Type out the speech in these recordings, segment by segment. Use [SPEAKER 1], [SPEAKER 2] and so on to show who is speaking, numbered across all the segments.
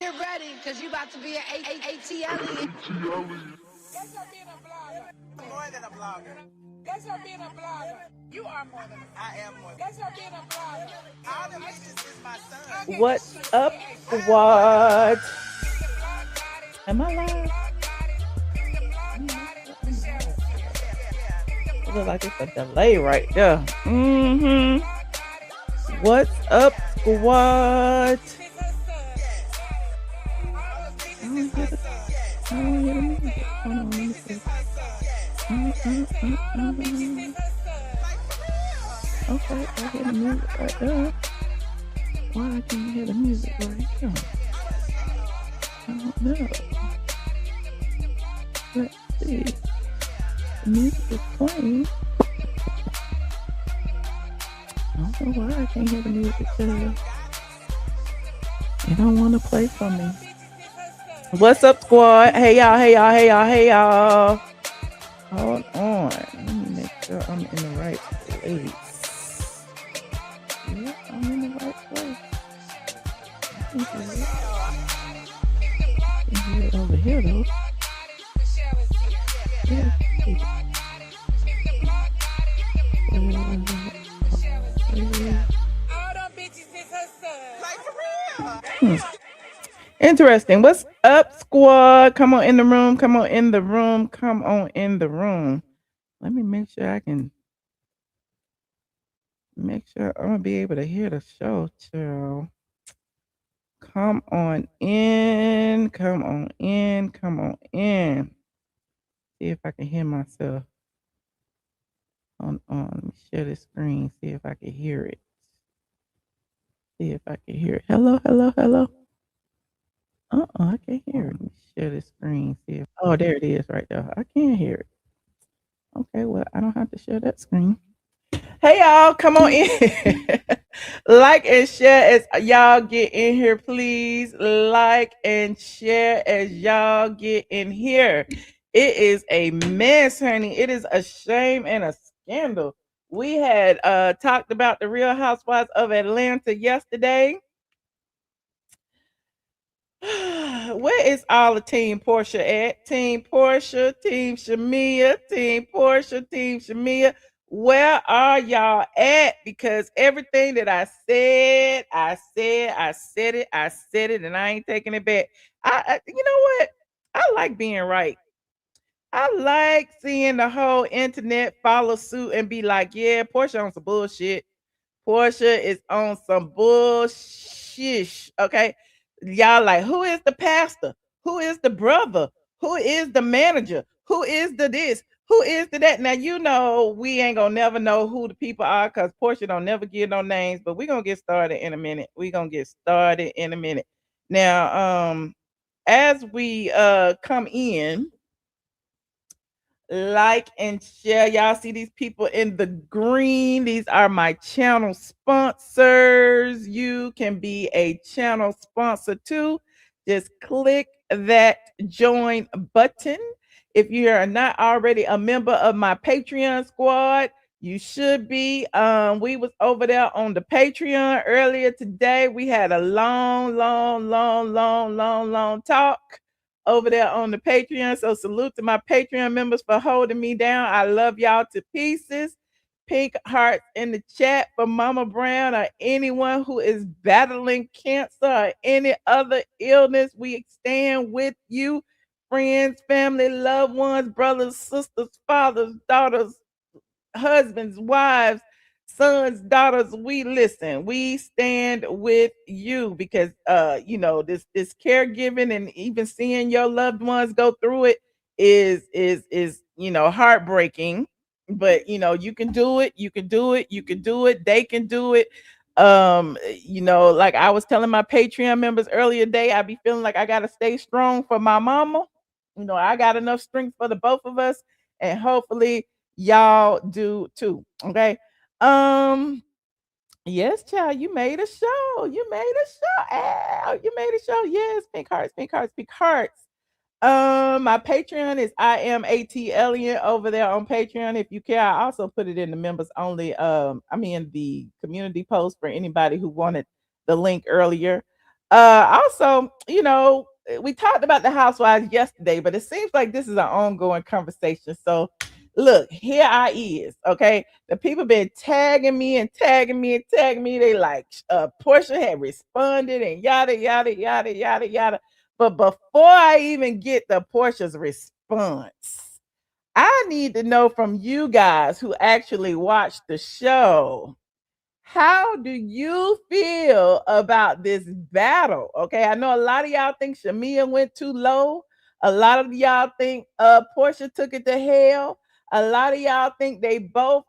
[SPEAKER 1] Get ready, because you about to be an ATLien.
[SPEAKER 2] That's not being a blogger. More than a blogger. That's not being a blogger. You are more than a blogger. I am more. That's not being a blogger. All the bitches is my son. Okay,
[SPEAKER 3] what's up, squad? Am I live? It looks like it's a delay right there. What's up, squad? Okay, I hear the music right there. Why I can't hear the music right there? I don't know. Let's see. The music is playing. I don't know why I can't hear the music today. It don't want to play for me. What's up, squad? Hey y'all, hey y'all, hey y'all, hey y'all. Hold on. Let me make sure I'm in the right place. Yeah, I'm in the right place. I can hear it over here though. Yeah. Interesting. What's up, squad? Come on in the room. Come on in the room. Come on in the room. Let me make sure I can make sure I'm gonna be able to hear the show too. Come on in. Come on in. Come on in. See if I can hear myself. Hold on. Let me share the screen. See if I can hear it. See if I can hear it. Hello, hello, hello. I can't hear it. Let me share the screen. See if there it is right there. I can't hear it. Okay, well, I don't have to share that screen. Hey y'all, come on in. Like and share as y'all get in here, please. Like and share as y'all get in here. It is a mess, honey. It is a shame and a scandal. We had talked about the Real Housewives of Atlanta yesterday. Where is all the team Porsha at? Team Porsha, team Shamea, team Porsha, team Shamea. Where are y'all at? Because everything that I said it, and I ain't taking it back. You know what? I like being right. I like seeing the whole internet follow suit and be like, yeah, Porsha on some bullshit. Porsha is on some bullshit. Okay. Y'all like, who is the pastor? Who is the brother? Who is the manager? Who is the this? Who is the that? Now, you know, we ain't gonna never know who the people are because Porsha don't never give no names, but we're gonna get started in a minute. We're gonna get started in a minute. Now, as we come in, like and share. Y'all see these people in the green? These are my channel sponsors. You can be a channel sponsor too. Just click that join button. If you are not already a member of my Patreon squad, you should be. We was over there on the Patreon earlier today. We had a long talk over there on the Patreon. So salute to my Patreon members for holding me down. I love y'all to pieces. Pink hearts in the chat for Mama Brown or anyone who is battling cancer or any other illness. We stand with you, friends, family, loved ones, brothers, sisters, fathers, daughters, husbands, wives, sons, daughters. We listen. We stand with you because you know, this caregiving and even seeing your loved ones go through it is you know, heartbreaking. But you know, you can do it. You can do it. You can do it. They can do it. You know, like I was telling my Patreon members earlier today, I be feeling like I gotta stay strong for my mama. You know, I got enough strength for the both of us, and hopefully y'all do too. Okay. Yes, child, you made a show. You made a show. Ow, you made a show. Yes, pink hearts, pink hearts, pink hearts. My Patreon is I am ATLien over there on Patreon. If you care, I also put it in the members only. I mean the community post for anybody who wanted the link earlier. Also, we talked about the housewives yesterday, but it seems like this is an ongoing conversation. So look, here I is. Okay. The people been tagging me and tagging me and tagging me. They like Porsha had responded and yada yada yada yada yada. But before I even get the Porsha's response, I need to know from you guys who actually watched the show. How do you feel about this battle? Okay, I know a lot of y'all think Shamea went too low. A lot of y'all think Porsha took it to hell. A lot of y'all think they both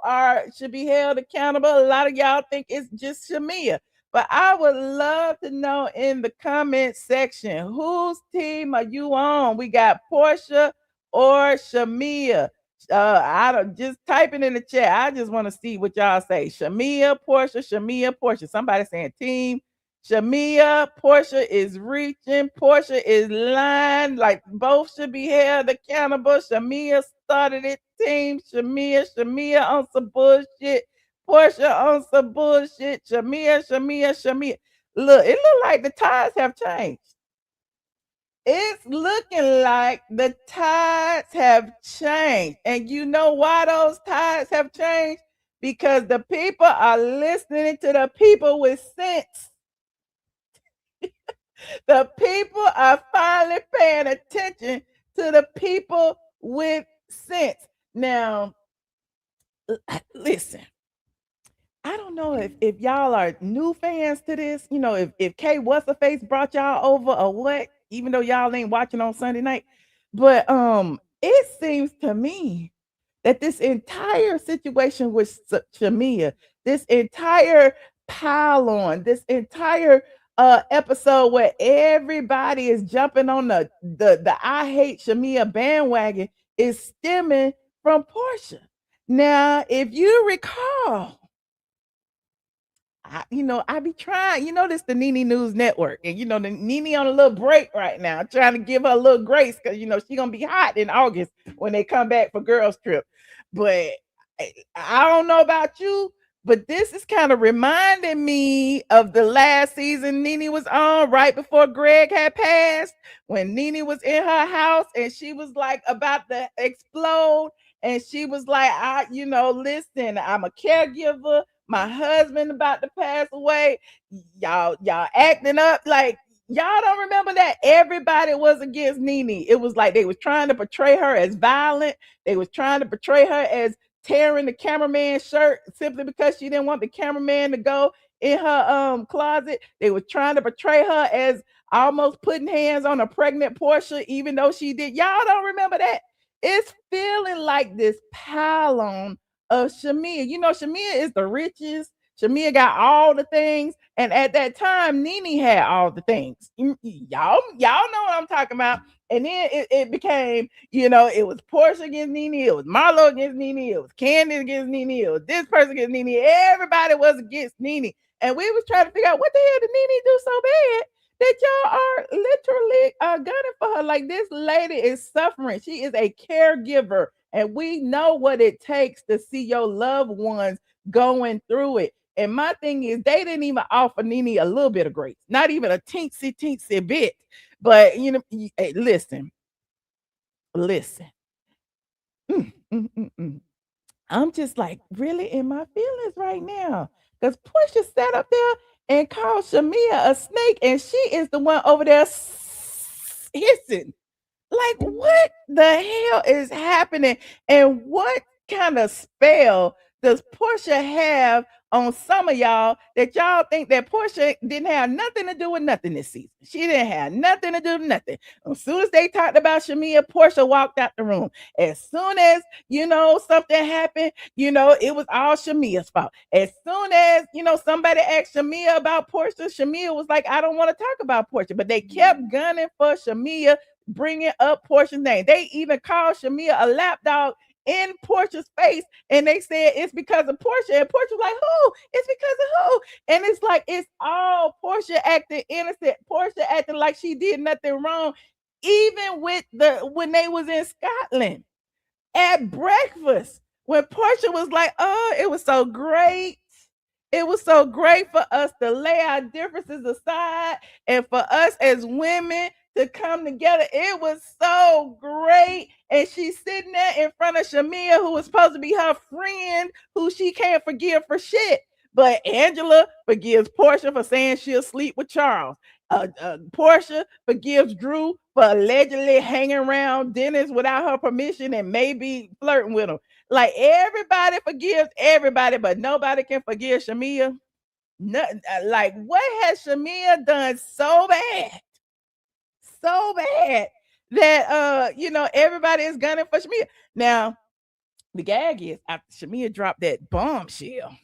[SPEAKER 3] should be held accountable. A lot of y'all think it's just Shamea. But I would love to know in the comment section, whose team are you on? We got Porsha or Shamea. I don't just type it in the chat. I just want to see what y'all say. Shamea, Porsha. Somebody saying team. Shamea, Porsha is reaching. Porsha is lying. Like both should be held accountable. Shamea started it. Team Shamea on some bullshit. Porsha on some bullshit. Shamea. Look, it look like the tides have changed. It's looking like the tides have changed. And you know why those tides have changed? Because the people are listening to the people with sense. The people are finally paying attention to the people with sense. Now, listen, I don't know if y'all are new fans to this, if K What's a Face brought y'all over or what, even though y'all ain't watching on Sunday night. But it seems to me that this entire situation with Shamea, this entire pile on, this entire episode where everybody is jumping on the I hate Shamea bandwagon is stemming from Porsha. Now, if you recall, I be trying, this the Nene News Network, and the Nene on a little break right now, trying to give her a little grace because she gonna be hot in August when they come back for girls trip. But I don't know about you, but this is kind of reminding me of the last season Nene was on right before Greg had passed, when Nene was in her house and she was like about to explode, and she was like, listen, I'm a caregiver. My husband about to pass away. Y'all acting up like y'all don't remember that everybody was against Nene. It was like they was trying to portray her as violent. They was trying to portray her as tearing the cameraman's shirt simply because she didn't want the cameraman to go in her closet. They was trying to portray her as almost putting hands on a pregnant Porsha, even though she did. Y'all don't remember that? It's feeling like this pile on of Shamea. Shamea is the richest. Shamea got all the things. And at that time, Nene had all the things. Y'all know what I'm talking about. And then it became, it was Porsha against Nene. It was Marlo against Nene. It was Kandi against Nene. It was this person against Nene. Everybody was against Nene. And we was trying to figure out what the hell did Nene do so bad that y'all are literally gunning for her. Like, this lady is suffering. She is a caregiver. And we know what it takes to see your loved ones going through it. And my thing is, they didn't even offer Nene a little bit of grace, not even a teensy bit. But hey, listen. I'm just like really in my feelings right now, because Porsha sat up there and called Shamea a snake, and she is the one over there hissing. Like, what the hell is happening? And what kind of spell does Porsha have on some of y'all that y'all think that Porsha didn't have nothing to do with nothing this season? She didn't have nothing to do with nothing. As soon as they talked about Shamea, Porsha walked out the room. As soon as, something happened, it was all Shamea's fault. As soon as, somebody asked Shamea about Porsha, Shamea was like, I don't want to talk about Porsha. But they kept gunning for Shamea, bringing up Porsha's name. They even called Shamea a lapdog in Porsha's face, and they said it's because of Porsha. And Porsha was like, who? It's because of who? And it's like, it's all Porsha acting innocent. Porsha acting like she did nothing wrong. Even when they was in Scotland at breakfast, when Porsha was like, oh, it was so great. It was so great for us to lay our differences aside and for us as women to come together. It was so great. And she's sitting there in front of Shamea, who was supposed to be her friend, who she can't forgive for shit. But Angela forgives Porsha for saying she'll sleep with Charles. Porsha forgives Drew for allegedly hanging around Dennis without her permission and maybe flirting with him. Like, everybody forgives everybody, but nobody can forgive Shamea. Like, what has Shamea done so bad? So bad that everybody is gunning for Shamea. Now, the gag is after Shamea dropped that bombshell.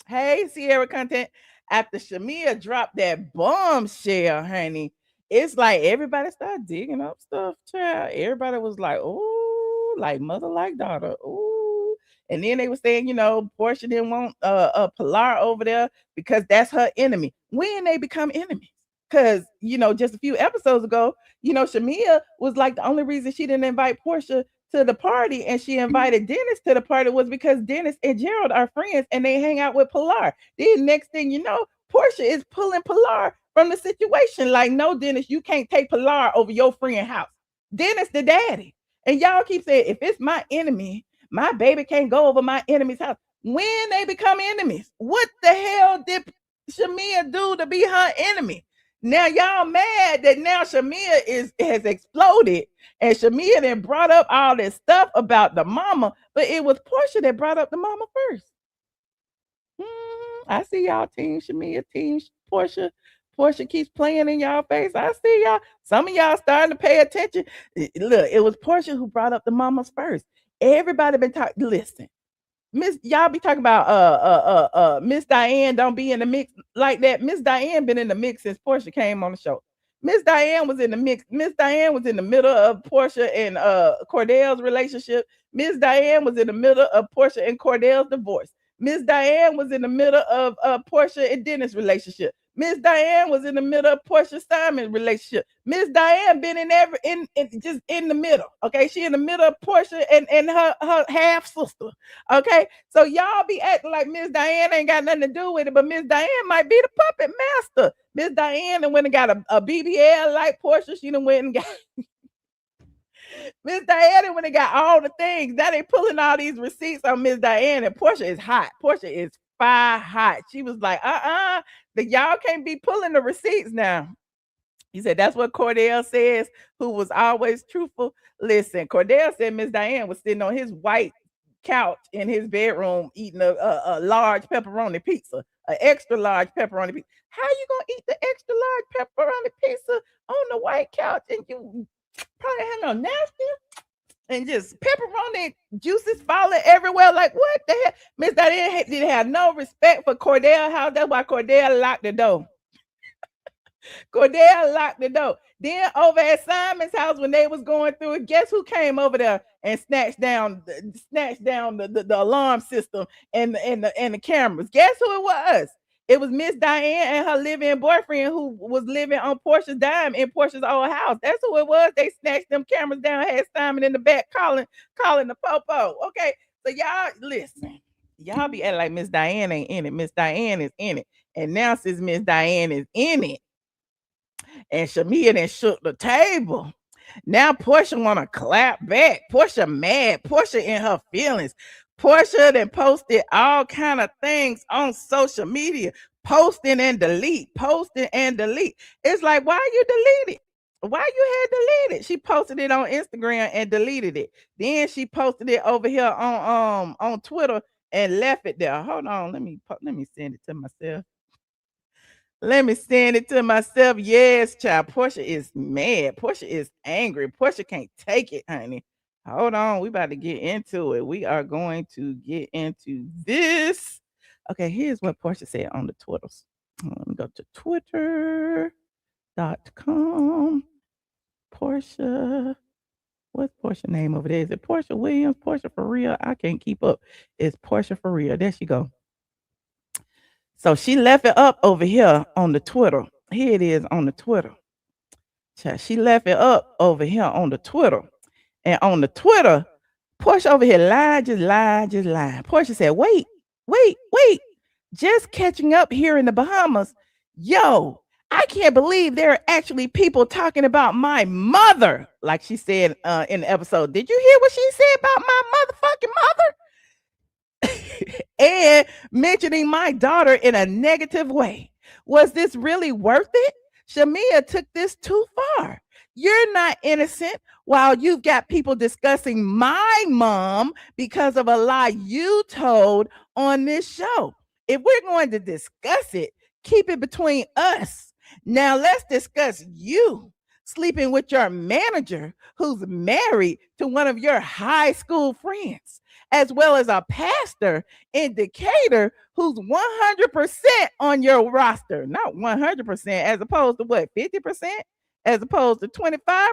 [SPEAKER 3] Hey, Sierra Content. After Shamea dropped that bombshell, honey, it's like everybody started digging up stuff, child. Everybody was like, oh, like mother, like daughter. Oh. And then they were saying, Porsha didn't want Pilar over there because that's her enemy. When they become enemies? Because, just a few episodes ago, Shamea was like the only reason she didn't invite Porsha to the party and she invited Dennis to the party was because Dennis and Gerald are friends and they hang out with Pilar. Then next thing you know, Porsha is pulling Pilar from the situation. Like, no, Dennis, you can't take Pilar over your friend's house. Dennis the daddy. And y'all keep saying, if it's my enemy, my baby can't go over my enemy's house. When they become enemies, what the hell did Shamea do to be her enemy? Now y'all mad that now Shamea has exploded and Shamea then brought up all this stuff about the mama, but it was Porsha that brought up the mama first. I see y'all, team Shamea, team Porsha. Porsha keeps playing in y'all face. I see y'all. Some of y'all starting to pay attention. Look, it was Porsha who brought up the mamas first. Everybody been talking. Listen, y'all be talking about Miss Diane don't be in the mix like that. Miss Diane been in the mix since Porsha came on the show. Miss Diane was in the mix. Miss Diane was in the middle of Porsha and Cordell's relationship. Miss Diane was in the middle of Porsha and Cordell's divorce. Miss Diane was in the middle of Porsha and Dennis' relationship. Miss Diane was in the middle of Porsha Simon's relationship. Miss Diane been just in the middle. Okay, she in the middle of Porsha and her half sister. Okay, so y'all be acting like Miss Diane ain't got nothing to do with it, but Miss Diane might be the puppet master. Miss Diane went and got a BBL like Porsha. She done went and got Miss Diane when they got all the things. Now they pulling all these receipts on Miss Diane, and Porsha is hot. Porsha is fire hot. She was like, that y'all can't be pulling the receipts now. He said, that's what Cordell says, who was always truthful. Listen, Cordell said Miss Diane was sitting on his white couch in his bedroom eating a large pepperoni pizza, an extra large pepperoni pizza. How you gonna eat the extra large pepperoni pizza on the white couch and you probably have no nastier and just pepperoni juices falling everywhere? Like, what the hell? Miss Diane didn't have no respect for Cordell house. That's why Cordell locked the door. Cordell locked the door. Then over at Simon's house when they was going through it, guess who came over there and snatched down the alarm system and the cameras? Guess who it was? It was Miss Diane and her live-in boyfriend who was living on Porsha's dime in Porsha's old house. That's who it was. They snatched them cameras down, had Simon in the back calling the popo. Okay, so y'all listen. Y'all be acting like Miss Diane ain't in it. Miss Diane is in it. And now since Miss Diane is in it, and Shamea then shook the table. Now Porsha want to clap back. Porsha mad. Porsha in her feelings. Porsha then posted all kind of things on social media. Posting and delete. It's like, why you delete it? Why you had delete it? She posted it on Instagram and deleted it. Then she posted it over here on Twitter and left it there. Hold on. Let me send it to myself. Yes, child. Porsha is mad. Porsha is angry. Porsha can't take it, honey. Hold on. We about to get into it. We are going to get into this. Okay, here's what Porsha said on the Twitters. Let me go to twitter.com. Porsha. What's Porsha name over there? Is it Porsha Williams? Porsha for real? I can't keep up. It's Porsha for real. There she go. So she left it up over here on the Twitter. Here it is on the Twitter. She left it up over here on the Twitter. And on the Twitter, Porsha over here lied, just lying. Porsha said, wait. just catching up here in the Bahamas. Yo, I can't believe there are actually people talking about my mother, like she said in the episode. Did you hear what she said about my motherfucking mother? And mentioning my daughter in a negative way. Was this really worth it? Shamea took this too far. You're not innocent while you've got people discussing my mom because of a lie you told on this show. If we're going to discuss it, keep it between us. Now let's discuss you sleeping with your manager who's married to one of your high school friends, as well as a pastor in Decatur who's 100% on your roster. Not 100%, as opposed to what, 50%? As opposed to 25%?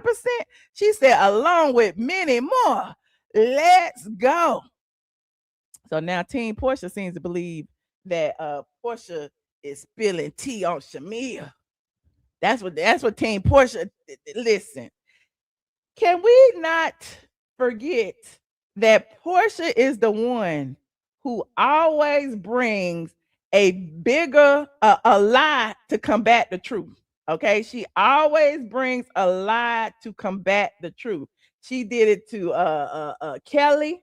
[SPEAKER 3] She said, along with many more. Let's go. So now Team Porsha seems to believe that Porsha is spilling tea on Shamea. That's what Team Porsha. Listen, can we not forget that Porsha is the one who always brings a bigger a lie to combat the truth. Okay, she always brings a lie to combat the truth. She did it to Kelly.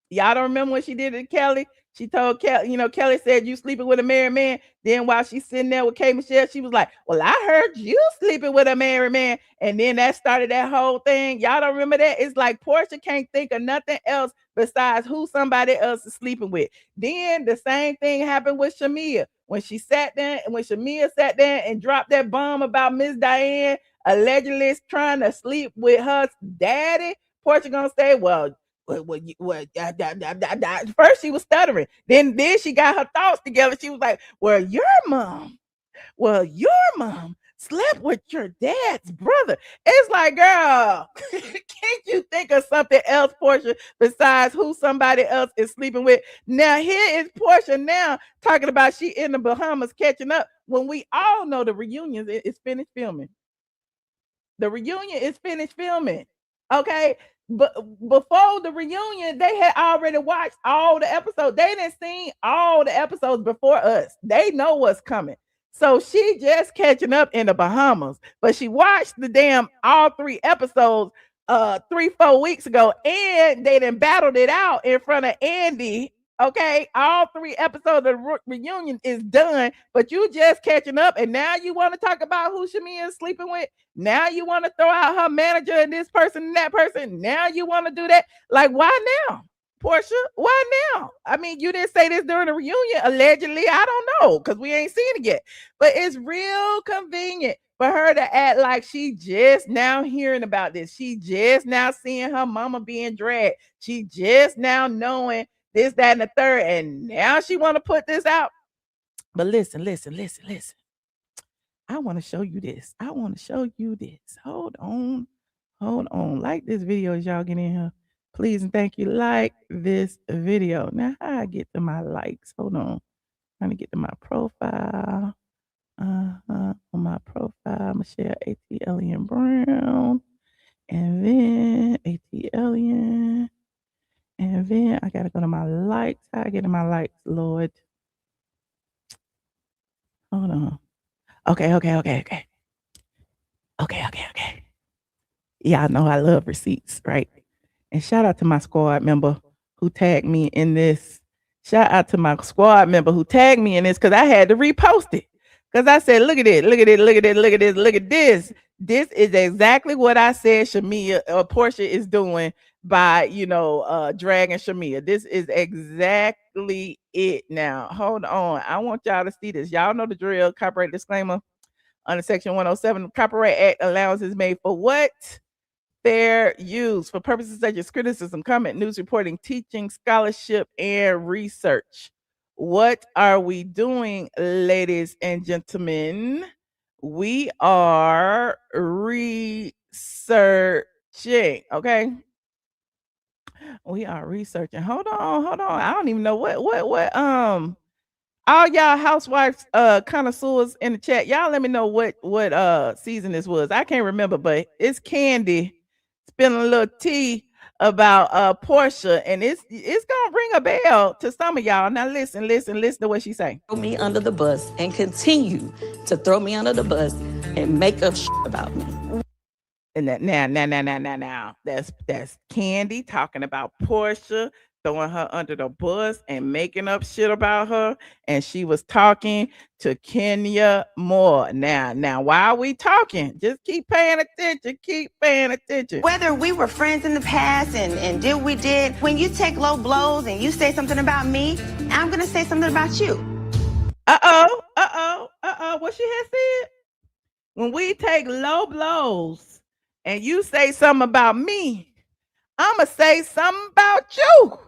[SPEAKER 3] Y'all don't remember when she did it to Kelly? She told Kelly, Kelly said, you sleeping with a married man. Then while she's sitting there with K. Michelle, she was like, well, I heard you sleeping with a married man. And then that started that whole thing. Y'all don't remember that? It's like Porsha can't think of nothing else besides who somebody else is sleeping with. Then the same thing happened with Shamea. When Shamea sat there and dropped that bomb about Miss Diane allegedly trying to sleep with her daddy, Porsha gonna say, well, first she was stuttering. Then she got her thoughts together. She was like, well, your mom slept with your dad's brother. It's like, girl, can't you think of something else, Porsha, besides who somebody else is sleeping with? Now here is Porsha now talking about she in the Bahamas catching up when we all know the reunion is finished filming. The reunion is finished filming. Okay. But before the reunion, they had already watched all the episodes. They didn't see all the episodes before us. They know what's coming. So she just catching up in the Bahamas, but she watched the damn all 3 episodes 3-4 weeks ago, and they done battled it out in front of Andy. Okay, all 3 episodes of the reunion is done, but you just catching up, and now you want to talk about who Shamea is sleeping with. Now you want to throw out her manager and this person and that person. Now you want to do that. Like, why now, Porsha? Why now? I mean, you didn't say this during the reunion, allegedly. I don't know, because we ain't seen it yet. But it's real convenient for her to act like she just now hearing about this. She just now seeing her mama being dragged. She just now knowing this, that, and the third. And now she want to put this out. But listen. I want to show you this. Hold on. Like this video as y'all get in here. Please and thank you. Like this video. Now, how I get to my likes? Hold on. Trying to get to my profile. On my profile, Michelle ATLien Brown. And then ATLien. And then I gotta go to my likes. How I get to my likes, Lord? Hold on. Okay. Y'all know I love receipts, right? And shout out to my squad member who tagged me in this. Shout out to my squad member who tagged me in this because I had to repost it. Because I said, look at this. This is exactly what I said Shamea or Porsha is doing by, dragging Shamea. This is exactly it. Now, hold on. I want y'all to see this. Y'all know the drill. Copyright disclaimer under Section 107. Copyright Act allowances made for what? Fair use for purposes such as criticism, comment, news reporting, teaching, scholarship, and research. What are we doing, ladies and gentlemen? We are researching, okay? We are researching. Hold on. I don't even know what all y'all housewives connoisseurs in the chat. Y'all let me know what season this was. I can't remember, but it's Kandi spilling a little tea about Porsha, and it's gonna ring a bell to some of y'all. Now listen to what she say.
[SPEAKER 4] Throw me under the bus and continue to throw me under the bus and make up about me.
[SPEAKER 3] And that now that's Kandi talking about Porsha throwing her under the bus and making up shit about her, and she was talking to Kenya Moore. Now while we talking, just keep paying attention.
[SPEAKER 5] Whether we were friends in the past and did what we did, when you take low blows and you say something about me, I'm gonna say something about you.
[SPEAKER 3] What she had said? When we take low blows and you say something about me, I'ma say something about you.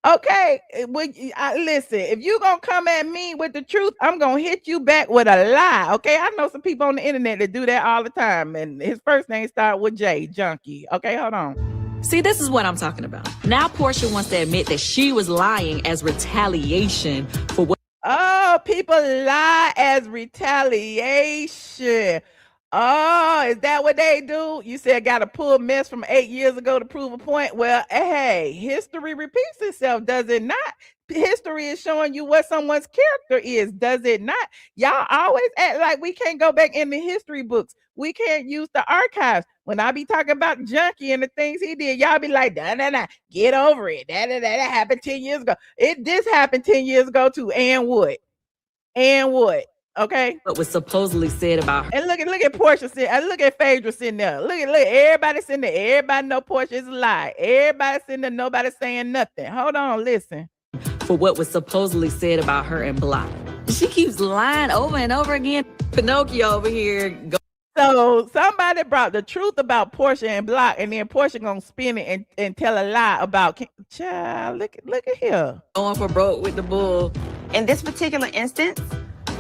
[SPEAKER 3] Okay, listen, if you gonna come at me with the truth, I'm gonna hit you back with a lie. Okay, I know some people on the internet that do that all the time, and his first name start with J, Junkie. Okay, hold on.
[SPEAKER 4] See, this is what I'm talking about. Now Porsha wants to admit that she was lying as retaliation for what.
[SPEAKER 3] Oh, people lie as retaliation. Oh, is that what they do? You said got to pull mess from 8 years ago to prove a point. Well, hey, history repeats itself, does it not? History is showing you what someone's character is, does it not? Y'all always act like we can't go back in the history books. We can't use the archives. When I be talking about Junkie and the things he did, y'all be like, nah, get over it. That happened 10 years ago. This happened 10 years ago too. And what? Okay.
[SPEAKER 4] What was supposedly said about her.
[SPEAKER 3] And look at Porsha sitting. Look at Phaedra sitting there. Look, everybody sitting there. Everybody know Porsha is a lie. Everybody sitting there. Nobody saying nothing. Hold on, listen.
[SPEAKER 4] For what was supposedly said about her and Block. She keeps lying over and over again. Pinocchio over here.
[SPEAKER 3] So somebody brought the truth about Porsha and Block, and then Porsha gonna spin it and tell a lie about child. Look at here.
[SPEAKER 4] Going for broke with the bull.
[SPEAKER 5] In this particular instance,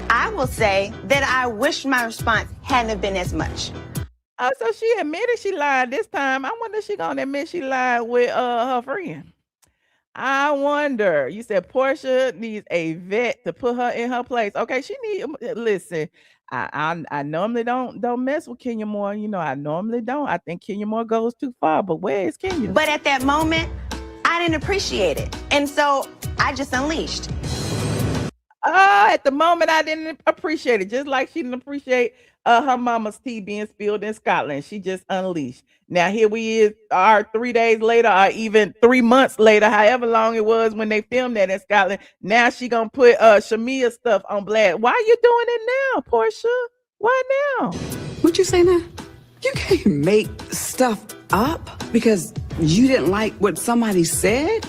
[SPEAKER 5] I will say that I wish my response hadn't have been as much.
[SPEAKER 3] So she admitted she lied this time. I wonder if she gonna admit she lied with her friend. I wonder. You said Porsha needs a vet to put her in her place. Okay, she need. Listen, I normally don't mess with Kenya Moore. You know, I normally don't. I think Kenya Moore goes too far. But where is Kenya?
[SPEAKER 5] But at that moment, I didn't appreciate it, and so I just unleashed.
[SPEAKER 3] At the moment, I didn't appreciate it. Just like she didn't appreciate her mama's tea being spilled in Scotland. She just unleashed. Now here we are 3 days later, or even 3 months later, however long it was when they filmed that in Scotland. Now she gonna put Shamea stuff on blast. Why are you doing it now, Porsha? Why now?
[SPEAKER 6] What you say now? You can't make stuff up because you didn't like what somebody said?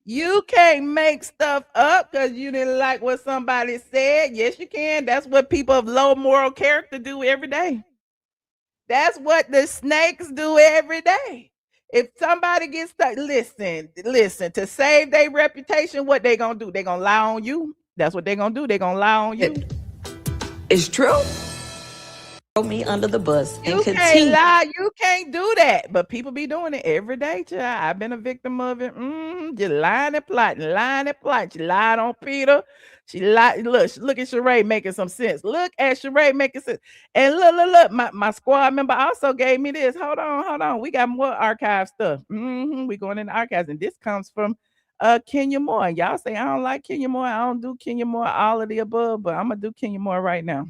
[SPEAKER 3] You can't make stuff up because you didn't like what somebody said. Yes, you can. That's what people of low moral character do every day. That's what the snakes do every day. If somebody gets stuck, listen, to save their reputation, what they gonna do? They gonna lie on you. That's what they gonna do. They gonna lie on you.
[SPEAKER 6] It's true.
[SPEAKER 4] Throw me under the bus and
[SPEAKER 3] You
[SPEAKER 4] continue.
[SPEAKER 3] can't lie. You can't do that. But people be doing it every day, child. I've been a victim of it. Just lying and plotting. She lied on Peter. She lied. Look at Sheree making some sense. Look at Sheree making sense. And look. My squad member also gave me this. Hold on. We got more archive stuff. We going in the archives, and this comes from Kenya Moore. And y'all say I don't like Kenya Moore. I don't do Kenya Moore. All of the above, but I'm gonna do Kenya Moore right now.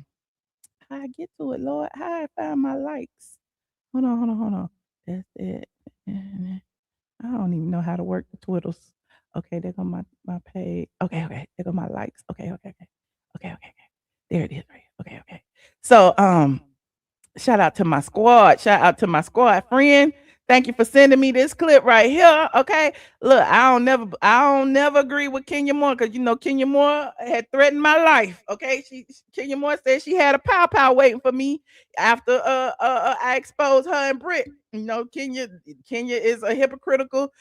[SPEAKER 3] How I get to it, Lord? How I find my likes? Hold on. That's it. I don't even know how to work the Twitters. Okay, there go my page. Okay. There go my likes. Okay. There it is, right? Okay. So shout out to my squad. Friend. Thank you for sending me this clip right here. Okay. Look, I don't never agree with Kenya Moore because you know Kenya Moore had threatened my life. Okay. Kenya Moore said she had a pow waiting for me after I exposed her and Britt. You know, Kenya is a hypocritical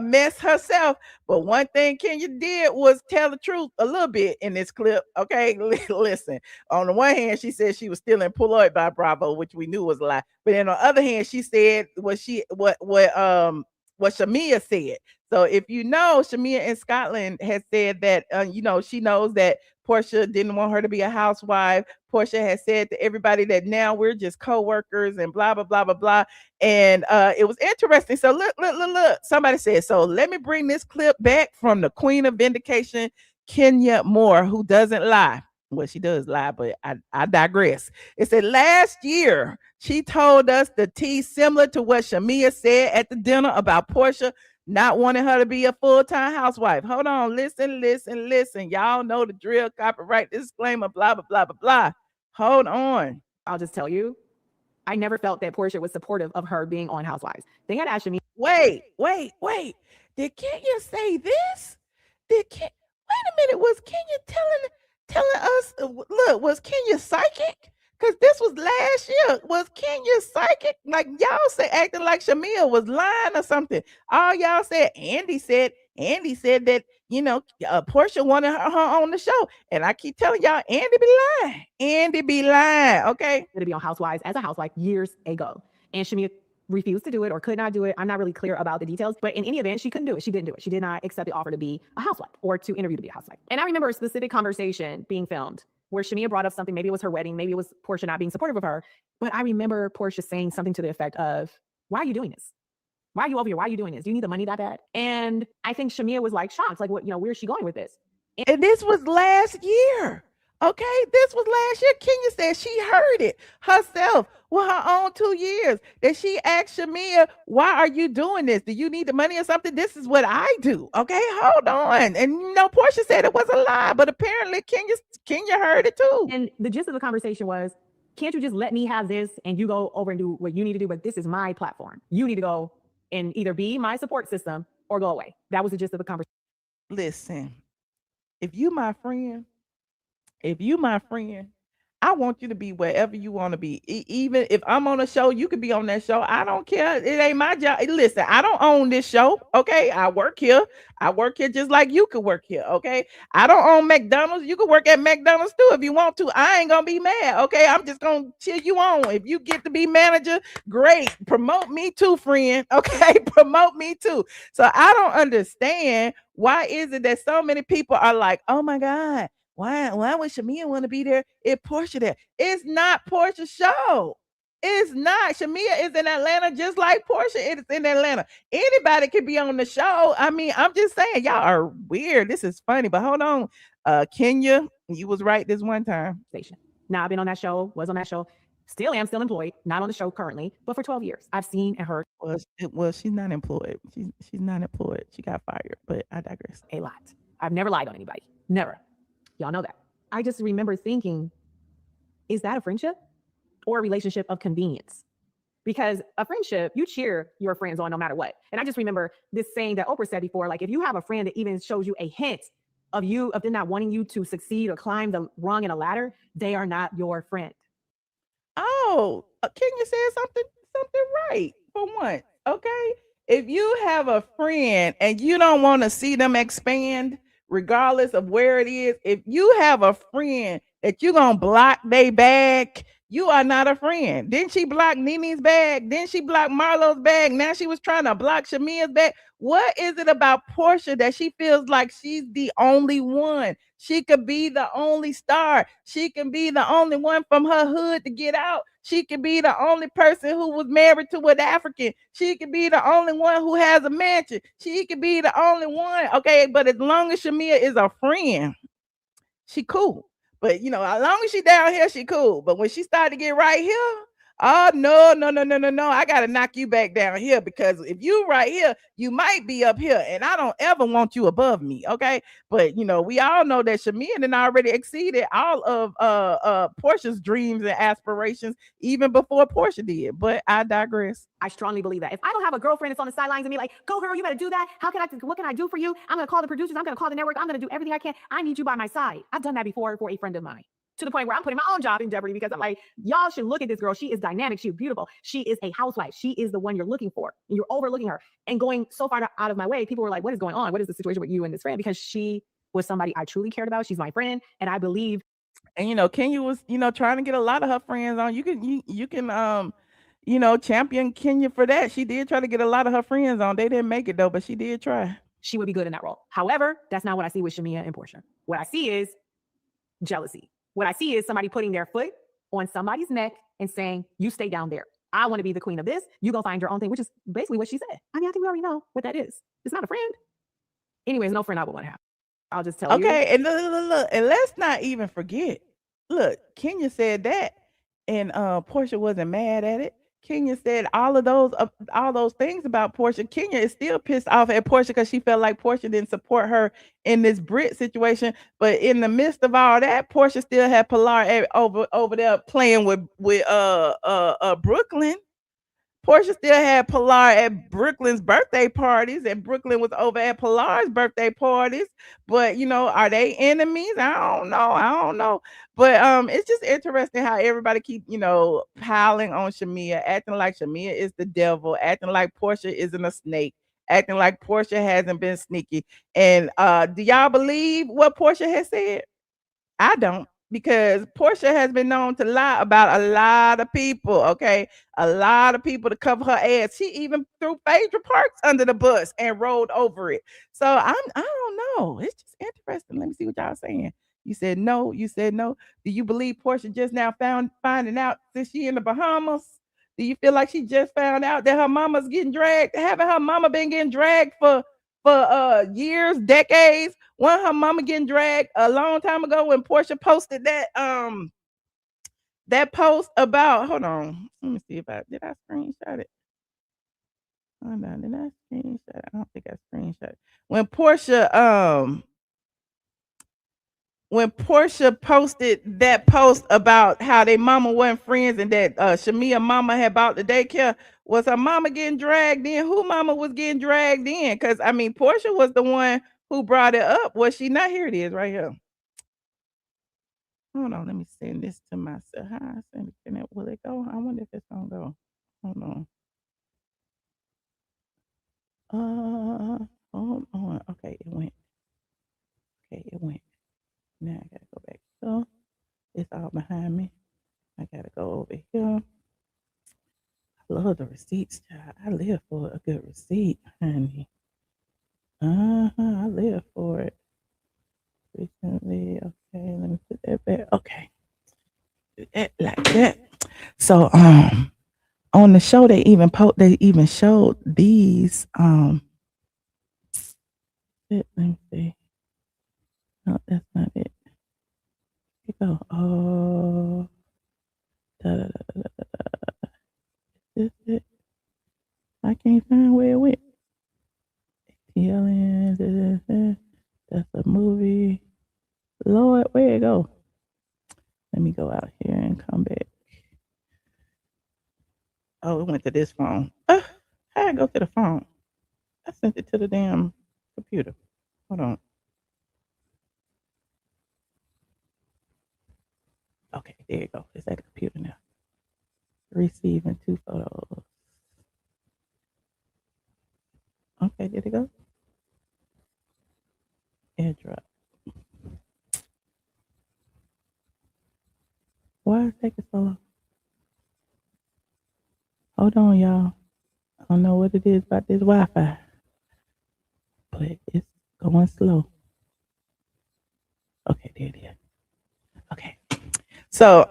[SPEAKER 3] mess herself. But one thing Kenya did was tell the truth a little bit in this clip. Okay, listen. On the one hand, she said she was still employed by Bravo, which we knew was a lie. But on the other hand, she said what Shamea said. So if you know, Shamea in Scotland has said that, she knows that Porsha didn't want her to be a housewife. Porsha has said to everybody that now we're just co-workers and blah, blah, blah, blah, blah. And it was interesting. So look. Somebody said, so let me bring this clip back from the Queen of Vindication, Kenya Moore, who doesn't lie. Well, she does lie, but I digress. It said last year, she told us the tea similar to what Shamea said at the dinner about Porsha not wanting her to be a full-time housewife. Hold on, listen. Y'all know the drill, copyright disclaimer, blah, blah, blah, blah, blah. Hold on.
[SPEAKER 7] I'll just tell you, I never felt that Porsha was supportive of her being on Housewives. They had asked me.
[SPEAKER 3] Wait. Did Kenya say this? Wait a minute. Was Kenya telling us? Look, was Kenya psychic? Because this was last year. Was Kenya psychic? Like y'all say, acting like Shamea was lying or something. All y'all said. Andy said that Porsha wanted her on the show, and I keep telling y'all, Andy be lying. Okay,
[SPEAKER 7] to be on Housewives as a housewife years ago, and Shamea refused to do it or could not do it. I'm not really clear about the details, but in any event, she couldn't do it. She didn't do it. She did not accept the offer to be a housewife or to interview to be a housewife. And I remember a specific conversation being filmed where Shamea brought up something. Maybe it was her wedding. Maybe it was Porsha not being supportive of her. But I remember Porsha saying something to the effect of, why are you doing this? Why are you over here? Why are you doing this? Do you need the money that bad? And I think Shamea was like shocked. Like, what, where is she going with this?
[SPEAKER 3] And this was last year. Okay, this was last year. Kenya said she heard it herself with her own 2 years. That she asked Shamea, why are you doing this? Do you need the money or something? This is what I do. Okay, hold on. And Porsha said it was a lie, but apparently Kenya heard it too.
[SPEAKER 7] And the gist of the conversation was, can't you just let me have this and you go over and do what you need to do? But this is my platform. You need to go and either be my support system or go away. That was the gist of the conversation.
[SPEAKER 3] Listen, if you my friend, I want you to be wherever you want to be. Even if I'm on a show, you could be on that show. I don't care. It ain't my job. Listen, I don't own this show. Okay. I work here just like you could work here. Okay. I don't own McDonald's. You could work at McDonald's too if you want to. I ain't gonna be mad. Okay. I'm just gonna cheer you on. If you get to be manager, great. Promote me too, friend. Okay. Promote me too. So I don't understand why is it that so many people are like, oh my God, why would Shamea want to be there if Porsha there? It's not Porsha's show. It's not. Shamea is in Atlanta just like Porsha is in Atlanta. Anybody can be on the show. I mean, I'm just saying, y'all are weird. This is funny, but hold on. Kenya, you was right this one time.
[SPEAKER 7] Now I've been on that show, was on that show. Still am employed, not on the show currently, but for 12 years. I've seen and heard.
[SPEAKER 3] Well, she's not employed. She's not employed. She got fired, but I digress.
[SPEAKER 7] A lot. I've never lied on anybody. Never. Y'all know that. I just remember thinking, is that a friendship or a relationship of convenience? Because a friendship, you cheer your friends on no matter what. And I just remember this saying that Oprah said before, like if you have a friend that even shows you a hint of them not wanting you to succeed or climb the rung in a ladder, they are not your friend.
[SPEAKER 3] Oh, Kenya said something right for once. Okay. If you have a friend and you don't want to see them expand, regardless of where it is, if you have a friend that you're going to block their bag, you are not a friend. Didn't she block Nene's bag? Didn't she block Marlo's bag? Now she was trying to block Shamea's bag. What is it about Porsha that she feels like she's the only one? She could be the only star. She can be the only one from her hood to get out. She could be the only person who was married to an African. She could be the only one who has a mansion. She could be the only one. Okay, but as long as Shamea is a friend, she cool. But as long as she down here, she cool. But when she started to get right here, oh no. I gotta knock you back down here, because if you right here, you might be up here. And I don't ever want you above me. Okay. But we all know that Shamea done already exceeded all of Porsha's dreams and aspirations even before Porsha did. But I digress.
[SPEAKER 7] I strongly believe that if I don't have a girlfriend that's on the sidelines and me like, go girl, you better do that. What can I do for you? I'm gonna call the producers, I'm gonna call the network, I'm gonna do everything I can. I need you by my side. I've done that before for a friend of mine, to the point where I'm putting my own job in jeopardy, because I'm like, y'all should look at this girl. She is dynamic. She's beautiful. She is a housewife. She is the one you're looking for. And you're overlooking her and going so far out of my way. People were like, what is going on? What is the situation with you and this friend? Because she was somebody I truly cared about. She's my friend. And I believe.
[SPEAKER 3] And, Kenya was, trying to get a lot of her friends on. You can champion Kenya for that. She did try to get a lot of her friends on. They didn't make it though, but she did try.
[SPEAKER 7] she would be good in that role. However, that's not what I see with Shamea and Porsha. What I see is jealousy. What I see is somebody putting their foot on somebody's neck and saying, you stay down there. I want to be the queen of this. You go find your own thing, which is basically what she said. I mean, I think we already know what that is. It's not a friend. Anyways, no friend I would want to have. I'll just tell you.
[SPEAKER 3] Okay, and look, and let's not even forget. Look, Kenya said that, and Porsha wasn't mad at it. Kenya said all those things about Porsha. Kenya is still pissed off at Porsha because she felt like Porsha didn't support her in this Brit situation. But in the midst of all that, Porsha still had Pilar over there playing with Brooklyn. Porsha still had Pilar at Brooklyn's birthday parties, and Brooklyn was over at Pilar's birthday parties. But are they enemies? I don't know. But it's just interesting how everybody keep piling on Shamea, acting like Shamea is the devil, acting like Porsha isn't a snake, acting like Porsha hasn't been sneaky. And do y'all believe what Porsha has said? I don't, because Porsha has been known to lie about a lot of people, okay? A lot of people to cover her ass. She even threw Phaedra Parks under the bus and rolled over it. So I don't know. It's just interesting. Let me see what y'all saying. You said no. You said no. Do you believe Porsha just now finding out since she in the Bahamas? Do you feel like she just found out that her mama's getting dragged? Haven't her mama been getting dragged for years, decades? Wasn't her mama getting dragged a long time ago when Porsha posted that post about, hold on, let me see if did I screenshot it? Hold on, did I screenshot it? I don't think I screenshot it. When Porsha posted that post about how they mama wasn't friends and that Shamea mama had bought the daycare, was her mama getting dragged in? Who mama was getting dragged in? Because I mean, Porsha was the one who brought it up. Was she not? Here it is right here. Hold on, let me send this to myself. How I send it? Can it? Will it go? I wonder if it's gonna go. Hold on. Hold on. Okay, it went. Now I gotta go back. So it's all behind me. I gotta go over here. I love the receipts, child. I live for a good receipt, honey. I live for it. Recently, okay, let me put that back. Okay, do that like that. So, on the show, they even showed these. Let me see. No, that's not it. Here you go. Oh, Is this it? I can't find where it went. ATLien, that's a movie. Lord, where it go? Let me go out here and come back. Oh, it went to this phone. How I go to the phone? I sent it to the damn computer. Hold on. Okay, there you go. It's at the computer now. Receiving 2 photos. Okay, did it go? AirDrop. Why is it taking so long? Hold on, y'all. I don't know what it is about this Wi-Fi, but it's going slow. Okay, there it is. Okay. So,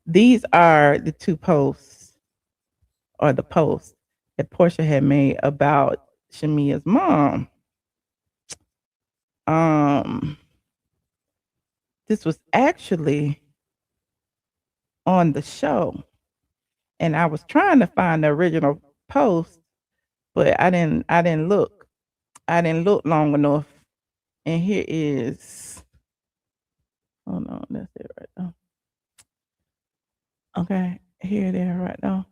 [SPEAKER 3] these are the 2 posts, or the posts that Porsha had made about Shamea's mom. This was actually on the show, and I was trying to find the original post, but I didn't look long enough. And here is, hold on, that's it right now. Okay, here it is right now.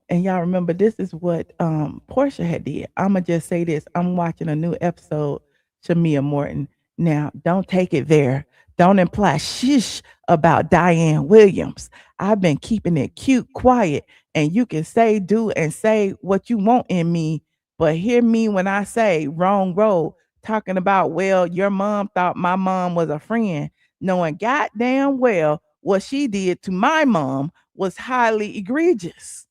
[SPEAKER 3] And y'all remember, this is what Porsha had did. I'ma just say this. I'm watching a new episode, Shamea Morton. Now, don't take it there. Don't imply shish about Diane Williams. I've been keeping it cute, quiet, and you can say, do, and say what you want in me, but hear me when I say wrong road, talking about, well, your mom thought my mom was a friend, knowing goddamn well what she did to my mom was highly egregious.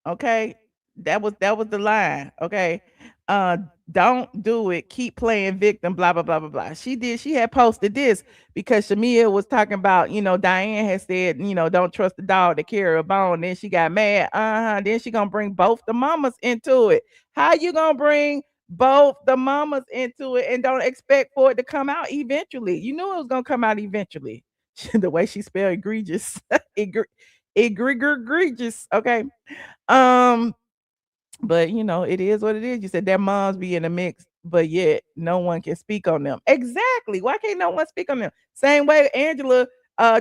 [SPEAKER 3] Okay. That was the line. Okay. Uh don't do it. Keep playing victim, blah, blah, blah, blah, blah. She had posted this because Shamea was talking about, Diane had said, don't trust the dog to carry a bone. Then she got mad. Then she gonna bring both the mamas into it. How you gonna bring both the mamas into it and don't expect for it to come out eventually? You knew it was gonna come out eventually. The way she spelled egregious. Egregious. Okay. Um, but it is what it is. You said their moms be in the mix, but yet no one can speak on them. Exactly. Why can't no one speak on them? Same way Angela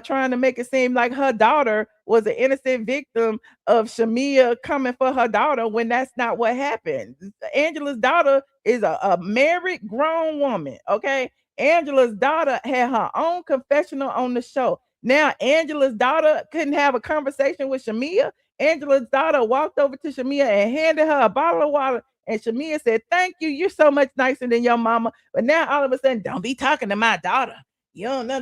[SPEAKER 3] trying to make it seem like her daughter was an innocent victim of Shamea coming for her daughter when that's not what happened. Angela's daughter is a married grown woman. Okay. Angela's daughter had her own confessional on the show. Now Angela's daughter couldn't have a conversation with Shamea. Angela's daughter walked over to Shamea and handed her a bottle of water. And Shamea said, "Thank you. You're so much nicer than your mama." But now all of a sudden, don't be talking to my daughter. You don't know.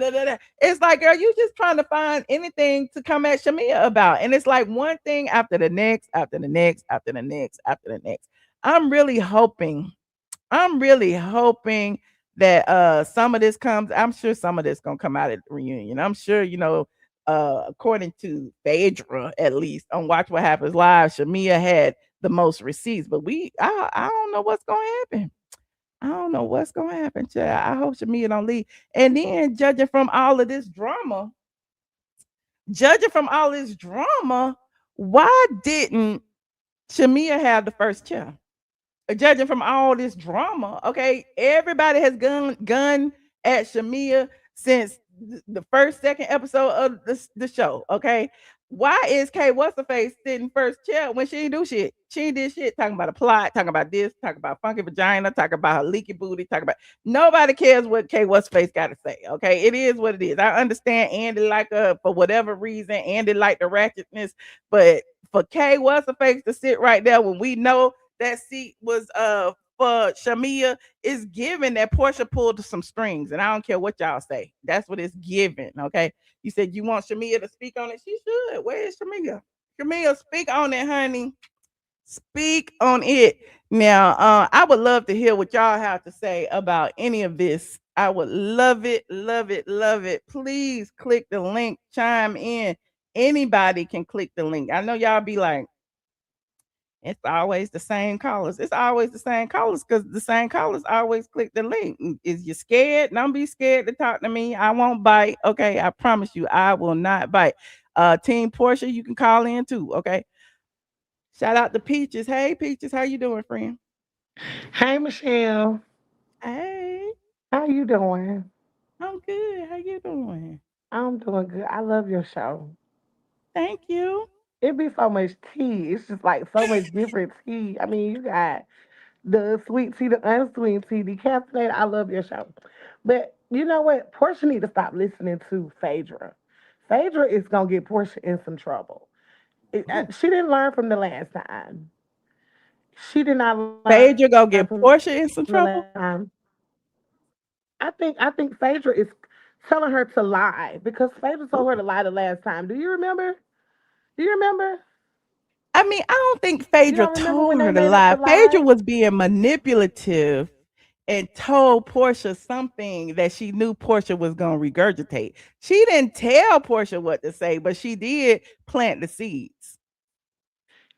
[SPEAKER 3] It's like, girl, you just trying to find anything to come at Shamea about. And it's like one thing after the next, after the next, after the next, after the next. I'm really hoping that some of this comes. I'm sure some of this gonna come out at the reunion. I'm sure, according to Phaedra, at least on Watch What Happens Live, Shamea had the most receipts, but I don't know what's gonna happen. I don't know what's gonna happen, child. I hope Shamea don't leave. And then judging from all this drama, why didn't Shamea have the first chair? Judging from all this drama, okay, everybody has gun at Shamea since the second episode of the show. Okay, why is what's her face sitting first chair when she ain't do shit? She ain't did shit. Talking about a plot, talking about this, talking about funky vagina, talking about her leaky booty, talking about nobody cares what what's face got to say. Okay, it is what it is. I understand Andy like her for whatever reason. Andy like the ratchetness, but for what's her face to sit right there when we know that seat was for Shamea is given that Porsha pulled some strings, and I don't care what y'all say. That's what it's given. Okay, you said you want Shamea to speak on it. She should. Where is Shamea? Shamea, speak on it, honey. Speak on it. Now, I would love to hear what y'all have to say about any of this. I would love it, love it, love it. Please click the link, chime in. Anybody can click the link. I know y'all be like, it's always the same callers. It's always the same callers because the same callers always click the link. Is you scared? Don't be scared to talk to me. I won't bite. Okay, I promise you, I will not bite. Team Porsha, you can call in too. Okay. Shout out to Peaches. Hey, Peaches, how you doing, friend?
[SPEAKER 8] Hey, Michelle.
[SPEAKER 3] Hey,
[SPEAKER 8] How you doing?
[SPEAKER 3] I'm good. How you doing?
[SPEAKER 8] I'm doing good. I love your show.
[SPEAKER 3] Thank you.
[SPEAKER 8] It be so much tea. It's just like so much different tea. I mean, you got the sweet tea, the unsweet tea, the caffeinated. I love your show. But you know what? Portia need to stop listening to Phaedra. Phaedra is going to get Portia in some trouble. She didn't learn from the last time. She did not learn
[SPEAKER 3] Phaedra gonna get
[SPEAKER 8] from
[SPEAKER 3] Porsche in some
[SPEAKER 8] the
[SPEAKER 3] trouble.
[SPEAKER 8] last time. I think Phaedra is telling her to lie because Phaedra told her to lie the last time. Do you remember? Do you remember?
[SPEAKER 3] I mean, I don't think
[SPEAKER 8] You
[SPEAKER 3] Phaedra
[SPEAKER 8] don't remember when
[SPEAKER 3] told
[SPEAKER 8] they
[SPEAKER 3] her to
[SPEAKER 8] made up
[SPEAKER 3] lie.
[SPEAKER 8] the
[SPEAKER 3] Phaedra
[SPEAKER 8] lie?
[SPEAKER 3] was being manipulative and told Portia something that she knew Portia was gonna regurgitate. She didn't tell Portia what to say, but she did plant the seeds.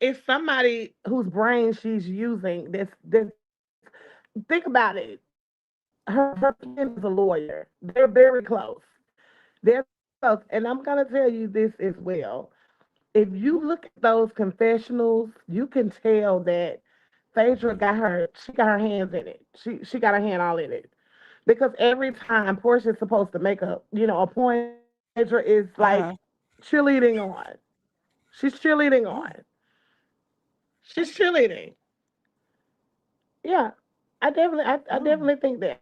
[SPEAKER 8] It's somebody whose brain she's using. This. Think about it. Her friend is a lawyer. They're very close. They're close, and I'm gonna tell you this as well. If you look at those confessionals, you can tell that Phaedra got her hands in it. She got her hand all in it. Because every time Portia's supposed to make a point, Phaedra is like
[SPEAKER 3] Uh-huh.
[SPEAKER 8] cheerleading on. She's cheerleading on. She's cheerleading. Yeah. I
[SPEAKER 3] Oh,
[SPEAKER 8] definitely think that.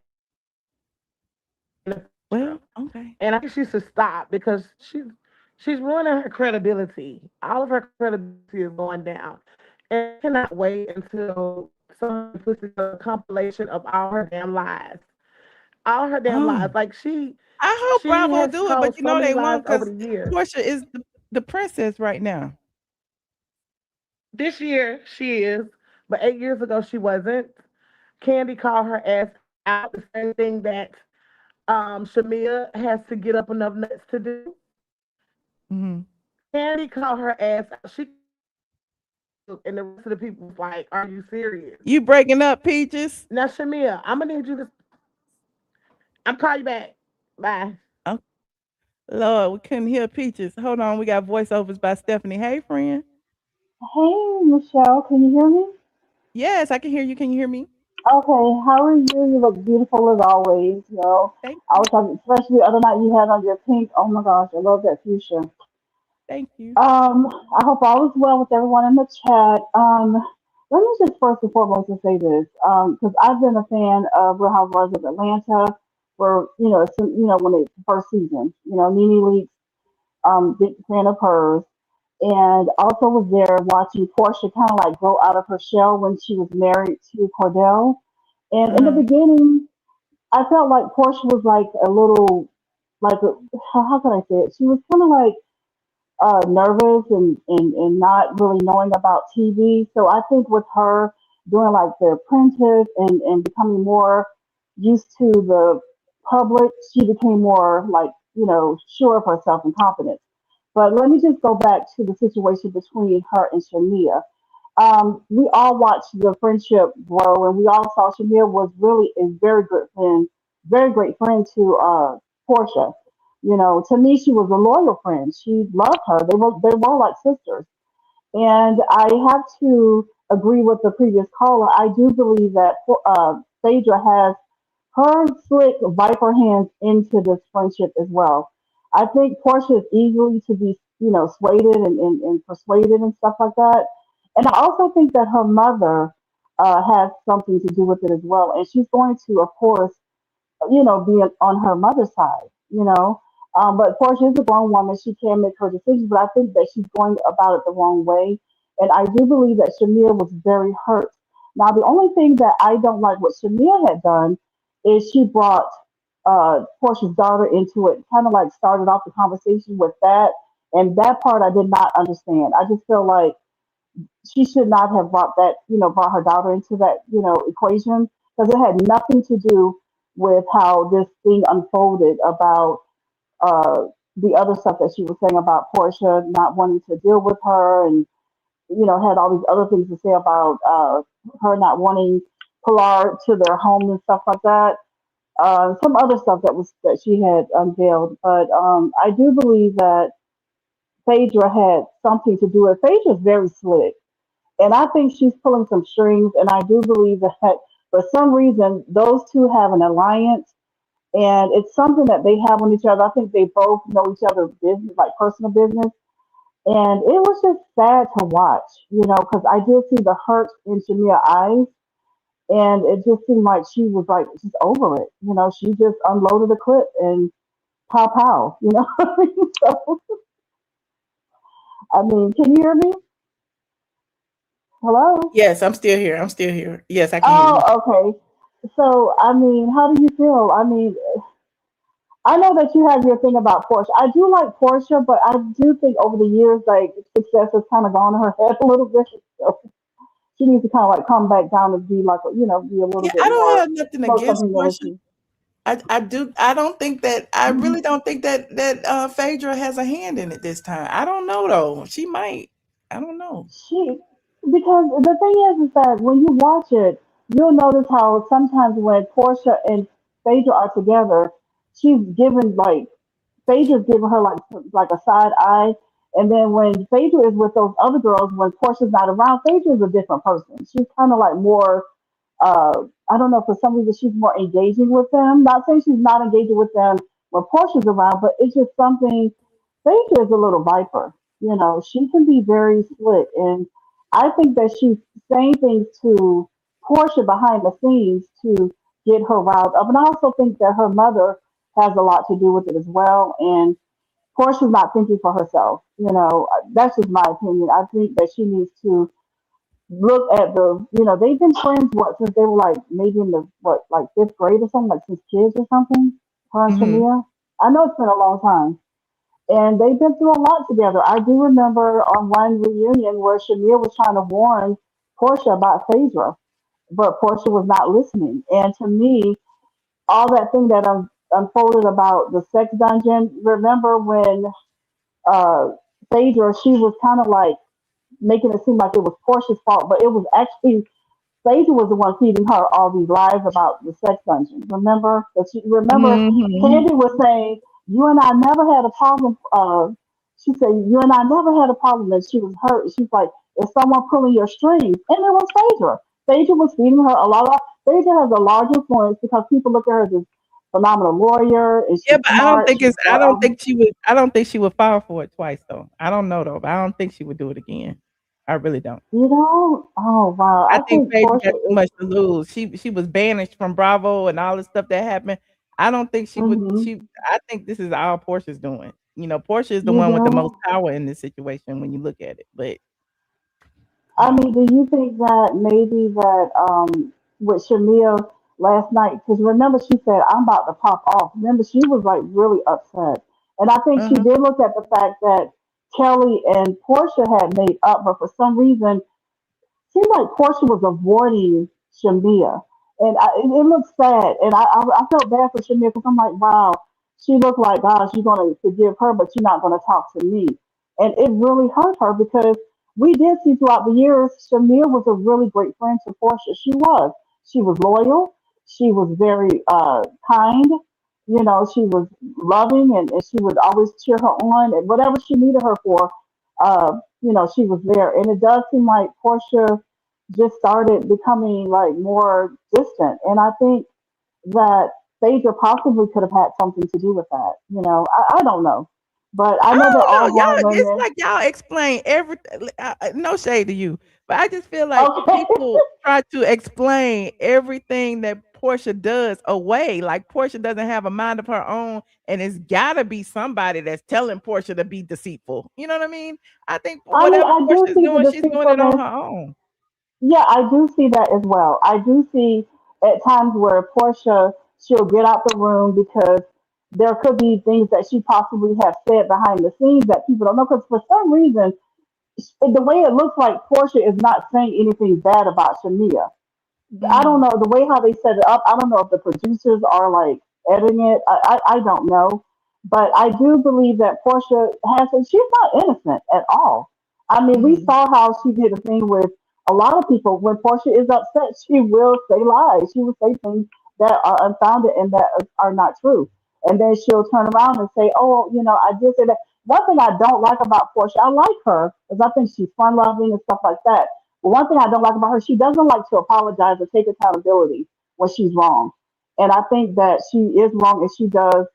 [SPEAKER 3] well, okay.
[SPEAKER 8] And I think she should stop because she's ruining her credibility. All of her credibility is going down. And I cannot wait until someone puts together a compilation of all her damn lies. All her damn lies.
[SPEAKER 3] Oh,
[SPEAKER 8] Like
[SPEAKER 3] I hope
[SPEAKER 8] she
[SPEAKER 3] Bravo
[SPEAKER 8] has
[SPEAKER 3] do it,
[SPEAKER 8] told
[SPEAKER 3] but
[SPEAKER 8] so many
[SPEAKER 3] they
[SPEAKER 8] lies
[SPEAKER 3] won't
[SPEAKER 8] over
[SPEAKER 3] because
[SPEAKER 8] the years.
[SPEAKER 3] Portia is the princess right now.
[SPEAKER 8] This year she is, but 8 years ago she wasn't. Kandi called her ass out, the same thing that Shamea has to get up enough nuts to do.
[SPEAKER 3] Mm-hmm.
[SPEAKER 8] Kandi called her ass out. She and the rest of the people was like, "Are you serious?"
[SPEAKER 3] You breaking up, Peaches?
[SPEAKER 8] Now, Shamea, I'm gonna need you to. I'm calling you back. Bye.
[SPEAKER 3] Oh, Lord, we couldn't hear Peaches. Hold on, we got voiceovers by Stephanie. Hey, friend.
[SPEAKER 9] Hey, Michelle, can you hear me?
[SPEAKER 3] Yes, I can hear you. Can you hear me?
[SPEAKER 9] Okay, how are you? You look beautiful as always.
[SPEAKER 3] Thank
[SPEAKER 9] I
[SPEAKER 3] you.
[SPEAKER 9] was talking, especially the other night you had on your pink. Oh my gosh, I love that fuchsia.
[SPEAKER 3] Thank you.
[SPEAKER 9] I hope all is well with everyone in the chat. Let me just first and foremost to say this, because I've been a fan of Real Housewives of Atlanta for when it's the first season. Nene Leakes, big fan of hers. And also was there watching Porsha kind of like grow out of her shell when she was married to Cordell. And in the
[SPEAKER 3] Uh-huh.
[SPEAKER 9] beginning, I felt like Porsha was like a little, how can I say it? She was kind of like nervous and not really knowing about TV. So I think with her doing like the apprentice and becoming more used to the public, she became more like, sure of herself and confident. But let me just go back to the situation between her and Shamea. We all watched the friendship grow, and we all saw Shamea was really a very good friend, very great friend to Portia. To me, she was a loyal friend. She loved her. They were like sisters. And I have to agree with the previous caller. I do believe that Phaedra has her slick viper hands into this friendship as well. I think Portia is easily to be, swayed and persuaded and stuff like that. And I also think that her mother has something to do with it as well. And she's going to, of course, being on her mother's side. But Portia is a grown woman. She can make her decisions, but I think that she's going about it the wrong way. And I do believe that Shamir was very hurt. Now, the only thing that I don't like what Shamir had done is she brought Portia's daughter into it, kind of like started off the conversation with that. And that part I did not understand. I just feel like she should not have brought her daughter into that, equation because it had nothing to do with how this thing unfolded about uh, the other stuff that she was saying about Portia not wanting to deal with her and, had all these other things to say about her not wanting Pilar to their home and stuff like that. Some other stuff that she had unveiled, but I do believe that Phaedra had something to do with. Phaedra's very slick, and I think she's pulling some strings. And I do believe that for some reason those two have an alliance, and it's something that they have on each other. I think they both know each other's business, like personal business, and it was just sad to watch, because I did see the hurt in Shamia's eyes, and it just seemed like she was like just over it. She just unloaded the clip and pow pow. So I mean, can you hear me? Hello?
[SPEAKER 3] Yes, I'm still here. I'm still here. Yes, I can hear you.
[SPEAKER 9] Oh, okay. So, I mean, how do you feel? I mean, I know that you have your thing about Porsche. I do like Porsche, but I do think over the years, like, success has kind of gone to her head a little bit. So she needs to kind of like come back down and be like, be a little
[SPEAKER 3] Yeah,
[SPEAKER 9] bit
[SPEAKER 3] I don't
[SPEAKER 9] more,
[SPEAKER 3] have nothing
[SPEAKER 9] show
[SPEAKER 3] against
[SPEAKER 9] something
[SPEAKER 3] Portia.
[SPEAKER 9] else.
[SPEAKER 3] I do. I don't think that. I
[SPEAKER 9] Mhm.
[SPEAKER 3] really don't think that Phaedra has a hand in it this time. I don't know though. She might. I don't know.
[SPEAKER 9] She, because the thing is that when you watch it, you'll notice how sometimes when Portia and Phaedra are together, she's given like Phaedra's giving her like a side eye, and then when Phaedra is with those other girls, when Portia's not around, Phaedra is a different person. She's kind of like more. I don't know. For some reason, she's more engaging with them. Not saying she's not engaging with them when Portia's around, but it's just something. Phaedra is a little viper. She can be very slick, and I think that she's saying things to Portia behind the scenes to get her riled up. And I also think that her mother has a lot to do with it as well. And Portia's not thinking for herself. That's just my opinion. I think that she needs to look at they've been friends since they were like maybe in the like fifth grade or something, like since kids or something. Her and
[SPEAKER 3] Hmm.
[SPEAKER 9] Shamia. I know it's been a long time. And they've been through a lot together. I do remember on one reunion where Shamea was trying to warn Porsha about Phaedra, but Porsha was not listening. And to me, all that thing that unfolded about the sex dungeon, remember when uh, Phaedra, she was kind of like making it seem like it was Porsha's fault, but it was actually Phaedra was the one feeding her all these lies about the sex dungeon. Remember? Remember,
[SPEAKER 3] Mm-hmm.
[SPEAKER 9] Kandi was saying, "You and I never had a problem." She said, "You and I never had a problem," and she was hurt. She's like, "Is someone pulling your strings?" And it was Phaedra. Phaedra was feeding her a lot of. Phaedra has a large influence because people look at her as this phenomenal lawyer, and
[SPEAKER 3] Yeah,
[SPEAKER 9] she's
[SPEAKER 3] but I don't
[SPEAKER 9] smart.
[SPEAKER 3] think
[SPEAKER 9] She's
[SPEAKER 3] it's. I don't think she would. I don't think she would fall for it twice though. I don't know though, but I don't think she would do it again. I really don't.
[SPEAKER 9] you know. Oh wow,
[SPEAKER 3] I
[SPEAKER 9] I
[SPEAKER 3] think
[SPEAKER 9] think
[SPEAKER 3] Phaedra got
[SPEAKER 9] Porsche
[SPEAKER 3] too
[SPEAKER 9] is.
[SPEAKER 3] much to lose. She was banished from Bravo and all the stuff that happened. I don't think she would.
[SPEAKER 9] Hmm.
[SPEAKER 3] I think this is all Portia's doing. Portia is the
[SPEAKER 9] You
[SPEAKER 3] one with the most
[SPEAKER 9] do.
[SPEAKER 3] power in this situation when you look at it. But
[SPEAKER 9] I mean, do you think that maybe that with Shamea last night? Because remember, she said, "I'm about to pop off." Remember, she was like really upset, and I think she
[SPEAKER 3] uh-huh.
[SPEAKER 9] did look at the fact that Kelly and Portia had made up, but for some reason seemed like Portia was avoiding Shamea, and it looked sad. And I felt bad for Shamea because I'm like, wow, she looked like, gosh, you're going to forgive her, but you're not going to talk to me. And it really hurt her because we did see throughout the years, Shamea was a really great friend to Portia. She was. She was loyal. She was very kind. She was loving, and she would always cheer her on, and whatever she needed her for, she was there. And it does seem like Portia just started becoming like more distant. And I think that Phaedra possibly could have had something to do with that. I don't know. But I
[SPEAKER 3] I
[SPEAKER 9] know that all
[SPEAKER 3] don't know.
[SPEAKER 9] grown
[SPEAKER 3] Y'all, it's
[SPEAKER 9] women.
[SPEAKER 3] like y'all explain everything. No shade to you, but I just feel like
[SPEAKER 9] Okay.
[SPEAKER 3] people try to explain everything that Portia does away. Like Portia doesn't have a mind of her own, and it's got to be somebody that's telling Portia to be deceitful. You know what I mean? I think
[SPEAKER 9] I mean,
[SPEAKER 3] whatever
[SPEAKER 9] I
[SPEAKER 3] Portia
[SPEAKER 9] do
[SPEAKER 3] is
[SPEAKER 9] see the
[SPEAKER 3] doing, she's doing it on
[SPEAKER 9] deceitfulness.
[SPEAKER 3] her own.
[SPEAKER 9] Yeah, I do see that as well. I do see at times where Portia, she'll get out the room because there could be things that she possibly have said behind the scenes that people don't know. Because for some reason, the way it looks like Portia is not saying anything bad about Shamea. I don't
[SPEAKER 3] Mm.
[SPEAKER 9] know the way how they set it up. I don't know if the producers are like editing it. I don't know, but I do believe that Portia has. She's not innocent at all. I mean, we
[SPEAKER 3] Mhm.
[SPEAKER 9] saw how she did a thing with a lot of people. When Portia is upset, she will say lies. She will say things that are unfounded and that are not true. And then she'll turn around and say, "Oh, I did say that." One thing I don't like about Portia, I like her because I think she's fun loving and stuff like that. But one thing I don't like about her, she doesn't like to apologize or take accountability when she's wrong. And I think that she is wrong and she does.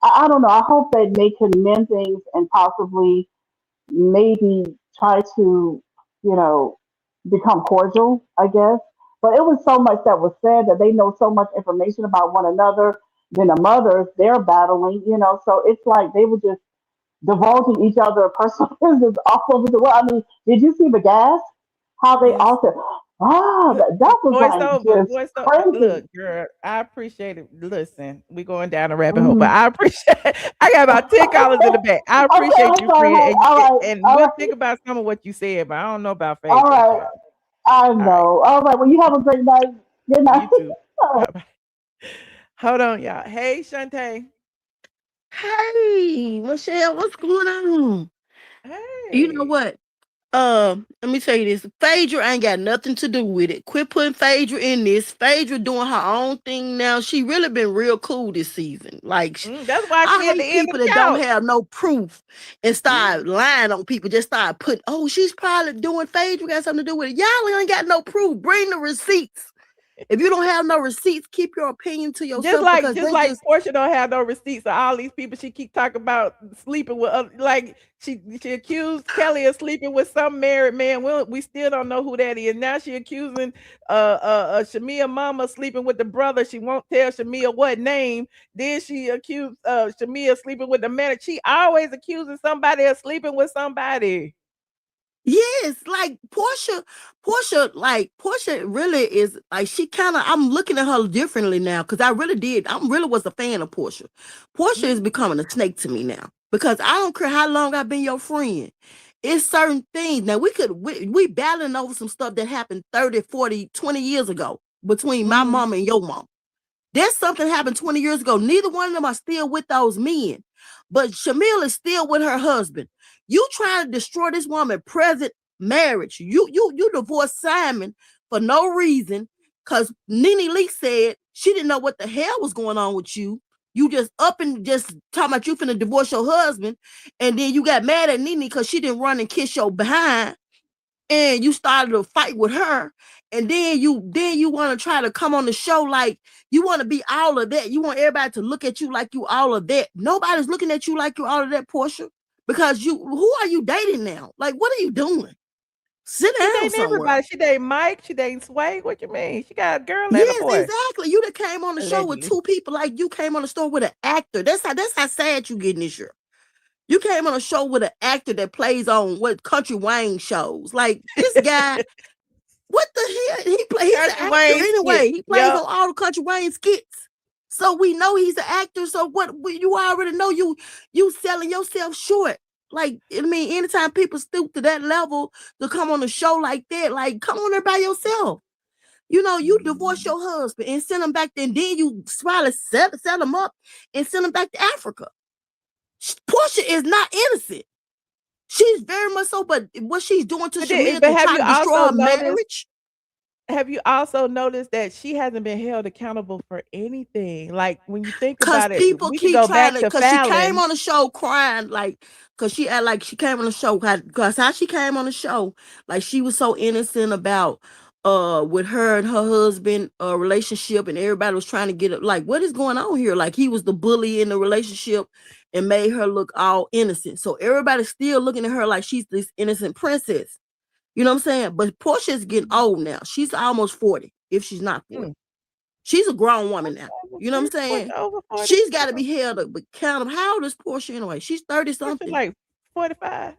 [SPEAKER 9] I don't know. I hope that they can mend things and possibly maybe try to, you know, become cordial, I guess. But it was so much that was said that they know so much information about one another. Then the mothers, they're battling. So it's like they were just divulging each other personal business all over the world. I mean, did you see the gas? How they
[SPEAKER 3] Yes.
[SPEAKER 9] all said, that was like just
[SPEAKER 3] Voice over.
[SPEAKER 9] crazy.
[SPEAKER 3] Look, girl, I appreciate it. Listen, we going down a rabbit hole, but
[SPEAKER 9] Hmm.
[SPEAKER 3] I appreciate. I got about 10 callers in the back. I
[SPEAKER 9] Okay,
[SPEAKER 3] appreciate
[SPEAKER 9] I'm
[SPEAKER 3] you,
[SPEAKER 9] sorry.
[SPEAKER 3] friend,
[SPEAKER 9] Hey, all right,
[SPEAKER 3] and
[SPEAKER 9] all
[SPEAKER 3] we'll
[SPEAKER 9] right,
[SPEAKER 3] think about some of what you said, but I don't know about
[SPEAKER 9] all
[SPEAKER 3] Phaedra,
[SPEAKER 9] right.
[SPEAKER 3] child.
[SPEAKER 9] I
[SPEAKER 3] All right,
[SPEAKER 9] know. All right. Well, you have a great night. Good night.
[SPEAKER 3] you too.
[SPEAKER 9] All right.
[SPEAKER 3] Bye bye. Hold on, y'all. Hey, Shantae.
[SPEAKER 2] Hey, Michelle, what's going on? You know
[SPEAKER 3] Hey.
[SPEAKER 2] what? Let me tell you this. Phaedra ain't got nothing to do with it. Quit putting Phaedra in this. Phaedra doing her own thing now. She really been real cool this season. Like,
[SPEAKER 3] That's why
[SPEAKER 2] I
[SPEAKER 3] she at the
[SPEAKER 2] hate
[SPEAKER 3] end
[SPEAKER 2] people
[SPEAKER 3] of the
[SPEAKER 2] that don't
[SPEAKER 3] couch.
[SPEAKER 2] have no proof and start lying on people. Just start putting, oh, she's probably doing Phaedra got something to do with it. Y'all ain't got no proof. Bring the receipts. If you don't have no receipts, keep your opinion to
[SPEAKER 3] Just
[SPEAKER 2] yourself
[SPEAKER 3] like
[SPEAKER 2] because
[SPEAKER 3] just
[SPEAKER 2] they
[SPEAKER 3] like
[SPEAKER 2] just,
[SPEAKER 3] Portia don't have no receipts of all these people she keep talking about sleeping with other, like she accused Kelly of sleeping with some married man. We still don't know who that is. Now she accusing Shamea mama sleeping with the brother. She won't tell Shamea what name. Then she accused Shamea sleeping with the man. She always accusing somebody of sleeping with somebody.
[SPEAKER 2] yes, like Portia really is like she kind of. I'm looking at her differently now because I really was a fan of Portia. Portia is
[SPEAKER 3] Mhm.
[SPEAKER 2] becoming a snake to me now. because I don't care how long I've been your friend. It's certain things. Now, we battling over some stuff that happened 30, 40, 20 years ago between my mom and your mom. There's something happened 20 years ago. Neither one of them are still with those men. But Shamea is still with her husband. You trying to destroy this woman's present marriage. You divorced Simon for no reason because Nene Leakes said she didn't know what the hell was going on with you. You just up and just talking about you finna divorce your husband, and then you got mad at Nene because she didn't run and kiss your behind, and you started a fight with her, and then you want to try to come on the show like you want to be all of that. You want everybody to look at you like you all of that. Nobody's looking at you like you all of that, Porsha, because who are you dating now? Like, what are you doing? Sit down somewhere.
[SPEAKER 3] Everybody. She dating Mike. She dating Sway. What you mean? She got a girl and
[SPEAKER 2] yes,
[SPEAKER 3] a boy.
[SPEAKER 2] Exactly. You that came on the show with two people. Like you came on the show with an actor. That's how sad you getting this year. You came on a show with an actor that plays on what Country Wayne shows. Like this guy, what the hell? He's an actor anyway. He plays on all the Country Wayne skits. So we know he's an actor. So you already know you selling yourself short. Like, I mean, anytime people stoop to that level to come on a show like that, like, come on there by yourself. You know, you divorce your husband and send him back there, and then you probably set him up and send him back to Africa. Porsha is not innocent. She's very much so, but what she's doing to Shamea to try to destroy her marriage.
[SPEAKER 3] Have you also noticed that she hasn't been held accountable for anything? Like when you think about it,
[SPEAKER 2] people keep trying to, because she came on the show crying, like, because she act like she came on the show, because how she came on the show, like she was so innocent about with her and her husband relationship, and everybody was trying to get it. Like, what is going on here? Like he was the bully in the relationship and made her look all innocent. So everybody's still looking at her like she's this innocent princess. You know what I'm saying? But Porsha's getting old now. She's almost 40, if she's not 40. She's a grown woman now. You know what I'm saying? She's got to be held accountable. How old is Porsha anyway? She's 30-something.
[SPEAKER 3] Like 45.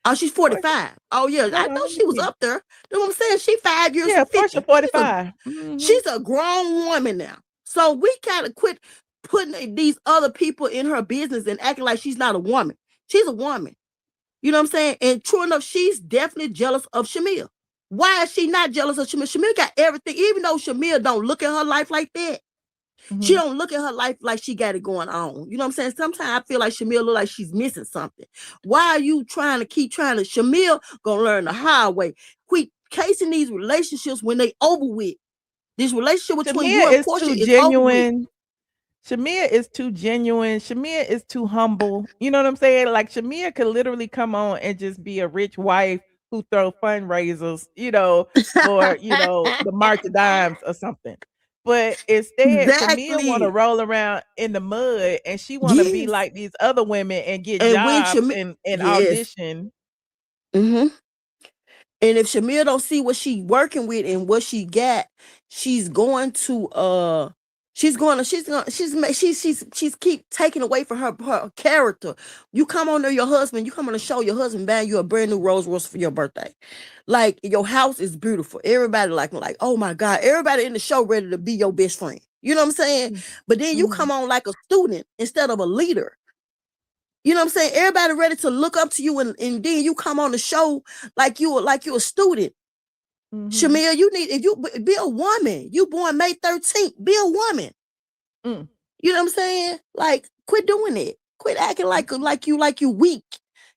[SPEAKER 2] Oh, she's 45. Oh, yeah. I know she was up there. You know what I'm saying? She's 5 years.
[SPEAKER 3] Yeah, Porsha 45.
[SPEAKER 2] She's a grown woman now. So we got to quit putting these other people in her business and acting like she's not a woman. She's a woman. You know what I'm saying? And true enough, she's definitely jealous of Shamea. Why is she not jealous of Shamea? Shamea got everything, even though Shamea don't look at her life like that. She don't look at her life like she got it going on. You know what I'm saying? Sometimes I feel like Shamea look like she's missing something. Why are you keep trying to? Shamea gonna learn the hard way. Quit casing these relationships when they over with. This relationship between you and Porsha is genuine.
[SPEAKER 3] Shamea is too genuine. Shamea is too humble. You know what I'm saying? Like Shamea could literally come on and just be a rich wife who throw fundraisers, for the March of Dimes or something. But instead, Shamea want to roll around in the mud, and she want to be like these other women and get jobs and audition.
[SPEAKER 2] And if Shamea don't see what she working with and what she got, she's going to she's keep taking away from her character. You come on there, your husband, you come on the show, your husband buying you a brand new Rolls Royce for your birthday. Like your house is beautiful. Everybody like, oh my God, everybody in the show ready to be your best friend. You know what I'm saying? But then you come on like a student instead of a leader. You know what I'm saying? Everybody ready to look up to you, and then you come on the show like you're a student. Shamea, if you be a woman, you born May 13th, be a woman. You know what I'm saying? Like, quit doing it. Quit acting like you weak.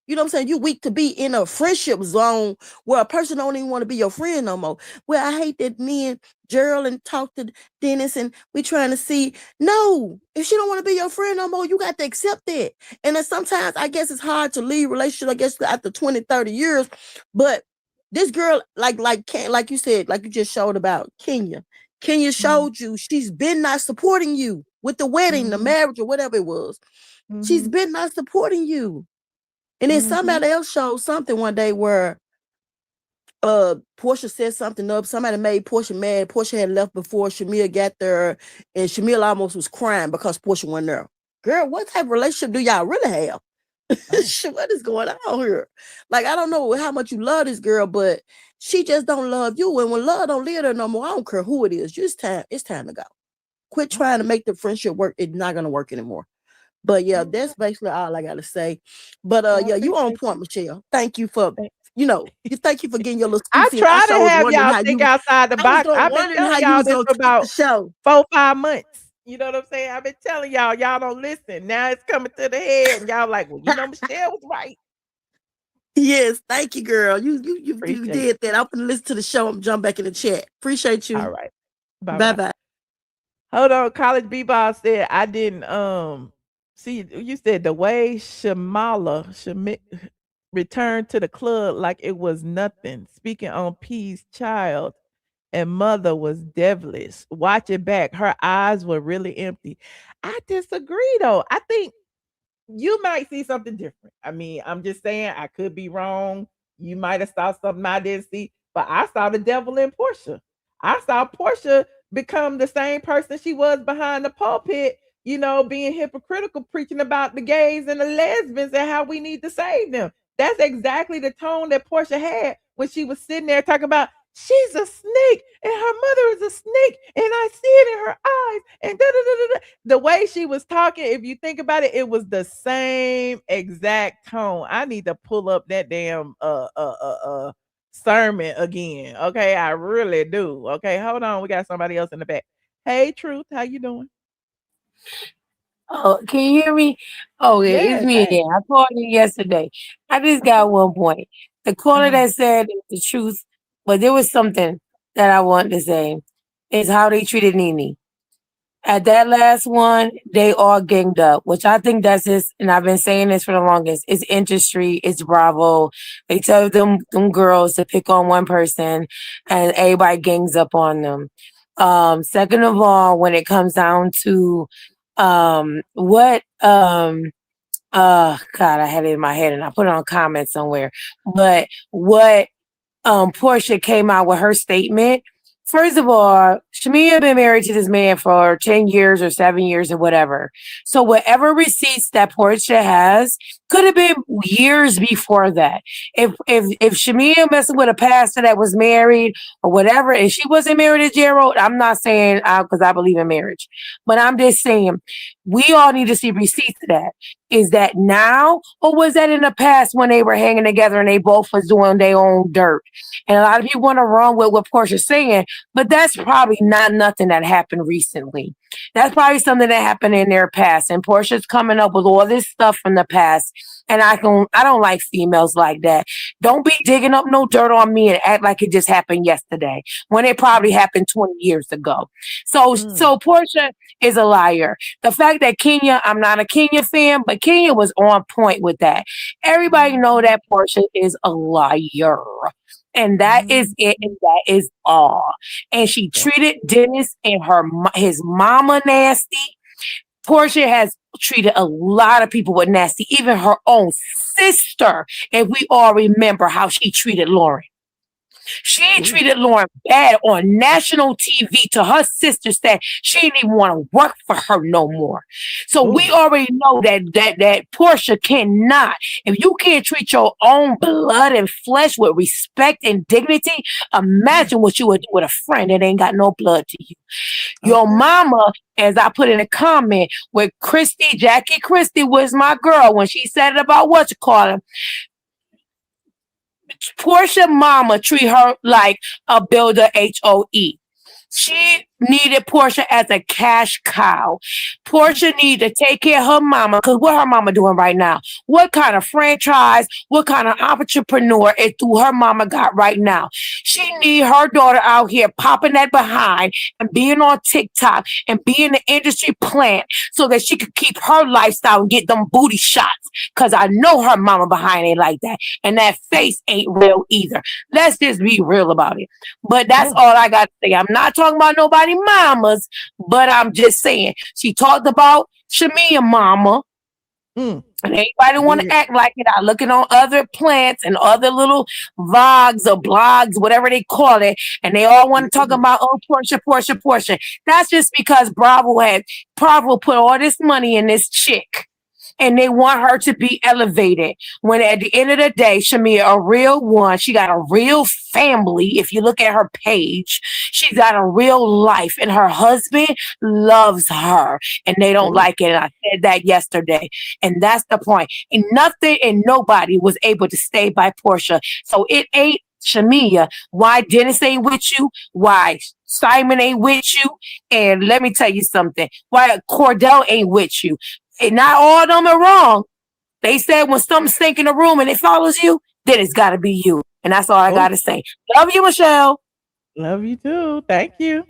[SPEAKER 2] You know what I'm saying? You weak to be in a friendship zone where a person don't even want to be your friend no more. Well, I hate that me and Gerald and talk to Dennis and we trying to see. No, if she don't want to be your friend no more, you got to accept that. And then sometimes I guess it's hard to leave relationships, I guess, after 20, 30 years. But this girl, like you said, like you just showed about Kenya. Kenya showed you she's been not supporting you with the wedding, the marriage, or whatever it was. She's been not supporting you. And then somebody else showed something one day where Porsha said something up. Somebody made Porsha mad. Porsha had left before Shamea got there, and Shamea almost was crying because Porsha wasn't there. Girl, what type of relationship do y'all really have? What is going on here? Like, I don't know how much you love this girl, but she just don't love you. And when love don't live there no more, I don't care who it is. It's time to go. Quit trying to make the friendship work. It's not gonna work anymore. But yeah, that's basically all I gotta say. But yeah, you on point, Michelle. Thank you for thank you for getting your little
[SPEAKER 3] I
[SPEAKER 2] speech in.
[SPEAKER 3] try to
[SPEAKER 2] was
[SPEAKER 3] have
[SPEAKER 2] wondering
[SPEAKER 3] y'all
[SPEAKER 2] how
[SPEAKER 3] think
[SPEAKER 2] you
[SPEAKER 3] outside the
[SPEAKER 2] I was
[SPEAKER 3] box. I've been
[SPEAKER 2] wondering how
[SPEAKER 3] telling
[SPEAKER 2] you
[SPEAKER 3] y'all
[SPEAKER 2] was
[SPEAKER 3] this
[SPEAKER 2] gonna
[SPEAKER 3] for
[SPEAKER 2] keep the
[SPEAKER 3] about
[SPEAKER 2] show.
[SPEAKER 3] 4-5 months. You know what I'm saying? I've been telling y'all don't listen. Now it's coming to the head, and y'all like, well, Michelle was right.
[SPEAKER 2] Yes, thank you, girl. You
[SPEAKER 3] Appreciate
[SPEAKER 2] did that. I'm gonna listen to the show. I'm jump back in the chat. Appreciate you.
[SPEAKER 3] All right.
[SPEAKER 2] Bye bye.
[SPEAKER 3] Hold on. College B-Ball said I didn't see you said the way Shamea returned to the club like it was nothing. Speaking on P's child and mother was devilish. Watch it back. Her eyes were really empty. I disagree though. I think you might see something different. I mean, I'm just saying I could be wrong. You might have saw something I didn't see, but I saw the devil in Porsha. I saw Porsha become the same person she was behind the pulpit, being hypocritical, preaching about the gays and the lesbians and how we need to save them. That's exactly the tone that Porsha had when she was sitting there talking about she's a snake and her mother is a snake and I see it in her eyes and da da da da. The way she was talking, if you think about it, it was the same exact tone. I need to pull up that damn sermon again. Okay, I really do. Okay, hold on. We got somebody else in the back. Hey, Truth, how you doing?
[SPEAKER 10] Oh, can you hear me? Oh, yeah,
[SPEAKER 3] Yes,
[SPEAKER 10] it's me
[SPEAKER 3] hey.
[SPEAKER 10] again. I called you yesterday. I just got one point. The caller that said the truth, but there was something that I wanted to say, is how they treated Nene. At that last one, they all ganged up, which I think that's just, and I've been saying this for the longest, it's industry, it's Bravo. They tell them girls to pick on one person and everybody gangs up on them. Second of all, when it comes down to God, I had it in my head and I put it on comment somewhere. But what Porsha came out with her statement. First of all, Shamea been married to this man for 10 years or 7 years or whatever. So whatever receipts that Porsha has could have been years before that. If Shamea messing with a pastor that was married or whatever, and she wasn't married to Gerald, I'm not saying because I believe in marriage, but I'm just saying we all need to see receipts of that. Is that now or was that in the past when they were hanging together and they both was doing their own dirt? And a lot of people want to run with what Porsha's saying, but that's probably not nothing that happened recently. That's probably something that happened in their past. And Porsha's coming up with all this stuff from the past. And I don't like females like that. Don't be digging up no dirt on me and act like it just happened yesterday when it probably happened 20 years ago. So Porsha is a liar. The fact that Kenya, I'm not a Kenya fan, but Kenya was on point with that. Everybody know that Porsha is a liar. And that is it, and that is all. And she treated Dennis and his mama nasty. Porsha has treated a lot of people with nasty, even her own sister. And we all remember how she treated Lauren. She treated Lauren bad on national TV to her sister said she didn't even want to work for her no more. So we already know that Porsha cannot. If you can't treat your own blood and flesh with respect and dignity, imagine what you would do with a friend that ain't got no blood to you. Your mama, as I put in a comment, with Jackie Christie was my girl when she said it about what you call him. Porsha mama treat her like a builder HOE. She needed Porsha as a cash cow. Porsha needed to take care of her mama because what her mama doing right now? What kind of franchise, what kind of entrepreneur is who her mama got right now? She need her daughter out here popping that behind and being on TikTok and being the industry plant so that she could keep her lifestyle and get them booty shots. Because I know her mama behind ain't like that. And that face ain't real either. Let's just be real about it. But that's all I got to say. I'm not talking about nobody mamas, but I'm just saying. She talked about Shamea mama. And everybody want to act like it. I'm looking on other plants and other little vlogs or blogs, whatever they call it, and they all want to talk about Porsha. That's just because Bravo put all this money in this chick. and they want her to be elevated. When at the end of the day, Shamea, a real one, she got a real family. If you look at her page, she's got a real life, and her husband loves her, and they don't like it. And I said that yesterday, and that's the point. And nothing and nobody was able to stay by Porsha. So it ain't Shamea, why Dennis ain't with you, why Simon ain't with you, and let me tell you something, why Cordell ain't with you. And not all of them are wrong. They said when something stink in the room and it follows you, then it's got to be you. And that's all I got to say. Love you, Michelle.
[SPEAKER 3] Love you too. Thank you.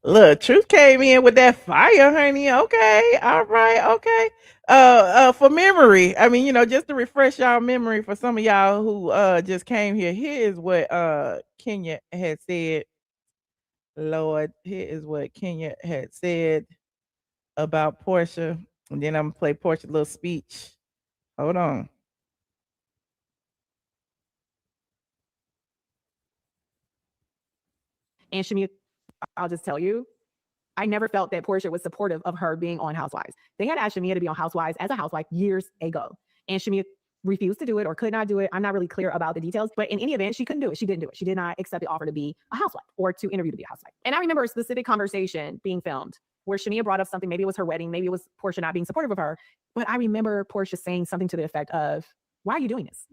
[SPEAKER 3] Look, Truth came in with that fire, honey. Okay. All right. Okay. For memory, I mean, just to refresh y'all memory for some of y'all who just came here. Here is what Kenya had said. Lord, here is what Kenya had said about Porsha. And then I'm gonna play Porsha's little speech. Hold on.
[SPEAKER 7] And Shamea, I'll just tell you, I never felt that Porsha was supportive of her being on Housewives. They had asked Shamea to be on Housewives as a housewife years ago. And Shamea refused to do it or could not do it. I'm not really clear about the details, but in any event, she couldn't do it. She didn't do it. She did not accept the offer to be a housewife or to interview to be a housewife. And I remember a specific conversation being filmed where Shamea brought up something. Maybe it was her wedding. Maybe it was Porsha not being supportive of her. But I remember Porsha saying something to the effect of, why are you doing this?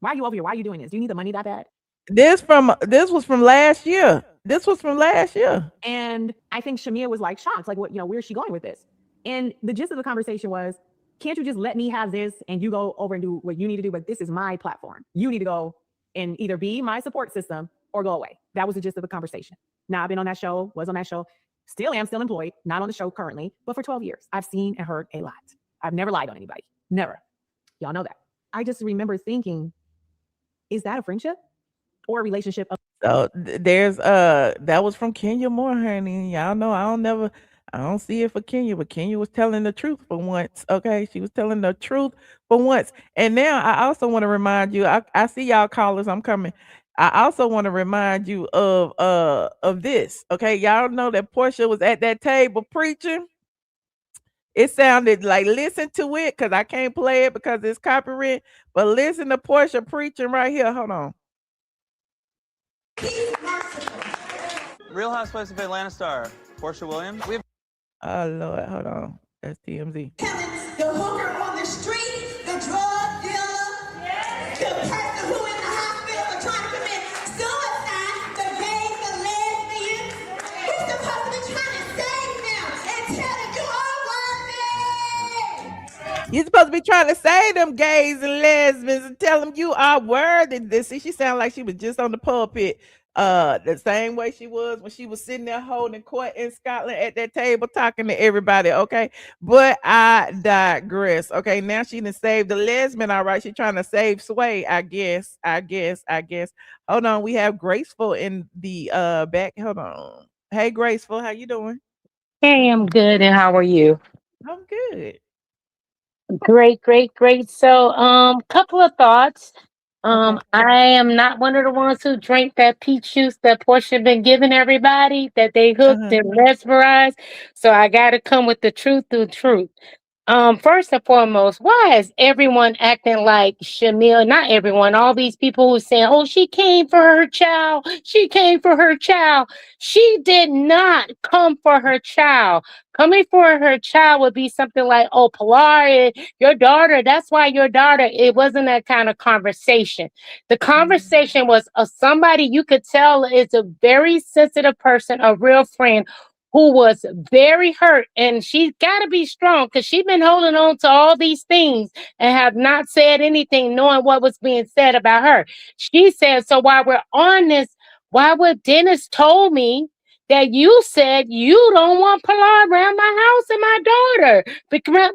[SPEAKER 7] Why are you over here? Why are you doing this? Do you need the money that bad?
[SPEAKER 3] This was from last year. This was from last year.
[SPEAKER 7] And I think Shamea was like shocked, like, what, where is she going with this? And the gist of the conversation was, can't you just let me have this and you go over and do what you need to do? But this is my platform. You need to go and either be my support system or go away. That was the gist of the conversation. Now, I've been on that show, was on that show, still am, still employed, not on the show currently, but for 12 years, I've seen and heard a lot. I've never lied on anybody. Never. Y'all know that. I just remember thinking, is that a friendship or a relationship?
[SPEAKER 3] So there's that was from Kenya Moore, honey. Y'all know I don't see it for Kenya, but Kenya was telling the truth for once. Okay, she was telling the truth for once. And now I also want to remind you. I see y'all callers. I'm coming. I also want to remind you of this. Okay, y'all know that Porsha was at that table preaching. It sounded like, listen to it, because I can't play it because it's copyright. But listen to Porsha preaching right here. Hold on.
[SPEAKER 11] Real Housewives of Atlanta star Porsha Williams.
[SPEAKER 3] Oh Lord, hold on. That's TMZ.
[SPEAKER 12] The hooker on the street, the drug dealer, the person who in the hospital are trying to commit suicide, the gays, the lesbians. We're supposed to be trying to save them and tell them you are worthy.
[SPEAKER 3] You're supposed to be trying to save them gays and lesbians and tell them you are worthy. See, she sounded like she was just on the pulpit. The same way she was when she was sitting there holding court in Scotland at that table talking to everybody. Okay, but I digress. Okay, now she done saved the lesbian. All right, she trying to save Sway. I guess. Hold on, we have Graceful in the back. Hold on. Hey, Graceful, how you doing?
[SPEAKER 13] Hey, I'm good. And how are you?
[SPEAKER 3] I'm good.
[SPEAKER 13] Great. So, couple of thoughts. I am not one of the ones who drank that peach juice that Porsha been giving everybody that they hooked and mesmerized. So I got to come with the truth. First and foremost, why is everyone acting like Shamea? Not everyone, all these people who saying, oh, she came for her child. She came for her child. She did not come for her child. Coming for her child would be something like, oh, Pilar, your daughter, that's why your daughter. It wasn't that kind of conversation. The conversation was somebody you could tell is a very sensitive person, a real friend, who was very hurt, and she's got to be strong because she's been holding on to all these things and have not said anything, knowing what was being said about her. She said, so while we're on this, why would Dennis told me that you said you don't want Pilar around my house and my daughter,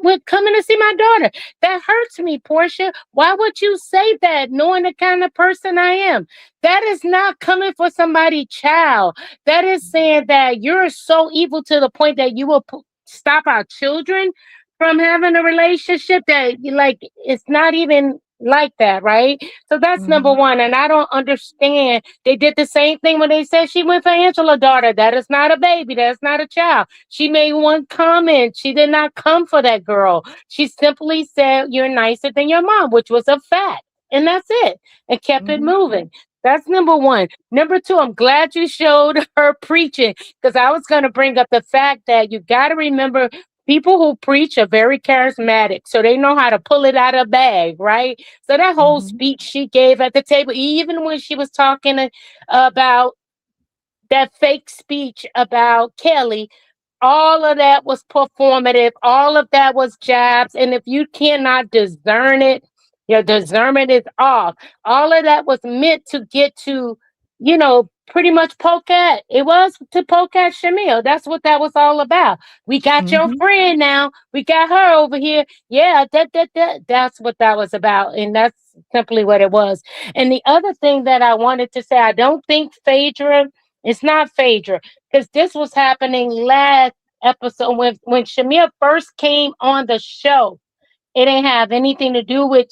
[SPEAKER 13] with coming to see my daughter? That hurts me, Porsha. Why would you say that, knowing the kind of person I am? That is not coming for somebody's child. That is saying that you're so evil to the point that you will stop our children from having a relationship that, like, it's not even like that, right? So that's number one. And I don't understand. They did the same thing when they said she went for Angela's daughter. That is not a baby. That's not a child. She made one comment. She did not come for that girl. She simply said, "You're nicer than your mom," which was a fact. And that's it. And kept it moving. That's number one. Number two, I'm glad you showed her preaching, because I was going to bring up the fact that you got to remember people who preach are very charismatic, so they know how to pull it out of a bag, right? So that whole speech she gave at the table, even when she was talking about that fake speech about Kelly, all of that was performative. All of that was jabs. And if you cannot discern it, your discernment is off. All of that was meant to get to, pretty much poke at. It was to poke at Shamea. That's what that was all about. We got your friend now. We got her over here. Yeah, that's what that was about. And that's simply what it was. And the other thing that I wanted to say, I don't think Phaedra, it's not Phaedra, because this was happening last episode when Shamea first came on the show. It didn't have anything to do with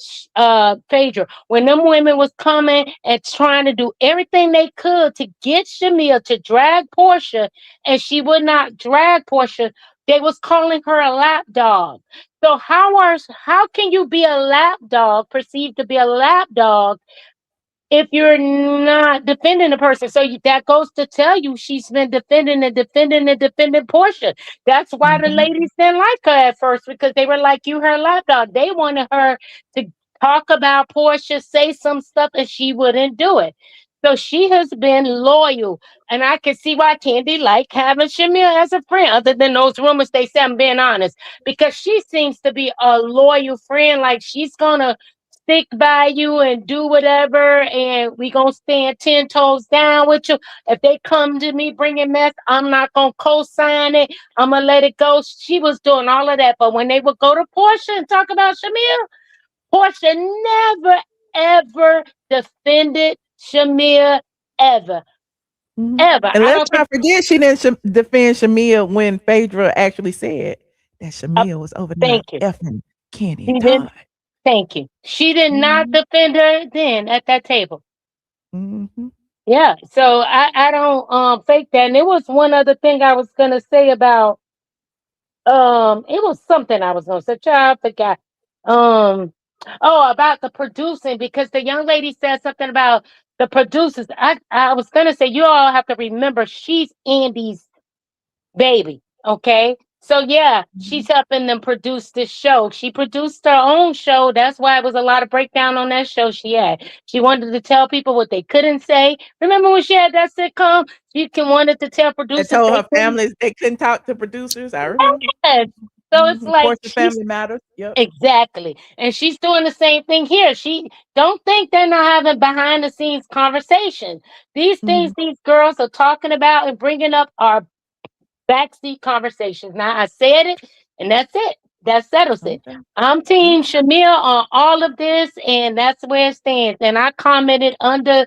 [SPEAKER 13] Phaedra. When them women was coming and trying to do everything they could to get Shamea to drag Porsha, and she would not drag Porsha, they was calling her a lap dog. So how can you be a lap dog, perceived to be a lap dog, if you're not defending the person? So that goes to tell you she's been defending Porsha. That's why the ladies didn't like her at first, because they were like, you her lap dog. They wanted her to talk about Porsha, say some stuff, and she wouldn't do it. So she has been loyal. And I can see why Kandi like having Shamea as a friend, other than those rumors they say, I'm being honest, because she seems to be a loyal friend. Like, she's going to stick by you and do whatever, and we gonna stand 10 toes down with you. If they come to me bringing mess, I'm not gonna co-sign it. I'm gonna let it go. She was doing all of that, but when they would go to Porsha and talk about Shamea, Porsha never ever defended Shamea ever. Ever.
[SPEAKER 3] And let's not forget, she didn't defend Shamea when Phaedra actually said that Shamea was over there effing Kandi and Todd.
[SPEAKER 13] Thank you. She did not defend her then at that table. Yeah. So I don't fake that. And there was one other thing I was gonna say about it was something I was gonna say. I forgot. About the producing, because the young lady said something about the producers. I was gonna say, you all have to remember she's Andy's baby. Okay. So yeah, she's helping them produce this show. She produced her own show. That's why it was a lot of breakdown on that show she had. She wanted to tell people what they couldn't say. Remember when she had that sitcom? She wanted to tell producers.
[SPEAKER 3] They told her families they couldn't talk to producers. I remember.
[SPEAKER 13] Yes. So it's like,
[SPEAKER 3] of course, the family matters. Yep.
[SPEAKER 13] Exactly. And she's doing the same thing here. She don't think they're not having behind the scenes conversations. These things these girls are talking about and bringing up are backseat conversations. Now I said it, and that's it. That settles it. I'm team Shamea on all of this, and that's where it stands. And I commented under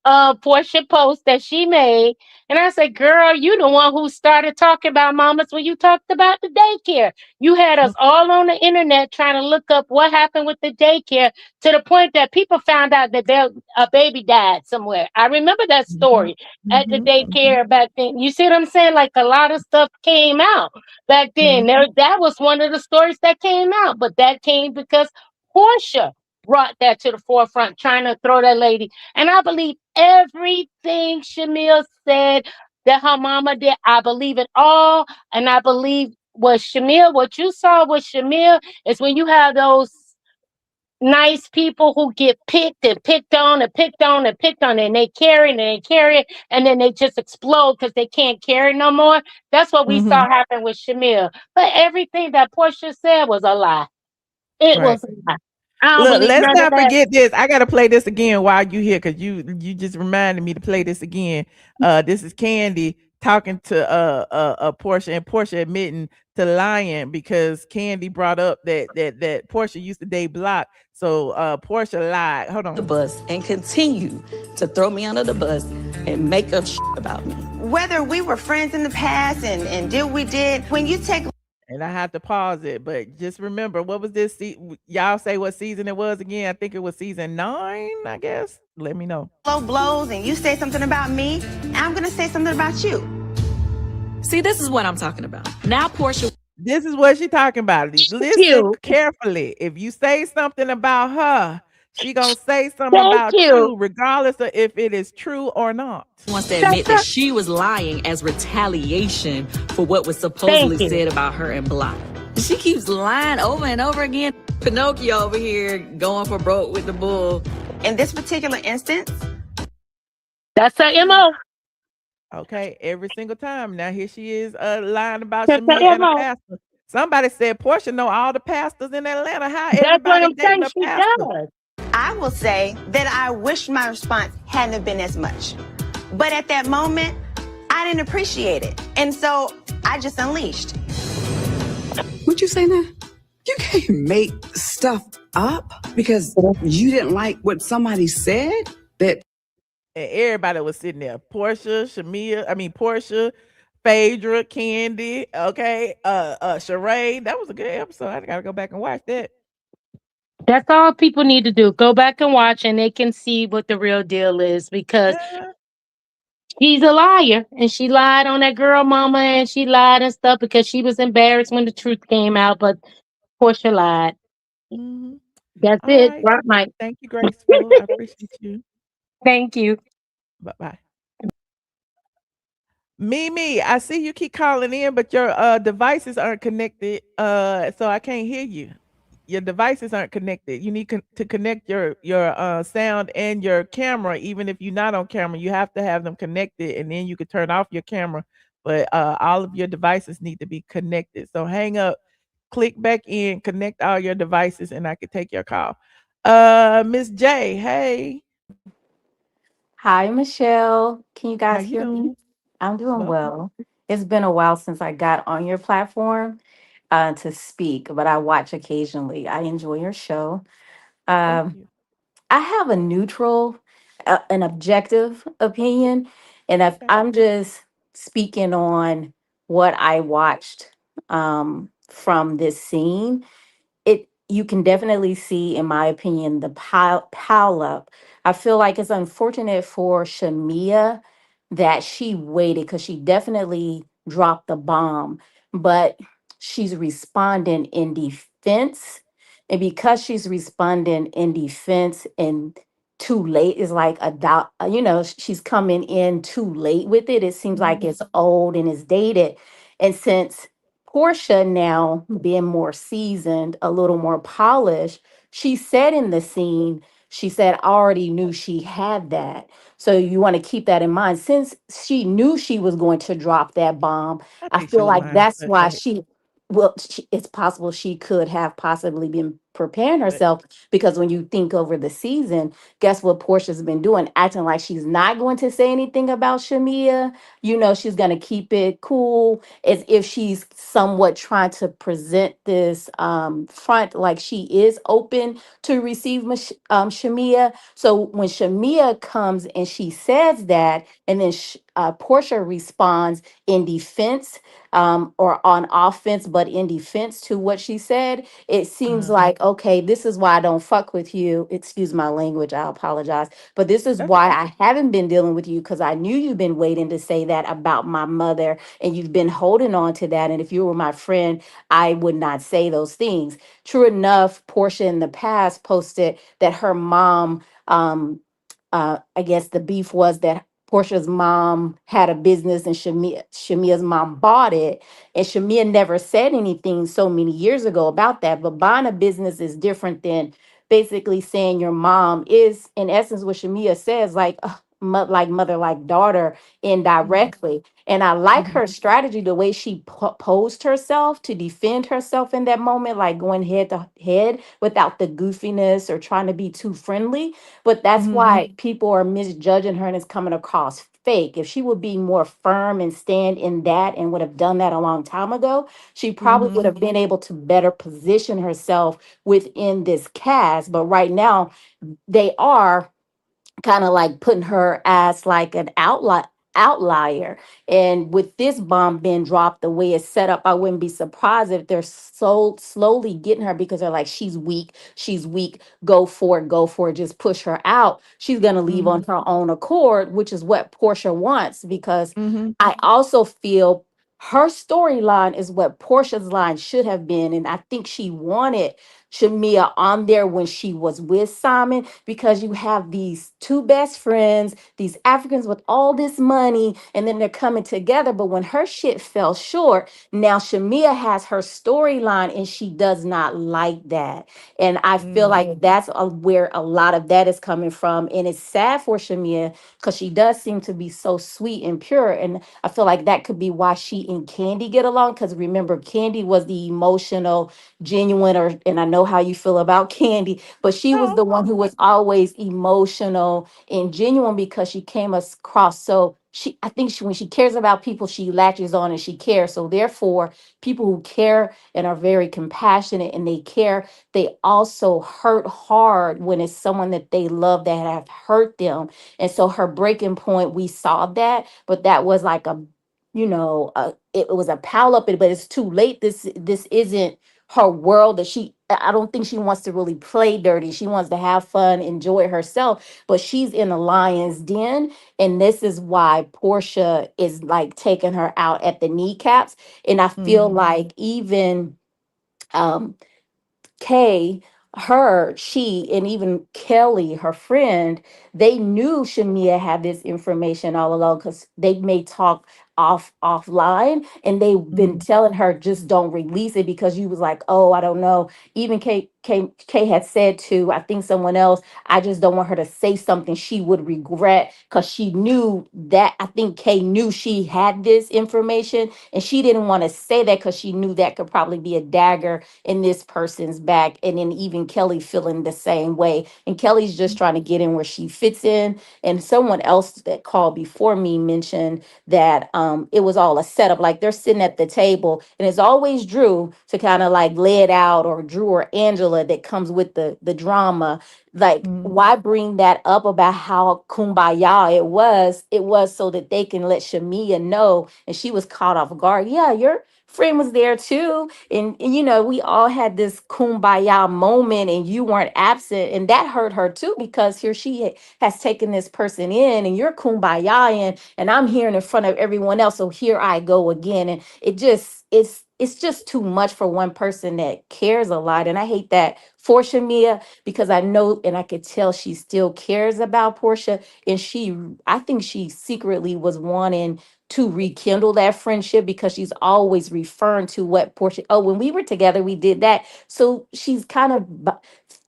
[SPEAKER 13] Porsha post that she made, and I said, girl, you the one who started talking about mamas when you talked about the daycare. You had us all on the internet trying to look up what happened with the daycare, to the point that people found out that a baby died somewhere. I remember that story at the daycare back then. You see what I'm saying? Like, a lot of stuff came out back then. That was one of the stories that came out, but that came because Porsha brought that to the forefront, trying to throw that lady. And I believe everything Shamea said that her mama did. I believe it all. And I believe what you saw with Shamea is when you have those nice people who get picked and picked on and picked on and picked on, and they carry it, and then they just explode because they can't carry no more. That's what we saw happen with Shamea. But everything that Porsha said was a lie. It was a lie.
[SPEAKER 3] Look, let's not forget this. I gotta play this again while you here, because you just reminded me to play this again. This is Kandi talking to Porsha, and Porsha admitting to lying because Kandi brought up that Porsha used to date Block. So Porsha lied. Hold on.
[SPEAKER 4] The bus and continue to throw me under the bus and make up about me.
[SPEAKER 5] Whether we were friends in the past and did what we did, when you take
[SPEAKER 3] And I have to pause it, but just remember, what was this? Y'all say what season it was again? I think it was season 9, I guess. Let me know.
[SPEAKER 5] Low blows and you say something about me, I'm gonna say something about you.
[SPEAKER 4] See, this is what I'm talking about. Now, Porsha.
[SPEAKER 3] This is what she talking about. Listen carefully. If you say something about her, she gonna say something about you, regardless of if it is true or not.
[SPEAKER 4] Wants to admit that she was lying as retaliation for what was supposedly said about her and Block. She keeps lying over and over again. Pinocchio over here going for broke with the bull.
[SPEAKER 5] In this particular instance,
[SPEAKER 13] that's her MO.
[SPEAKER 3] Okay, every single time. Now here she is lying about Shamea and a pastor. Somebody said Porsha know all the pastors in Atlanta. How everybody dating a pastor?
[SPEAKER 5] I will say that I wish my response hadn't have been as much. But at that moment, I didn't appreciate it. And so I just unleashed.
[SPEAKER 6] What'd you say now? You can't make stuff up because you didn't like what somebody said? That
[SPEAKER 3] and everybody was sitting there. Porsha, Phaedra, Kandi, okay, Sheree. That was a good episode. I gotta go back and watch that.
[SPEAKER 13] That's all people need to do. Go back and watch, and they can see what the real deal is because she's a liar, and she lied on that girl mama, and she lied and stuff because she was embarrassed when the truth came out. But Porsha lied.
[SPEAKER 3] Mm-hmm.
[SPEAKER 13] That's
[SPEAKER 3] all
[SPEAKER 13] it.
[SPEAKER 3] Right.
[SPEAKER 13] Right, Mike.
[SPEAKER 3] Thank you, Graceful. I appreciate you.
[SPEAKER 13] Thank you.
[SPEAKER 3] Bye-bye. Mimi, I see you keep calling in, but your devices aren't connected, so I can't hear you. Your devices aren't connected. You need to connect your sound and your camera. Even if you're not on camera, you have to have them connected, and then you can turn off your camera. But all of your devices need to be connected. So hang up, click back in, connect all your devices, and I can take your call. Miss J, hey.
[SPEAKER 14] Hi, Michelle. Can you
[SPEAKER 3] How
[SPEAKER 14] guys
[SPEAKER 3] you
[SPEAKER 14] hear me?
[SPEAKER 3] doing?
[SPEAKER 14] I'm doing
[SPEAKER 3] Welcome.
[SPEAKER 14] well. It's been a while since I got on your platform to speak, but I watch occasionally. I enjoy your show.
[SPEAKER 3] Thank
[SPEAKER 14] Um,
[SPEAKER 3] you.
[SPEAKER 14] I have a neutral, an objective opinion, and if
[SPEAKER 3] Okay.
[SPEAKER 14] I'm just speaking on what I watched from this scene, you can definitely see, in my opinion, the pile up. I feel like it's unfortunate for Shamea that she waited because she definitely dropped the bomb, but she's responding in defense. And because she's responding in defense and too late is like a doubt, she's coming in too late with it. It seems like it's old and it's dated. And since Portia now being more seasoned, a little more polished, she said in the scene, she said, I already knew she had that. So you want to keep that in mind. Since she knew she was going to drop that bomb, I
[SPEAKER 3] she
[SPEAKER 14] feel
[SPEAKER 3] was
[SPEAKER 14] like
[SPEAKER 3] lying,
[SPEAKER 14] that's
[SPEAKER 3] but
[SPEAKER 14] why
[SPEAKER 3] hey.
[SPEAKER 14] it's possible she could have possibly been preparing herself because when you think over the season, guess what Portia's been doing? Acting like she's not going to say anything about Shamea. She's going to keep it cool as if she's somewhat trying to present this front like she is open to receive Shamea. So when Shamea comes and she says that, and then Portia responds in defense or on offense, but in defense to what she said, it seems like, okay, this is why I don't fuck with you. Excuse my language, I apologize. But this is why I haven't been dealing with you because I knew you've been waiting to say that about my mother and you've been holding on to that. And if you were my friend, I would not say those things. True enough, Portia in the past posted that her mom, I guess the beef was that Portia's mom had a business and Shamea's mom bought it. And Shamea never said anything so many years ago about that. But buying a business is different than basically saying your mom is, in essence, what Shamea says, like mother, like daughter, indirectly. And I like her strategy, the way she posed herself to defend herself in that moment, like going head to head without the goofiness or trying to be too friendly. But that's why people are misjudging her and it's coming across fake. If she would be more firm and stand in that and would have done that a long time ago, she probably would have been able to better position herself within this cast. But right now, they are kind of like putting her as like an outlier. And with this bomb being dropped the way it's set up, I wouldn't be surprised if they're so slowly getting her because they're like, she's weak, go for it, just push her out. She's gonna leave on her own accord, which is what Porsha wants, because I also feel her storyline is what Portia's line should have been. And I think she wanted Shamea on there when she was with Simon, because you have these two best friends, these Africans with all this money, and then they're coming together. But when her shit fell short, now Shamea has her storyline and she does not like that. And I feel like that's where a lot of that is coming from. And it's sad for Shamea because she does seem to be so sweet and pure. And I feel like that could be why she and Kandi get along. Because remember, Kandi was the emotional, genuine, and I know how you feel about Kandi, but she was the one who was always emotional and genuine because she came across so I think when she cares about people, she latches on and she cares. So therefore, people who care and are very compassionate and they care, they also hurt hard when it's someone that they love that have hurt them. And so her breaking point, we saw that, but that was like it was a pile up, but it's too late. This isn't her world. I don't think she wants to really play dirty. She wants to have fun, enjoy herself, but she's in a lion's den. And this is why Porsha is like taking her out at the kneecaps. And I feel like even Kay, she, and even Kelly, her friend, they knew Shamea had this information all along because they may talk offline, and they've been telling her just don't release it because you was like, oh, I don't know. Even Kay had said to, I think someone else, I just don't want her to say something she would regret, because she knew that, I think Kay knew she had this information and she didn't want to say that because she knew that could probably be a dagger in this person's back. And then even Kelly feeling the same way. And Kelly's just trying to get in where she fits in. And someone else that called before me mentioned that it was all a setup. Like they're sitting at the table and it's always Drew to kind of like lay it out, or Drew or Angela that comes with the drama. Like, why bring that up about how kumbaya it was? It was so that they can let Shamea know. And she was caught off guard. Yeah, your friend was there too. And we all had this kumbaya moment and you weren't absent. And that hurt her too, because here she has taken this person in and you're kumbaya and I'm here in front of everyone else. So here I go again. And it's just too much for one person that cares a lot. And I hate that for Shamea, because I know and I could tell she still cares about Porsha. And I think she secretly was wanting to rekindle that friendship, because she's always referring to what Porsha, oh, when we were together, we did that. So she's kind of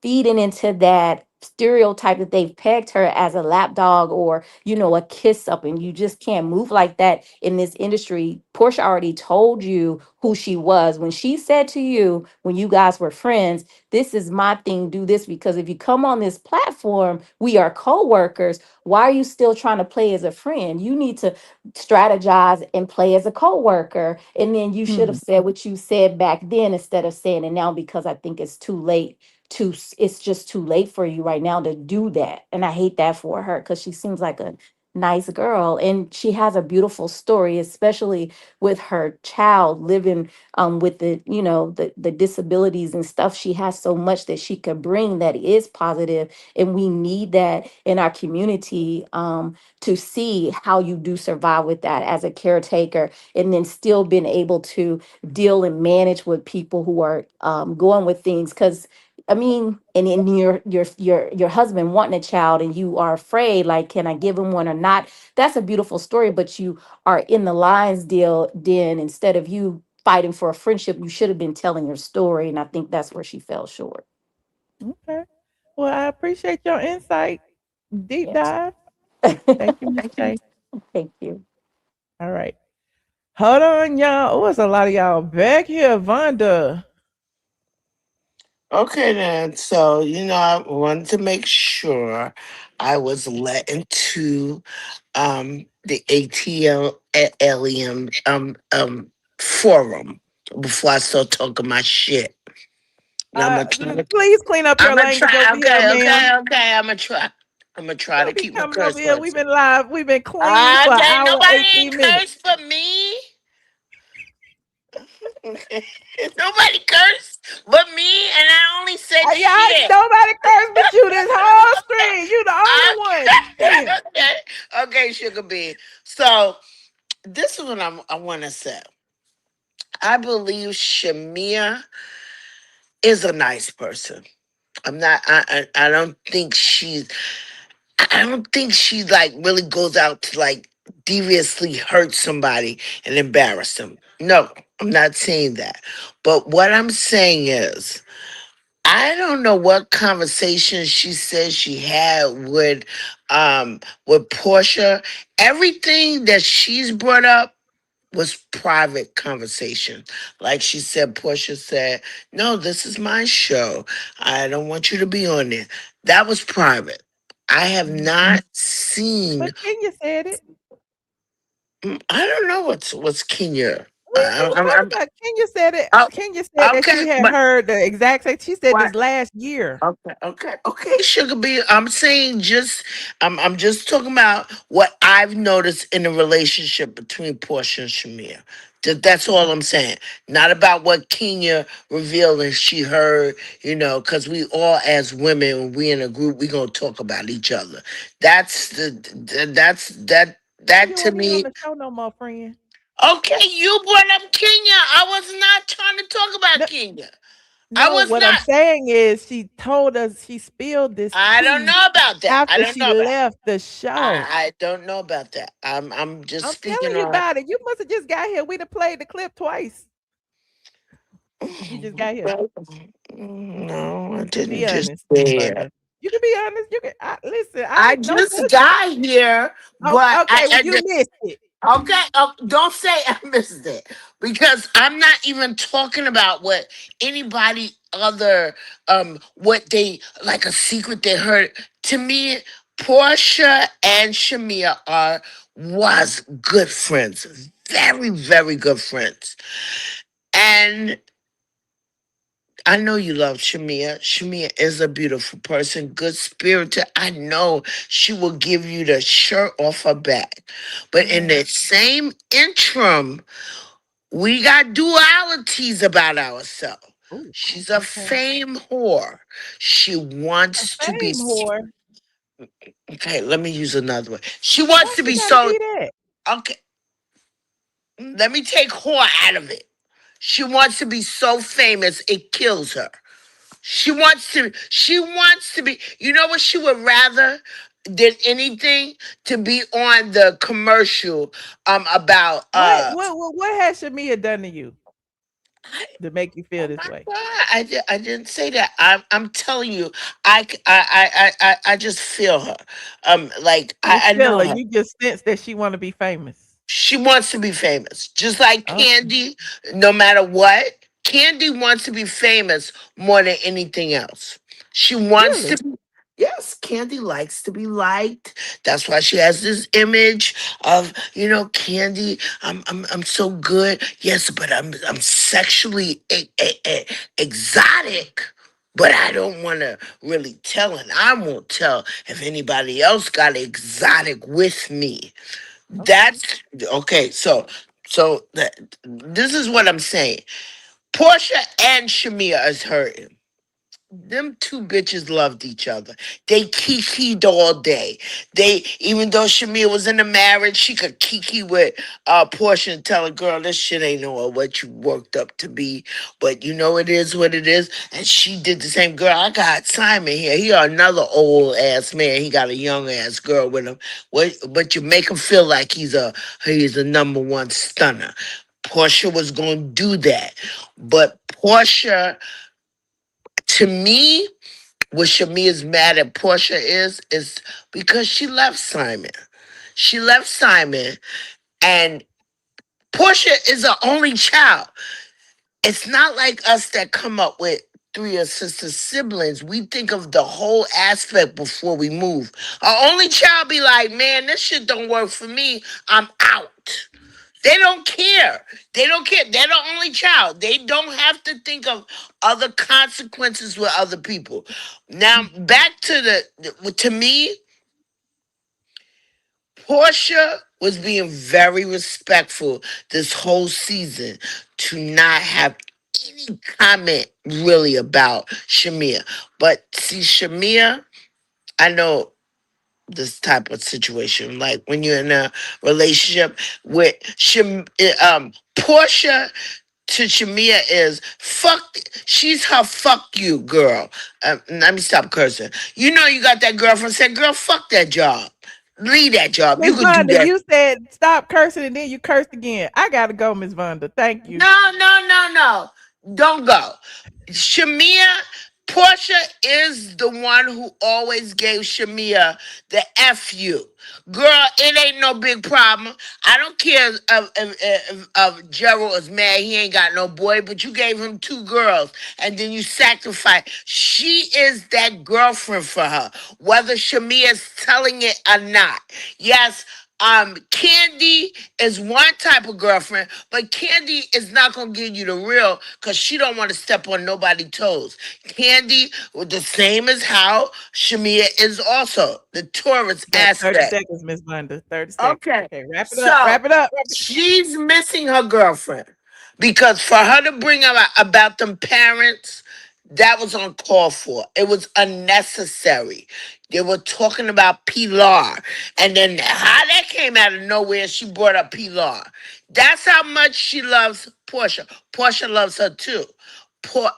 [SPEAKER 14] feeding into that stereotype that they've pegged her as a lapdog, or a kiss up, and you just can't move like that in this industry. Porsha already told you who she was when she said to you, when you guys were friends, this is my thing, do this, because if you come on this platform, we are co-workers. Why are you still trying to play as a friend? You need to strategize and play as a co-worker. And then you should have said what you said back then instead of saying it now, because I think it's too late. It's just too late for you right now to do that. And I hate that for her, because she seems like a nice girl and she has a beautiful story, especially with her child living with the disabilities and stuff. She has so much that she could bring that is positive, and we need that in our community, to see how you do survive with that as a caretaker, and then still being able to deal and manage with people who are going with things. Because I mean, and in your husband wanting a child and you are afraid, like, can I give him one or not? That's a beautiful story, but you are in the lion's den instead of you fighting for a friendship. You should have been telling your story, and I think that's where she fell short.
[SPEAKER 3] Okay. Well, I appreciate your insight. Deep
[SPEAKER 14] Yes.
[SPEAKER 3] dive. Thank you, Miss Shay.
[SPEAKER 14] Thank you.
[SPEAKER 3] All right. Hold on, y'all. Oh, it's a lot of y'all back here, Vonda.
[SPEAKER 15] Okay, then. So, I wanted to make sure I was let into the ATLien forum before I start talking my shit. Now I'm gonna try.
[SPEAKER 3] Please clean up your
[SPEAKER 15] I'm gonna
[SPEAKER 3] language
[SPEAKER 15] try.
[SPEAKER 3] over here,
[SPEAKER 15] Okay,
[SPEAKER 3] ma'am.
[SPEAKER 15] okay. I'm gonna try. I'm gonna try to
[SPEAKER 3] Don't be
[SPEAKER 15] keep my
[SPEAKER 3] coming over
[SPEAKER 15] curse
[SPEAKER 3] here. We've
[SPEAKER 15] words.
[SPEAKER 3] been live. We've been clean for an
[SPEAKER 15] Okay,
[SPEAKER 3] hour,
[SPEAKER 15] nobody ain't
[SPEAKER 3] 18 minutes.
[SPEAKER 15] cursed but me. Nobody cursed but me, and I only said
[SPEAKER 3] Yeah,
[SPEAKER 15] shit.
[SPEAKER 3] nobody cursed but you this whole stream. You the only one. Damn.
[SPEAKER 15] Okay, okay, Sugar Bee. So this is what I want to say. I believe Shamea is a nice person. I'm not. I don't think she's. I don't think she like really goes out to like deviously hurt somebody and embarrass them. No, I'm not saying that. But what I'm saying is, I don't know what conversation she said she had with Porsha. Everything that she's brought up was private conversation. Like she said, Portia said, "No, this is my show. I don't want you to be on there." That was private. I have not seen.
[SPEAKER 3] But Kenya said it.
[SPEAKER 15] I don't know what's Kenya.
[SPEAKER 3] We just talked about Kenya said it.
[SPEAKER 15] Oh,
[SPEAKER 3] Kenya said that
[SPEAKER 15] okay,
[SPEAKER 3] she had
[SPEAKER 15] but
[SPEAKER 3] heard the exact same. She said
[SPEAKER 15] what?
[SPEAKER 3] this last year.
[SPEAKER 15] Okay, Sugar Bee. I'm saying I'm just talking about what I've noticed in the relationship between Portia and Shamea. That's all I'm saying. Not about what Kenya revealed and she heard, because we all as women, when we in a group, we gonna talk about each other. That's that
[SPEAKER 3] You
[SPEAKER 15] to
[SPEAKER 3] don't need on
[SPEAKER 15] me.
[SPEAKER 3] the show no more, friend.
[SPEAKER 15] Okay, you brought up Kenya. I was not trying to talk about
[SPEAKER 3] No,
[SPEAKER 15] Kenya. I
[SPEAKER 3] no,
[SPEAKER 15] was
[SPEAKER 3] what I'm
[SPEAKER 15] not.
[SPEAKER 3] saying is she told us she spilled this
[SPEAKER 15] I don't
[SPEAKER 3] tea
[SPEAKER 15] know about that. I
[SPEAKER 3] after
[SPEAKER 15] don't
[SPEAKER 3] she
[SPEAKER 15] know about.
[SPEAKER 3] left the show.
[SPEAKER 15] I don't know about that. I'm just
[SPEAKER 3] I'm
[SPEAKER 15] speaking
[SPEAKER 3] telling you
[SPEAKER 15] on.
[SPEAKER 3] about it. You must have just got here. We done played the clip twice. You just got here.
[SPEAKER 15] No, I didn't
[SPEAKER 3] Be
[SPEAKER 15] just
[SPEAKER 3] honest.
[SPEAKER 15] say
[SPEAKER 3] Be
[SPEAKER 15] it.
[SPEAKER 3] honest. You can be honest. You can listen.
[SPEAKER 15] I
[SPEAKER 3] Don't
[SPEAKER 15] just
[SPEAKER 3] put.
[SPEAKER 15] got here,
[SPEAKER 3] Oh,
[SPEAKER 15] but
[SPEAKER 3] okay, well you missed it.
[SPEAKER 15] okay. Don't say I missed it because I'm not even talking about what anybody other what they like a secret they heard. To me, Portia and Shamea was good friends, very very good friends, and I know you love Shamea. Shamea is a beautiful person, good spirited. I know she will give you the shirt off her back. But in the same interim, we got dualities about ourselves.
[SPEAKER 3] Ooh,
[SPEAKER 15] She's a
[SPEAKER 3] okay.
[SPEAKER 15] fame whore. She
[SPEAKER 3] A
[SPEAKER 15] wants to be.
[SPEAKER 3] fame whore.
[SPEAKER 15] Okay, let me use another one. She
[SPEAKER 3] Why
[SPEAKER 15] wants to
[SPEAKER 3] she
[SPEAKER 15] be
[SPEAKER 3] gotta
[SPEAKER 15] so.
[SPEAKER 3] be that?
[SPEAKER 15] Okay, let me take whore out of it. She wants to be so famous, it kills her. She wants to be, you know what she would rather than anything to be on the commercial about
[SPEAKER 3] What has Shamea done to you to make you feel this way?
[SPEAKER 15] I didn't say that. I'm telling you, I just feel her. Like
[SPEAKER 3] You
[SPEAKER 15] I
[SPEAKER 3] feel
[SPEAKER 15] know
[SPEAKER 3] her.
[SPEAKER 15] her.
[SPEAKER 3] You just sense that she want to be famous.
[SPEAKER 15] She wants to be famous, just like
[SPEAKER 3] Okay.
[SPEAKER 15] Kandi. No matter what, Kandi wants to be famous more than anything else. She wants
[SPEAKER 3] Really?
[SPEAKER 15] to. Yes, Kandi likes to be liked. That's why she has this image of, Kandi. I'm so good. Yes, but I'm sexually exotic. But I don't want to really tell, and I won't tell if anybody else got exotic with me.
[SPEAKER 3] Okay.
[SPEAKER 15] That's okay. So this is what I'm saying. Portia and Shamea is hurting. Them two bitches loved each other. They kikied all day. Even though Shamea was in a marriage, she could kiki with Portia and tell her, girl, this shit ain't know what you worked up to be. But it is what it is. And she did the same. Girl, I got Simon here. He another old ass man. He got a young ass girl with him. But you make him feel like he's a number one stunner. Portia was gonna do that. But Portia, to me, what Shamea's mad at Portia is because she left Simon. She left Simon, and Portia is her only child. It's not like us that come up with three or sister siblings. We think of the whole aspect before we move. Our only child be like, man, this shit don't work for me. I'm out. They don't care. They don't care. They're the only child. They don't have to think of other consequences with other people. Now, back to to me, Porsha was being very respectful this whole season to not have any comment really about Shamea. But see, Shamea, I know this type of situation, like when you're in a relationship with Porsha to Shamea is fuck. She's her fuck you girl. Let me stop cursing. You know you got that girlfriend. Said, girl, fuck that job. Leave that job. You
[SPEAKER 3] Miss
[SPEAKER 15] could do
[SPEAKER 3] Vonda,
[SPEAKER 15] that.
[SPEAKER 3] you said stop cursing and then you cursed again. I gotta go, Miss Vonda. Thank you.
[SPEAKER 15] No. Don't go. Shamea, Porsha is the one who always gave Shamea the F you. Girl, it ain't no big problem. I don't care if Gerald is mad he ain't got no boy, but you gave him 2 girls and then you sacrificed. She is that girlfriend for her, whether Shamea is telling it or not. Yes, Kandi is one type of girlfriend, but Kandi is not gonna give you the real because she don't want to step on nobody's toes. Kandi, the same as how Shamea is also the tourist
[SPEAKER 3] You got 30
[SPEAKER 15] aspect.
[SPEAKER 3] seconds, Miss Vonda. 30 seconds.
[SPEAKER 15] Okay,
[SPEAKER 3] Okay, wrap it
[SPEAKER 15] so
[SPEAKER 3] up. Wrap it up.
[SPEAKER 15] she's missing her girlfriend because for her to bring up about them parents, that was uncalled for. It was unnecessary. They were talking about Pilar, and then how that came out of nowhere, she brought up Pilar. That's how much she loves Porsha. Porsha loves her too.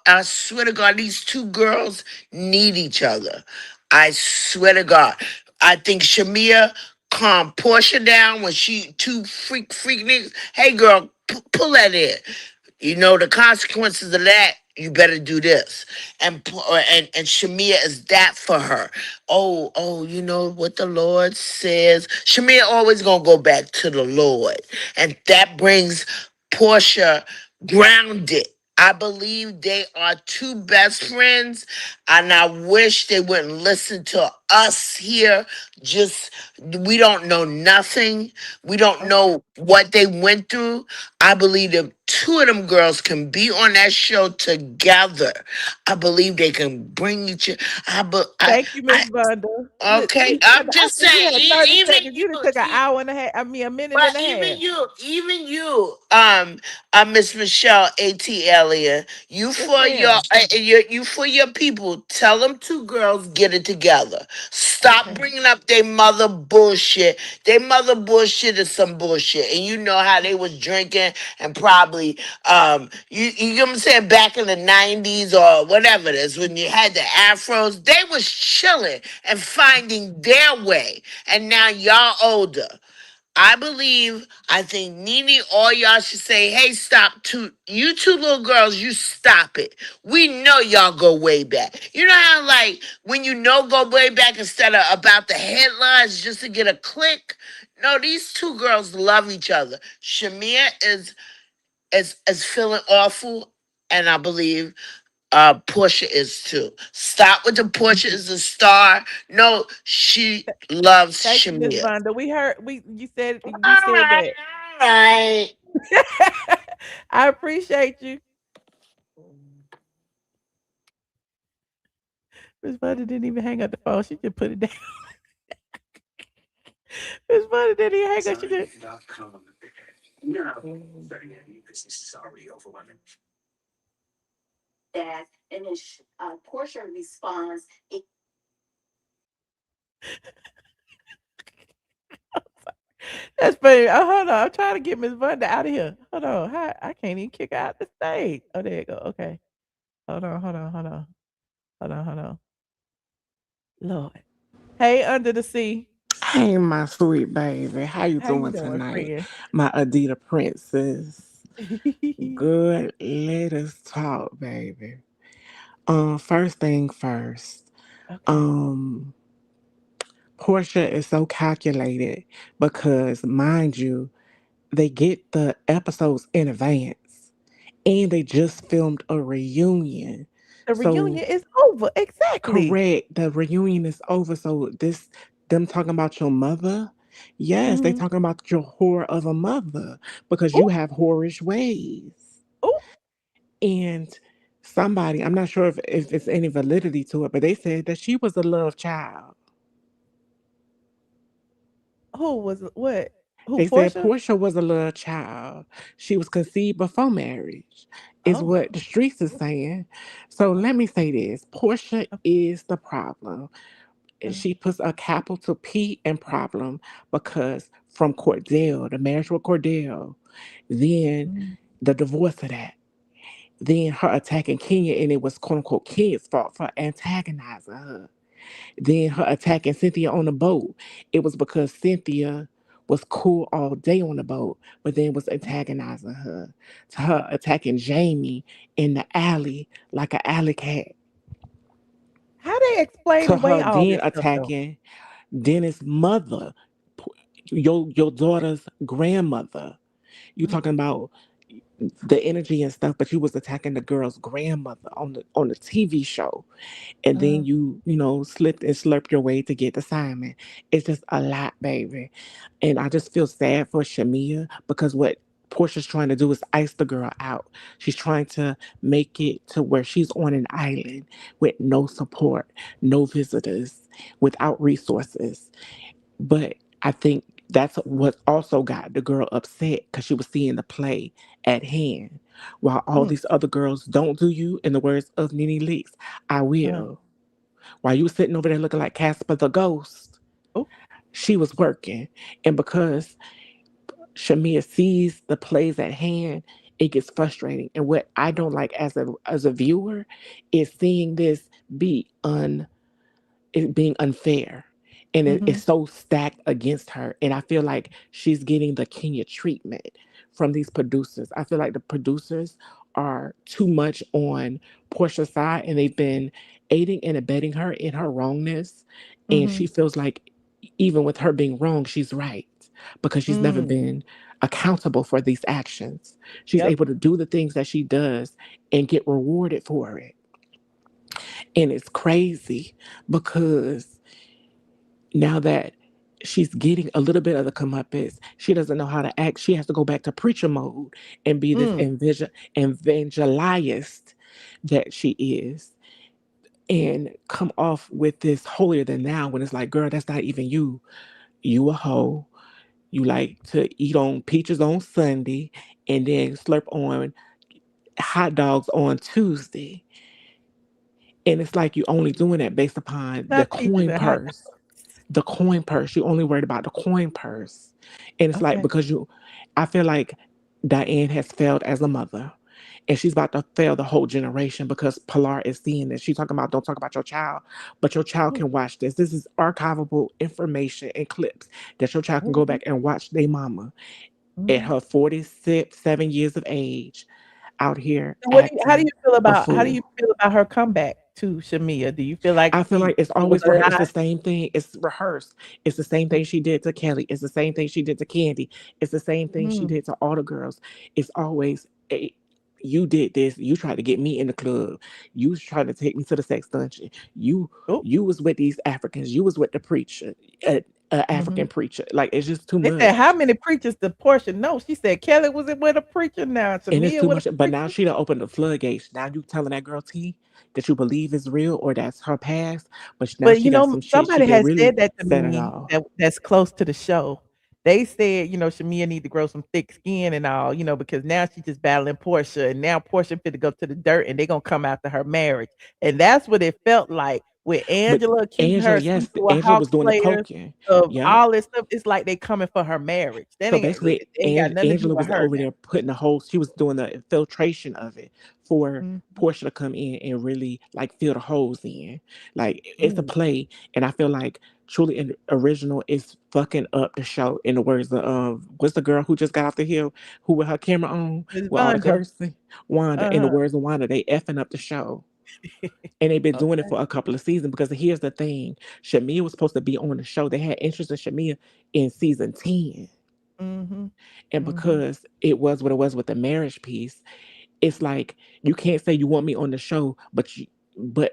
[SPEAKER 15] I swear to God, these 2 girls need each other. I swear to God. I think Shamea calmed Porsha down when she 2 freak niggas. Hey girl, pull that in. You know the consequences of that. You better do this, and Shamea is that for her. Oh, you know what the Lord says. Shamea always gonna go back to the Lord, and that brings Porsha grounded. I believe they are 2 best friends, and I wish they wouldn't listen to us here. Just we don't know nothing. We don't know what they went through. I believe that 2 of them girls can be on that show together. I believe they can bring each other.
[SPEAKER 3] Thank you, Miss Vonda.
[SPEAKER 15] Okay,
[SPEAKER 3] Miss
[SPEAKER 15] I'm
[SPEAKER 3] Vonda, I
[SPEAKER 15] just
[SPEAKER 3] said you
[SPEAKER 15] saying,
[SPEAKER 3] had 30
[SPEAKER 15] even
[SPEAKER 3] seconds. You done took an hour and a half. I mean, a minute
[SPEAKER 15] but
[SPEAKER 3] and a half.
[SPEAKER 15] even you, Miss Michelle ATLien, you
[SPEAKER 3] Yes,
[SPEAKER 15] for
[SPEAKER 3] ma'am.
[SPEAKER 15] you for your people. Tell them 2 girls get it together. Stop
[SPEAKER 3] Okay.
[SPEAKER 15] bringing up their mother bullshit. Their mother bullshit is some bullshit, and you know how they was drinking and probably you know what I'm saying, back in the 90s or whatever it is when you had the afros, they was chilling and finding their way, and now y'all older. I think Nene, all y'all should say, hey, stop. You 2 little girls, you stop it. We know y'all go way back. You know how, like, when you know go way back instead of about the headlines just to get a click? No, these 2 girls love each other. Shamea is feeling awful, and I believe Porsha is too. Stop with the Porsha is a star. No, she loves
[SPEAKER 3] Thank you, Miss
[SPEAKER 15] Shamea.
[SPEAKER 3] Vonda. We heard you said
[SPEAKER 15] All
[SPEAKER 3] that.
[SPEAKER 15] right.
[SPEAKER 3] I appreciate you. Miss Vonda didn't even hang up the phone. She just put it down. Miss Vonda didn't even hang up. She did.
[SPEAKER 14] That and then Portia responds.
[SPEAKER 3] That's funny. Oh, hold on. I'm trying to get Miss Vonda out of here. Hold on. How, I can't even kick her out the stage. Oh, there you go. Okay. Hold on. Lord. Hey, Under the Sea.
[SPEAKER 16] Hey, my sweet baby. How you
[SPEAKER 3] How you
[SPEAKER 16] doing
[SPEAKER 3] doing,
[SPEAKER 16] tonight?
[SPEAKER 3] friend?
[SPEAKER 16] My Adidas princess. Good. Let us talk, baby. First thing first.
[SPEAKER 3] Okay.
[SPEAKER 16] Um, Portia is so calculated because, mind you, they get the episodes in advance and they just filmed a reunion.
[SPEAKER 3] The
[SPEAKER 16] So
[SPEAKER 3] reunion is over. Exactly.
[SPEAKER 16] correct. The reunion is over. So them talking about your mother. Yes, they
[SPEAKER 3] Mm-hmm.
[SPEAKER 16] talking about your whore of a mother because
[SPEAKER 3] Oh,
[SPEAKER 16] you have whorish ways.
[SPEAKER 3] oh,
[SPEAKER 16] And somebody, I'm not sure if it's any validity to it, but they said that she was a love child.
[SPEAKER 3] Who was what? Who
[SPEAKER 16] They said
[SPEAKER 3] Porsha?
[SPEAKER 16] Porsha was a little child. She was conceived before marriage, is
[SPEAKER 3] Oh.
[SPEAKER 16] what the streets is saying. So let me say this. Porsha is the problem. She puts a capital P in problem because from Cordell, the marriage with Cordell, then
[SPEAKER 3] Mm.
[SPEAKER 16] the divorce of that, then her attacking Kenya, and it was quote unquote Kenya's fault for antagonizing her. Then her attacking Cynthia on the boat, it was because Cynthia was cool all day on the boat, but then was antagonizing her. To her attacking Jamie in the alley like an alley cat.
[SPEAKER 3] How they explain
[SPEAKER 16] To
[SPEAKER 3] away
[SPEAKER 16] her
[SPEAKER 3] all
[SPEAKER 16] then
[SPEAKER 3] this stuff though?
[SPEAKER 16] attacking Dennis' mother, your daughter's grandmother. You talking about the energy and stuff, but you was attacking the girl's grandmother on the TV show, and then
[SPEAKER 3] Uh-huh.
[SPEAKER 16] you know slipped and slurped your way to get the Simon. It's just a lot, baby, and I just feel sad for Shamea because what Portia's trying to do is ice the girl out. She's trying to make it to where she's on an island with no support, no visitors, without resources. But I think that's what also got the girl upset because she was seeing the play at hand. While all
[SPEAKER 3] Mm.
[SPEAKER 16] these other girls don't do you, in the words of Nene Leakes, I
[SPEAKER 3] Uh-huh.
[SPEAKER 16] will. While you were sitting over there looking like Casper the Ghost,
[SPEAKER 3] Oh.
[SPEAKER 16] she was working. And because Shamea sees the plays at hand, it gets frustrating. And what I don't like as a viewer is seeing this be it being unfair, and
[SPEAKER 3] Mm-hmm.
[SPEAKER 16] it's so stacked against her, and I feel like she's getting the Kenya treatment from these producers. I feel like the producers are too much on Portia's side, and they've been aiding and abetting her in her wrongness, and
[SPEAKER 3] Mm-hmm.
[SPEAKER 16] she feels like even with her being wrong, she's right because she's never
[SPEAKER 3] Mm.
[SPEAKER 16] been accountable for these actions. She's
[SPEAKER 3] Yep.
[SPEAKER 16] able to do the things that she does and get rewarded for it. And it's crazy because now that she's getting a little bit of the comeuppance, she doesn't know how to act. She has to go back to preacher mode and be this
[SPEAKER 3] Mm.
[SPEAKER 16] evangelist that she is and come off with this holier than thou when it's like, girl, that's not even you. You a hoe. You like to eat on peaches on Sunday and then slurp on hot dogs on Tuesday. And it's like you only doing that based upon the
[SPEAKER 3] Not peaches
[SPEAKER 16] coin
[SPEAKER 3] and hot
[SPEAKER 16] purse. The coin purse. You only worried about the coin purse. And it's like
[SPEAKER 3] Okay.
[SPEAKER 16] because I feel like Diane has failed as a mother. And she's about to fail the whole generation because Pilar is seeing this. She's talking about don't talk about your child, but your child
[SPEAKER 3] Mm.
[SPEAKER 16] can watch this. This is archivable information and clips that your child can go
[SPEAKER 3] Mhm.
[SPEAKER 16] back and watch their mama at
[SPEAKER 3] Mhm.
[SPEAKER 16] her 46, 7 years of age out here
[SPEAKER 3] So how do
[SPEAKER 16] acting
[SPEAKER 3] you feel
[SPEAKER 16] a
[SPEAKER 3] about
[SPEAKER 16] fool.
[SPEAKER 3] her comeback to Shamea? Do you feel like
[SPEAKER 16] I feel like it's
[SPEAKER 3] it was
[SPEAKER 16] always
[SPEAKER 3] a
[SPEAKER 16] it's the
[SPEAKER 3] lie?
[SPEAKER 16] same thing. It's rehearsed. It's the same thing she did to Kelly. It's the same thing she did to Kandi. It's the same thing she
[SPEAKER 3] Mm.
[SPEAKER 16] did to all the girls. It's always you did this. You tried to get me in the club. You was trying to take me to the sex dungeon.
[SPEAKER 3] Oh.
[SPEAKER 16] You was with these Africans. You was with the preacher,
[SPEAKER 3] Mhm.
[SPEAKER 16] African preacher. Like it's just too
[SPEAKER 3] They said, how
[SPEAKER 16] much.
[SPEAKER 3] many preachers did Porsha know? She said Kelly was it with a preacher now.
[SPEAKER 16] And it's
[SPEAKER 3] Shamea
[SPEAKER 16] too
[SPEAKER 3] with a
[SPEAKER 16] much. But now
[SPEAKER 3] preacher.
[SPEAKER 16] she done opened the floodgates. Now you telling that girl T that you believe is real or that's her past. But now
[SPEAKER 3] But,
[SPEAKER 16] she got some shit she
[SPEAKER 3] somebody
[SPEAKER 16] can
[SPEAKER 3] has
[SPEAKER 16] really
[SPEAKER 3] said that to
[SPEAKER 16] set it
[SPEAKER 3] me
[SPEAKER 16] off.
[SPEAKER 3] that's close to the show. They said, Shamea need to grow some thick skin and all, because now she's just battling Porsha, and now Porsha fit to go to the dirt, and they gonna come after her marriage. And that's what it felt like with
[SPEAKER 16] But
[SPEAKER 3] Angela accusing her
[SPEAKER 16] Angela,
[SPEAKER 3] of sleeping
[SPEAKER 16] yes,
[SPEAKER 3] with
[SPEAKER 16] Angela was
[SPEAKER 3] Hawks
[SPEAKER 16] doing the
[SPEAKER 3] players,
[SPEAKER 16] poking.
[SPEAKER 3] of
[SPEAKER 16] Yep.
[SPEAKER 3] all this stuff. It's like they coming for her marriage. That
[SPEAKER 16] So
[SPEAKER 3] ain't
[SPEAKER 16] basically,
[SPEAKER 3] it ain't got nothing to do
[SPEAKER 16] Angela
[SPEAKER 3] with
[SPEAKER 16] was
[SPEAKER 3] her
[SPEAKER 16] over there putting the whole. She was doing the infiltration of it for
[SPEAKER 3] now.
[SPEAKER 16] Portia to come in and really like fill the holes in. Like it's a
[SPEAKER 3] Mm.
[SPEAKER 16] play, and I feel like truly original is fucking up the show. In the words of what's the girl who just got off the hill, who with her camera on
[SPEAKER 3] Miss
[SPEAKER 16] with all the
[SPEAKER 3] Vonda.
[SPEAKER 16] cursing, Wanda. In the
[SPEAKER 3] Uh-huh.
[SPEAKER 16] words of Wanda, they effing up the show. And they've been doing it
[SPEAKER 3] Okay.
[SPEAKER 16] for a couple of seasons because here's the thing. Shamea was supposed to be on the show. They had interest in Shamea in season 10.
[SPEAKER 3] Mhm.
[SPEAKER 16] And
[SPEAKER 3] Mhm.
[SPEAKER 16] because it was what it was with the marriage piece, it's like you can't say you want me on the show, but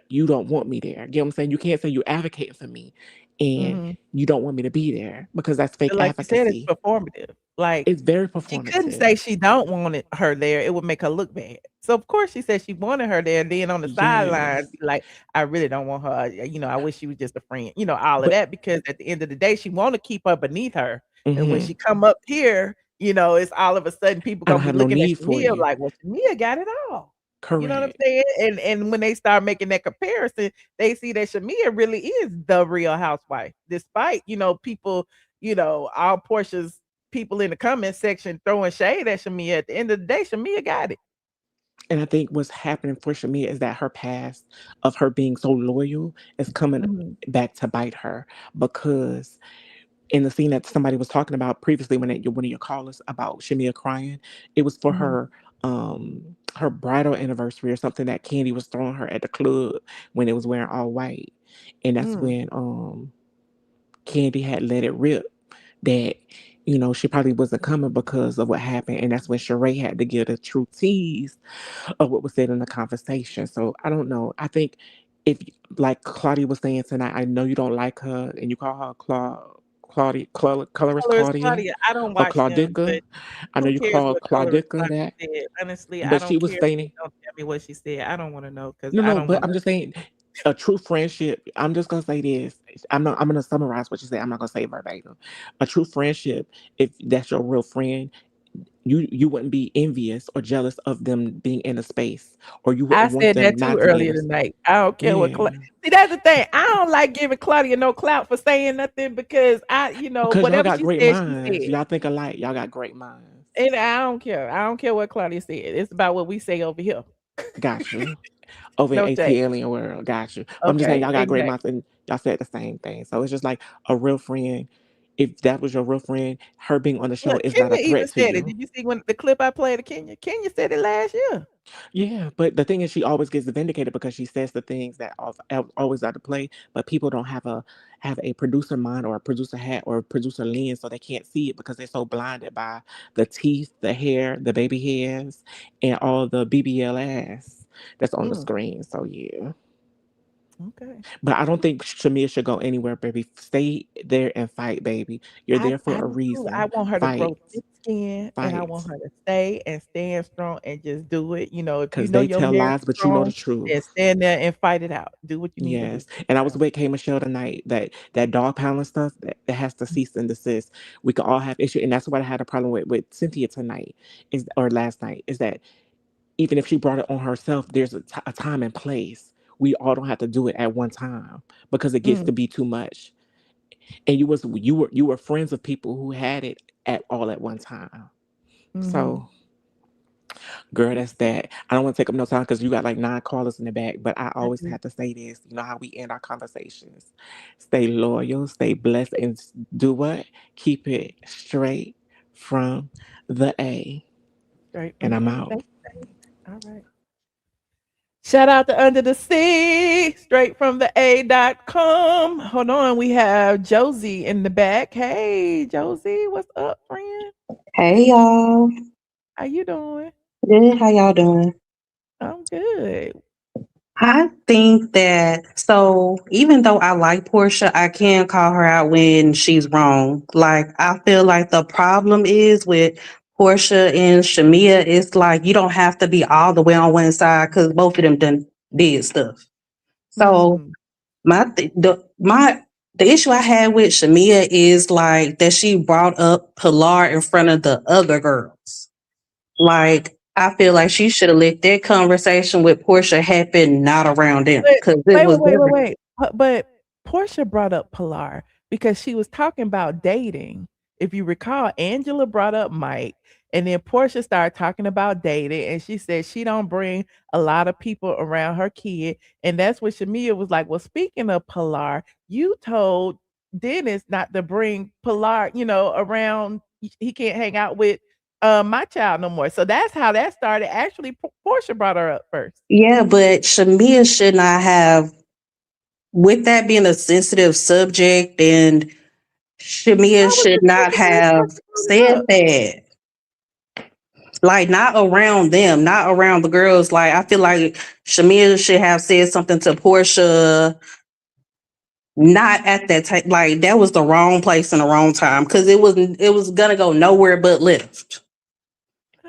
[SPEAKER 16] you don't want me there. You know what I'm saying? You can't say you're advocating for me and you don't want me to be there because that's fake
[SPEAKER 3] Like you said, it's
[SPEAKER 16] advocacy.
[SPEAKER 3] performative. Like,
[SPEAKER 16] It's very
[SPEAKER 3] she couldn't say
[SPEAKER 16] performative.
[SPEAKER 3] she don't want her there. It would make her look bad. So of course she said she wanted her there. Then on the sidelines,
[SPEAKER 16] Yes.
[SPEAKER 3] be like, I really don't want her. You know, I wish she was just a friend. You know, all of
[SPEAKER 16] But
[SPEAKER 3] that because at the end of the day, she want to keep her beneath her. And when she
[SPEAKER 16] mhm,
[SPEAKER 3] come up here, you know, it's all of a sudden people
[SPEAKER 16] I don't
[SPEAKER 3] gonna be
[SPEAKER 16] have no
[SPEAKER 3] looking at
[SPEAKER 16] need for
[SPEAKER 3] Shamea
[SPEAKER 16] you.
[SPEAKER 3] like, well, Shamea got it all. You know what I'm
[SPEAKER 16] Correct.
[SPEAKER 3] saying? And when they start making that comparison, they see that Shamea really is the real housewife, despite, you know, people, you know, all Portia's people in the comment section throwing shade at Shamea. At the end of the day, Shamea got it.
[SPEAKER 16] And I think what's happening for Shamea is that her past of her being so loyal is coming
[SPEAKER 3] Mhm.
[SPEAKER 16] back to bite her because in the scene that somebody was talking about previously when one of your callers about Shamea crying, it was for
[SPEAKER 3] Mhm.
[SPEAKER 16] her bridal anniversary or something that Kandi was throwing her at the club when it was wearing all white. And that's
[SPEAKER 3] Mm.
[SPEAKER 16] when Kandi had let it rip that, you know, she probably wasn't coming because of what happened. And that's when Sheree had to give the true tease of what was said in the conversation. So I don't know. I think if, like Claudia was saying tonight, I know you don't like her and you call her colorist
[SPEAKER 3] Colorist
[SPEAKER 16] Claudia
[SPEAKER 3] Claudia, I don't
[SPEAKER 16] or
[SPEAKER 3] watch them, but
[SPEAKER 16] Claudica. I know
[SPEAKER 3] who
[SPEAKER 16] you
[SPEAKER 3] cares
[SPEAKER 16] call
[SPEAKER 3] what Colorist
[SPEAKER 16] Claudica
[SPEAKER 3] Claudia
[SPEAKER 16] that,
[SPEAKER 3] said? Honestly, I
[SPEAKER 16] but she
[SPEAKER 3] don't
[SPEAKER 16] was
[SPEAKER 3] care.
[SPEAKER 16] stating,
[SPEAKER 3] Don't tell me what she said. I don't want to know because
[SPEAKER 16] no,
[SPEAKER 3] I
[SPEAKER 16] no,
[SPEAKER 3] don't
[SPEAKER 16] but
[SPEAKER 3] want
[SPEAKER 16] I'm
[SPEAKER 3] to.
[SPEAKER 16] just saying a true friendship. I'm just gonna say this. I'm gonna summarize what you said. I'm not gonna say verbatim. A true friendship, if that's your real friend, you wouldn't be envious or jealous of them being in a space, or you
[SPEAKER 3] I
[SPEAKER 16] wouldn't want
[SPEAKER 3] said
[SPEAKER 16] them
[SPEAKER 3] that too
[SPEAKER 16] not to be in
[SPEAKER 3] earlier
[SPEAKER 16] a space.
[SPEAKER 3] tonight. I don't care what
[SPEAKER 16] Yeah.
[SPEAKER 3] See, that's the thing. I don't like giving Claudia no clout for saying nothing because you know,
[SPEAKER 16] Because y'all
[SPEAKER 3] whatever
[SPEAKER 16] got
[SPEAKER 3] she
[SPEAKER 16] great
[SPEAKER 3] said, she
[SPEAKER 16] minds.
[SPEAKER 3] said.
[SPEAKER 16] Y'all think alike. Y'all got great minds.
[SPEAKER 3] And I don't care. I don't care what Claudia said. It's about what we say over here.
[SPEAKER 16] Got you. Over in
[SPEAKER 3] No shade.
[SPEAKER 16] ATLien world. Got you. But I'm just saying
[SPEAKER 3] Okay,
[SPEAKER 16] y'all got great
[SPEAKER 3] exactly.
[SPEAKER 16] minds and y'all said the same thing. So it's just like a real friend. If that was your real friend, her being on the show
[SPEAKER 3] Look,
[SPEAKER 16] is not a
[SPEAKER 3] Kenya even
[SPEAKER 16] threat to
[SPEAKER 3] said it.
[SPEAKER 16] you.
[SPEAKER 3] Did you see when the clip I played of Kenya? Kenya said it last year.
[SPEAKER 16] Yeah, but the thing is, she always gets vindicated because she says the things that always out to play. But people don't have a producer mind or a producer hat or a producer lens, so they can't see it because they're so blinded by the teeth, the hair, the baby hairs, and all the BBL ass that's on the
[SPEAKER 3] Mm,
[SPEAKER 16] screen. So yeah,
[SPEAKER 3] okay.
[SPEAKER 16] but I don't think Shamia should go anywhere, baby. Stay there and fight, baby. You're there
[SPEAKER 3] I
[SPEAKER 16] for a
[SPEAKER 3] do too. I
[SPEAKER 16] reason.
[SPEAKER 3] want her to
[SPEAKER 16] Fight,
[SPEAKER 3] grow thick skin and I want
[SPEAKER 16] fight,
[SPEAKER 3] her to stay and stand strong and just do it. You know, if you
[SPEAKER 16] because
[SPEAKER 3] know
[SPEAKER 16] they
[SPEAKER 3] your
[SPEAKER 16] tell
[SPEAKER 3] marriage
[SPEAKER 16] lies,
[SPEAKER 3] is
[SPEAKER 16] but you know the
[SPEAKER 3] strong,
[SPEAKER 16] truth.
[SPEAKER 3] then stand there and fight it out. Do what you need to do.
[SPEAKER 16] Yes, and I was with K Michelle tonight. That dog pounding stuff that has to cease and desist. We could all have issue, and that's what I had a problem with Cynthia tonight, is or last night. Is that even if she brought it on herself, there's a time and place. We all don't have to do it at one time because it gets
[SPEAKER 3] Mm,
[SPEAKER 16] to be too much. And you were friends of people who had it at one time.
[SPEAKER 3] mhm.
[SPEAKER 16] So girl, that's that. I don't want to take up no time because you got like 9 callers in the back, but I
[SPEAKER 3] I
[SPEAKER 16] always
[SPEAKER 3] do.
[SPEAKER 16] have to say this. You know how we end our conversations. Stay loyal, stay blessed, and do what? Keep it straight from the A.
[SPEAKER 3] Straight
[SPEAKER 16] And
[SPEAKER 3] from the
[SPEAKER 16] I'm
[SPEAKER 3] A.
[SPEAKER 16] out.
[SPEAKER 3] Thank you. All right. Shout out to Under the Sea, straight from the A.com. Hold on, we have Josie in the back. Hey, Josie, what's up, friend?
[SPEAKER 17] Hey y'all.
[SPEAKER 3] How you doing?
[SPEAKER 17] Good. How y'all doing?
[SPEAKER 3] I'm good.
[SPEAKER 17] I think that so even though I like Portia, I can call her out when she's wrong. Like I feel like the problem is with Portia and Shamea, it's like you don't have to be all the way on one side because both of them done did stuff. So
[SPEAKER 3] Mm,
[SPEAKER 17] the issue I had with Shamea is like that she brought up Pilar in front of the other girls. Like, I feel like she should have let that conversation with Portia happen not around them
[SPEAKER 3] but
[SPEAKER 17] because it
[SPEAKER 3] wait,
[SPEAKER 17] was
[SPEAKER 3] wait, wait,
[SPEAKER 17] their.
[SPEAKER 3] wait, wait. But Portia brought up Pilar because she was talking about dating. If you recall, Angela brought up Mike, and then Portia started talking about dating, and she said she don't bring a lot of people around her kid, and that's what Shamea was like. Well, speaking of Pilar, you told Dennis not to bring Pilar, you know, around. He can't hang out with my child no more. So that's how that started. Actually, Portia brought her up first.
[SPEAKER 17] Yeah, but Shamia should not have, with that being a sensitive subject, and Shamia
[SPEAKER 3] How was
[SPEAKER 17] should
[SPEAKER 3] it
[SPEAKER 17] not
[SPEAKER 3] sensitive?
[SPEAKER 17] have
[SPEAKER 3] Portia brought it
[SPEAKER 17] said
[SPEAKER 3] up.
[SPEAKER 17] that. Like, not around them, not around the girls. Like, I feel like Shamia should have said something to Portia not at that time. Like that was the wrong place and the wrong time because it was gonna go nowhere but left.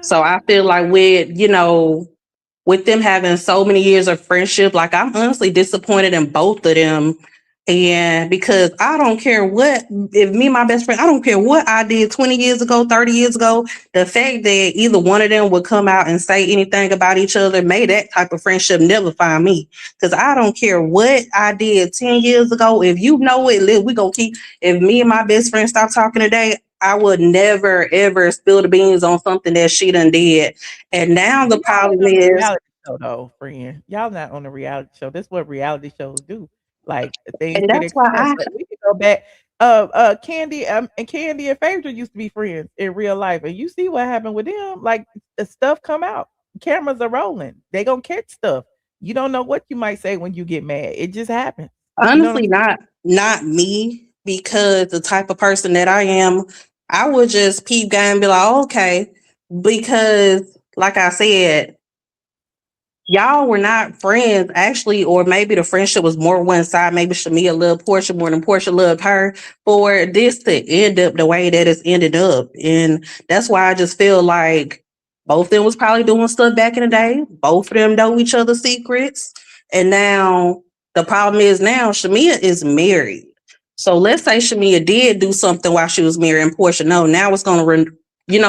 [SPEAKER 17] So I feel like with them having so many years of friendship, like I'm honestly disappointed in both of them. And because I don't care what, if me and my best friend, I don't care what I did 20 years ago, 30 years ago, the fact that either one of them would come out and say anything about each other made that type of friendship never find me. Because I don't care what I did 10 years ago. If you know it, we gonna keep, if me and my best friend stop talking today, I would never ever spill the beans on something that she done did. And now the problem is,
[SPEAKER 3] reality show though, friend. Y'all not on a reality show. That's what reality shows do. Like things
[SPEAKER 17] and
[SPEAKER 3] get
[SPEAKER 17] that's why
[SPEAKER 3] exposed.
[SPEAKER 17] I
[SPEAKER 3] But we can go back. Kandi and Phaedra used to be friends in real life, and you see what happened with them. Like the stuff come out, cameras are rolling. They gonna catch stuff. You don't know what you might say when you get mad. It just happens. You know what
[SPEAKER 17] honestly
[SPEAKER 3] I'm saying?
[SPEAKER 17] not me, because the type of person that I am, I would just peep guy and be like, okay, because like I said, y'all were not friends actually, or maybe the friendship was more one side. Maybe Shamea loved Porsha more than Porsha loved her. For this to end up the way that it's ended up, and that's why I just feel like both of them was probably doing stuff back in the day. Both of them know each other's secrets, and now the problem is now Shamea is married. So let's say Shamea did do something while she was married, and Porsha no. Now it's going to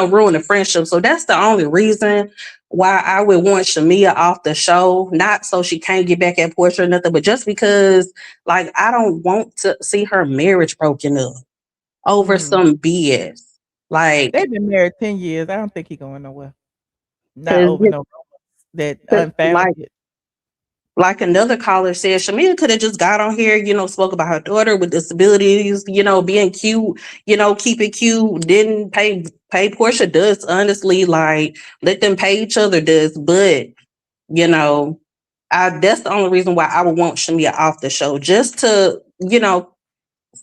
[SPEAKER 17] ruin the friendship. So that's the only reason why I would want Shamea off the show, not so she can't get back at Porsha or nothing, but just because, like, I don't want to see her marriage broken up over some BS. Like,
[SPEAKER 3] They've been married 10 years. I don't think he going nowhere. Not
[SPEAKER 17] cause,
[SPEAKER 3] over no rumors that unfounded.
[SPEAKER 17] like another caller said, Shamea could have just got on here, spoke about her daughter with disabilities, being cute, keep it cute, didn't pay Porsha does, honestly, like let them pay each other does, but that's the only reason why I would want Shamea off the show, just to,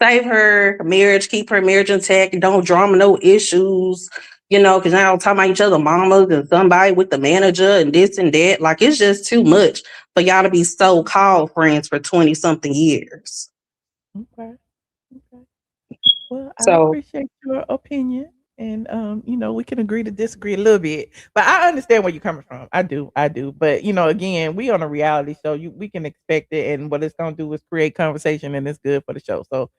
[SPEAKER 17] save her marriage, keep her marriage intact, don't drama no issues, because now talking about each other mamas and somebody with the manager and this and that. Like, it's just too much for y'all to be so called friends for 20 something years.
[SPEAKER 3] Okay. Well, I
[SPEAKER 17] So
[SPEAKER 3] appreciate your opinion. And we can agree to disagree a little bit. But I understand where you're coming from. I do. But again, we on a reality show. We can expect it, and what it's gonna do is create conversation, and it's good for the show. So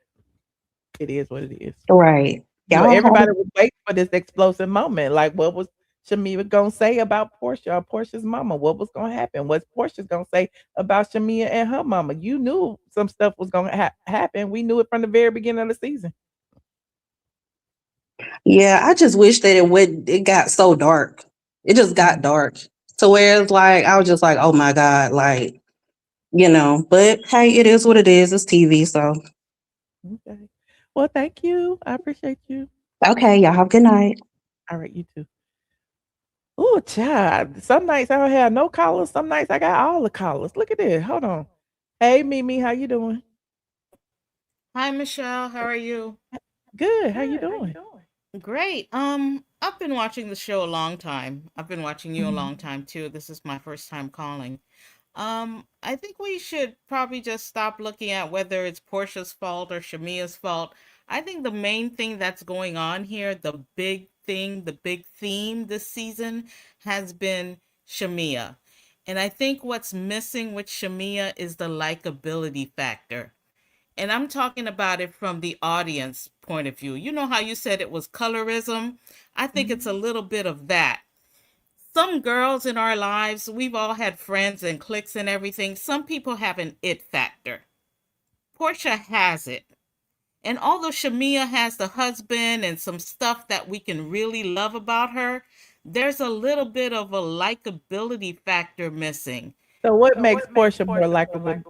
[SPEAKER 3] it is what it is.
[SPEAKER 17] right.
[SPEAKER 3] Everybody was waiting for this explosive moment. Like, what was Shamea gonna say about Porsha or Portia's mama? What was gonna happen? What's Portia's gonna say about Shamea and her mama? You knew some stuff was gonna happen. We knew it from the very beginning of the season.
[SPEAKER 17] Yeah, I just wish that it got so dark. It just got dark. To where it's like, I was just like, oh my God, like, but hey, it is what it is. It's TV, so.
[SPEAKER 3] Okay. Well, thank you. I appreciate you.
[SPEAKER 17] Okay, y'all have a good night.
[SPEAKER 3] All right, you too. Oh, child. Some nights I don't have no collars. Some nights I got all the collars. Look at this. Hold on. Hey, Mimi, how you doing?
[SPEAKER 18] Hi, Michelle. How are you?
[SPEAKER 3] Good. How you doing?
[SPEAKER 18] Great. I've been watching the show a long time. I've been watching you a long time too. This is my first time calling. I think we should probably just stop looking at whether it's Portia's fault or Shamea's fault. I think the main thing that's going on here, the big thing, the big theme this season has been Shamea. And I think what's missing with Shamea is the likability factor. And I'm talking about it from the audience point of view. You know how you said it was colorism? I think it's a little bit of that. Some girls in our lives, we've all had friends and cliques and everything. Some people have an it factor. Porsha has it. And although Shamea has the husband and some stuff that we can really love about her, there's a little bit of a likability factor missing.
[SPEAKER 3] So what makes Porsha more likable than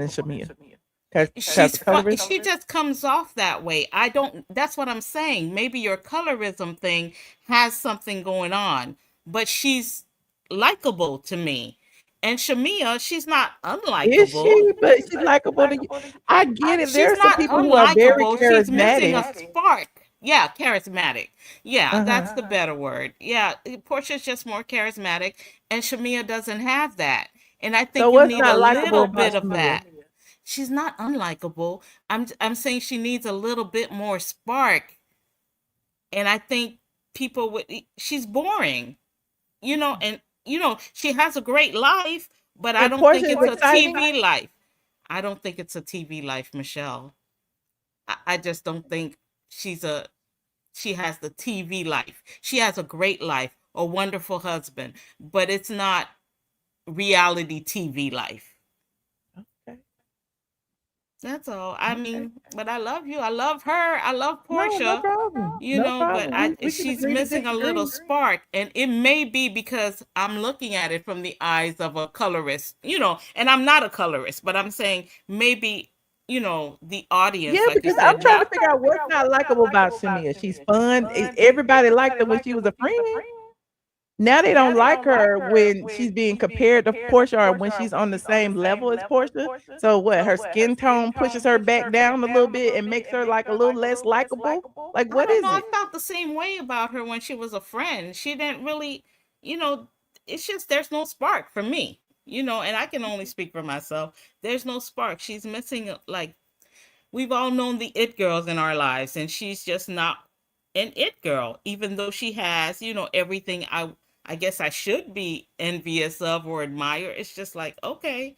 [SPEAKER 3] Shamea?
[SPEAKER 18] She just comes off that way. That's what I'm saying. Maybe your colorism thing has something going on, but she's likable to me. And Shamea, she's not unlikable.
[SPEAKER 3] Is she? But she's likable to you. I get it. There are some people who are very charismatic.
[SPEAKER 18] She's missing a spark. Yeah, charismatic. Yeah, that's the better word. Yeah, Portia's just more charismatic, and Shamea doesn't have that. And I think you need a little bit of that. she's not unlikable. I'm saying she needs a little bit more spark. And I think people would, she's boring, and she has a great life, but I
[SPEAKER 3] And
[SPEAKER 18] don't think
[SPEAKER 3] Porsche is
[SPEAKER 18] it's a
[SPEAKER 3] exciting.
[SPEAKER 18] TV life. I don't think it's a TV life, Michelle. I just don't think she has the TV life. She has a great life, a wonderful husband, but it's not reality TV life.
[SPEAKER 3] Okay.
[SPEAKER 18] That's all. I mean, but I love you. I love her. I love
[SPEAKER 3] No
[SPEAKER 18] Porsha.
[SPEAKER 3] problem. No
[SPEAKER 18] But
[SPEAKER 3] problem. We can
[SPEAKER 18] she's
[SPEAKER 3] agree to
[SPEAKER 18] missing a little
[SPEAKER 3] disagree.
[SPEAKER 18] spark, and it may be because I'm looking at it from the eyes of a colorist, and I'm not a colorist, but I'm saying maybe, the audience,
[SPEAKER 3] Yeah,
[SPEAKER 18] like you
[SPEAKER 3] because I'm
[SPEAKER 18] said,
[SPEAKER 3] trying to
[SPEAKER 18] not.
[SPEAKER 3] figure out what's not likable about Shamea. She's fun. Everybody liked her when she was a friend. Now they don't like her when she's being compared to Porsha or when she's on the same level as Porsha. So what? Her skin tone pushes her back down a little bit and makes her like a little less likable. Like,
[SPEAKER 18] I
[SPEAKER 3] what
[SPEAKER 18] don't
[SPEAKER 3] is
[SPEAKER 18] know. I
[SPEAKER 3] it?
[SPEAKER 18] felt the same way about her when she was a friend. She didn't really, it's just there's no spark for me, and I can only speak for myself. There's no spark. She's missing, like, we've all known the it girls in our lives, and she's just not an it girl, even though she has, everything I guess I should be envious of or admire. It's just like, okay,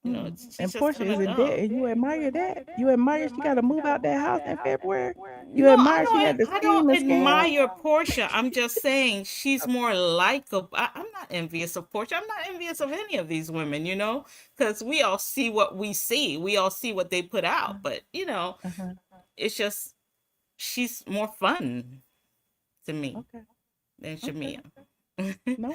[SPEAKER 18] she's
[SPEAKER 3] And
[SPEAKER 18] just
[SPEAKER 3] Porsha
[SPEAKER 18] kind
[SPEAKER 3] is
[SPEAKER 18] of
[SPEAKER 3] in debt,
[SPEAKER 18] dumb.
[SPEAKER 3] and you admire that. You admire she got to move out that house in February. You
[SPEAKER 18] No,
[SPEAKER 3] admire she had the
[SPEAKER 18] I
[SPEAKER 3] scheme
[SPEAKER 18] don't
[SPEAKER 3] and scam.
[SPEAKER 18] admire Porsha. I'm just saying she's more likable. I'm not envious of Porsha. I'm not envious of any of these women, because we all see what we see. We all see what they put out. But, it's just she's more fun to me than Shamea.
[SPEAKER 3] No.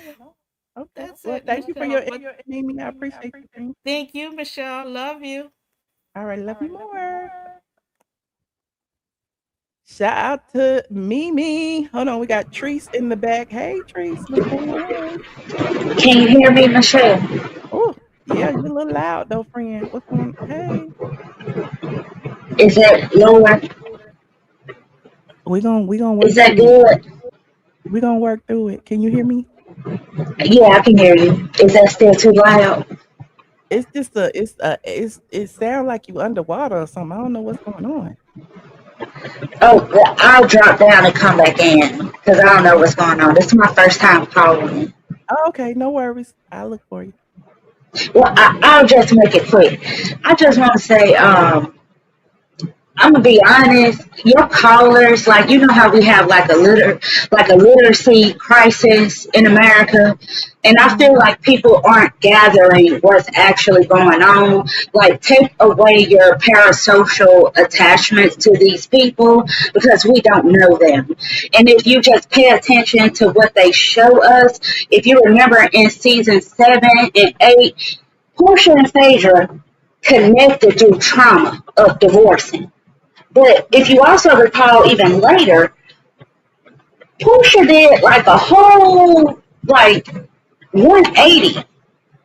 [SPEAKER 3] Okay.
[SPEAKER 18] That's
[SPEAKER 3] Well,
[SPEAKER 18] it,
[SPEAKER 3] thank you for your
[SPEAKER 18] Michelle.
[SPEAKER 3] Mimi. I appreciate you.
[SPEAKER 18] Thank you, Michelle. Love you.
[SPEAKER 3] All right, love you more. Shout out to Mimi. Hold on, we got Treese in the back. Hey, Treese, what's going on?
[SPEAKER 19] Can you hear me, Michelle?
[SPEAKER 3] Oh, yeah, you're a little loud though, friend. What's going on? Hey.
[SPEAKER 19] Is that lower?
[SPEAKER 3] We gonna work.
[SPEAKER 19] Is that
[SPEAKER 3] through it.
[SPEAKER 19] good?
[SPEAKER 3] We're gonna work through it. Can you hear me?
[SPEAKER 19] Yeah, I can hear you. Is that still too loud?
[SPEAKER 3] It's just it sounds like you underwater or something. I don't know what's going on.
[SPEAKER 19] Oh, well, I'll drop down and come back in because I don't know what's going on. This is my first time calling.
[SPEAKER 3] Oh, okay, no worries. I'll look for you.
[SPEAKER 19] Well, I'll just make it quick. I just want to say, I'm gonna be honest. Your callers, like how we have like a literacy crisis in America, and I feel like people aren't gathering what's actually going on. Like, take away your parasocial attachments to these people because we don't know them. And if you just pay attention to what they show us, if you remember in season 7 and 8, Porsha and Phaedra connected through trauma of divorcing. But if you also recall even later, Porsha did like a whole 180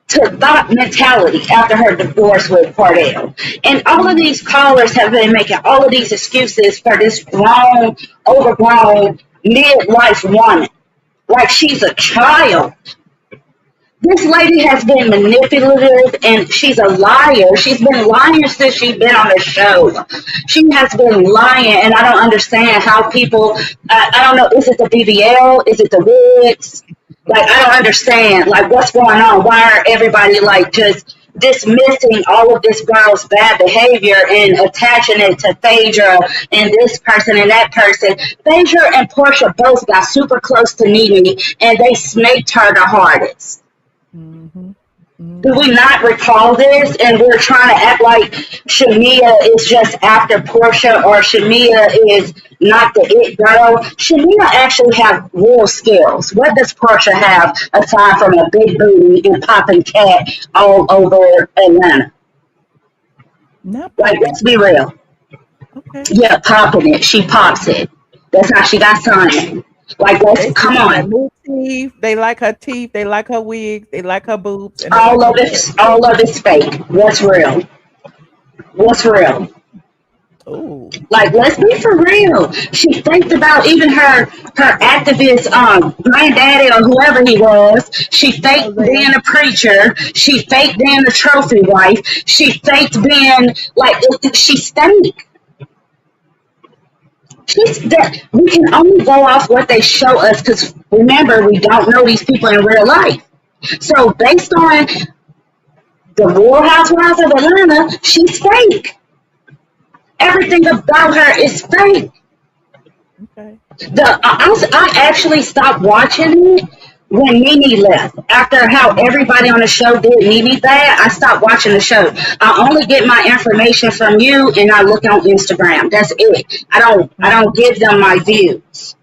[SPEAKER 19] to thought mentality after her divorce with Cordell. And all of these callers have been making all of these excuses for this grown, overgrown, midlife woman. Like she's a child. This lady has been manipulative and she's a liar. She's been lying since she's been on the show. She has been lying, and I don't understand how people, I don't know, is it the BBL? Is it the wigs? I don't understand, what's going on? Why are everybody, just dismissing all of this girl's bad behavior and attaching it to Phaedra and this person and that person? Phaedra and Porsha both got super close to Nene, and they snaked her the hardest. Do we not recall this? And we're trying to act like Shamea is just after Porsha or Shamea is not the it girl. Shamea actually have real skills. What does Porsha have aside from a big booty and popping cat all over Atlanta? Let's be real.
[SPEAKER 3] Okay.
[SPEAKER 19] Yeah, popping it. She pops it. That's how she got signed. Come on.
[SPEAKER 3] Teeth. They like her teeth. They like her wigs. They like her boobs. And
[SPEAKER 19] all of it's fake. What's real? What's real?
[SPEAKER 3] Oh,
[SPEAKER 19] Like, let's be for real. She faked about even her activist granddaddy or whoever he was. She faked being a preacher. She faked being a trophy wife. She faked being like she's fake. We can only go off what they show us because remember we don't know these people in real life. So based on the Real Housewives of Atlanta, she's fake. Everything about her is fake.
[SPEAKER 3] okay.
[SPEAKER 19] I actually stopped watching it when Nene left. After how everybody on the show did Nene bad, I stopped watching the show. I only get my information from you, and I look on Instagram. That's it. I don't give them my views.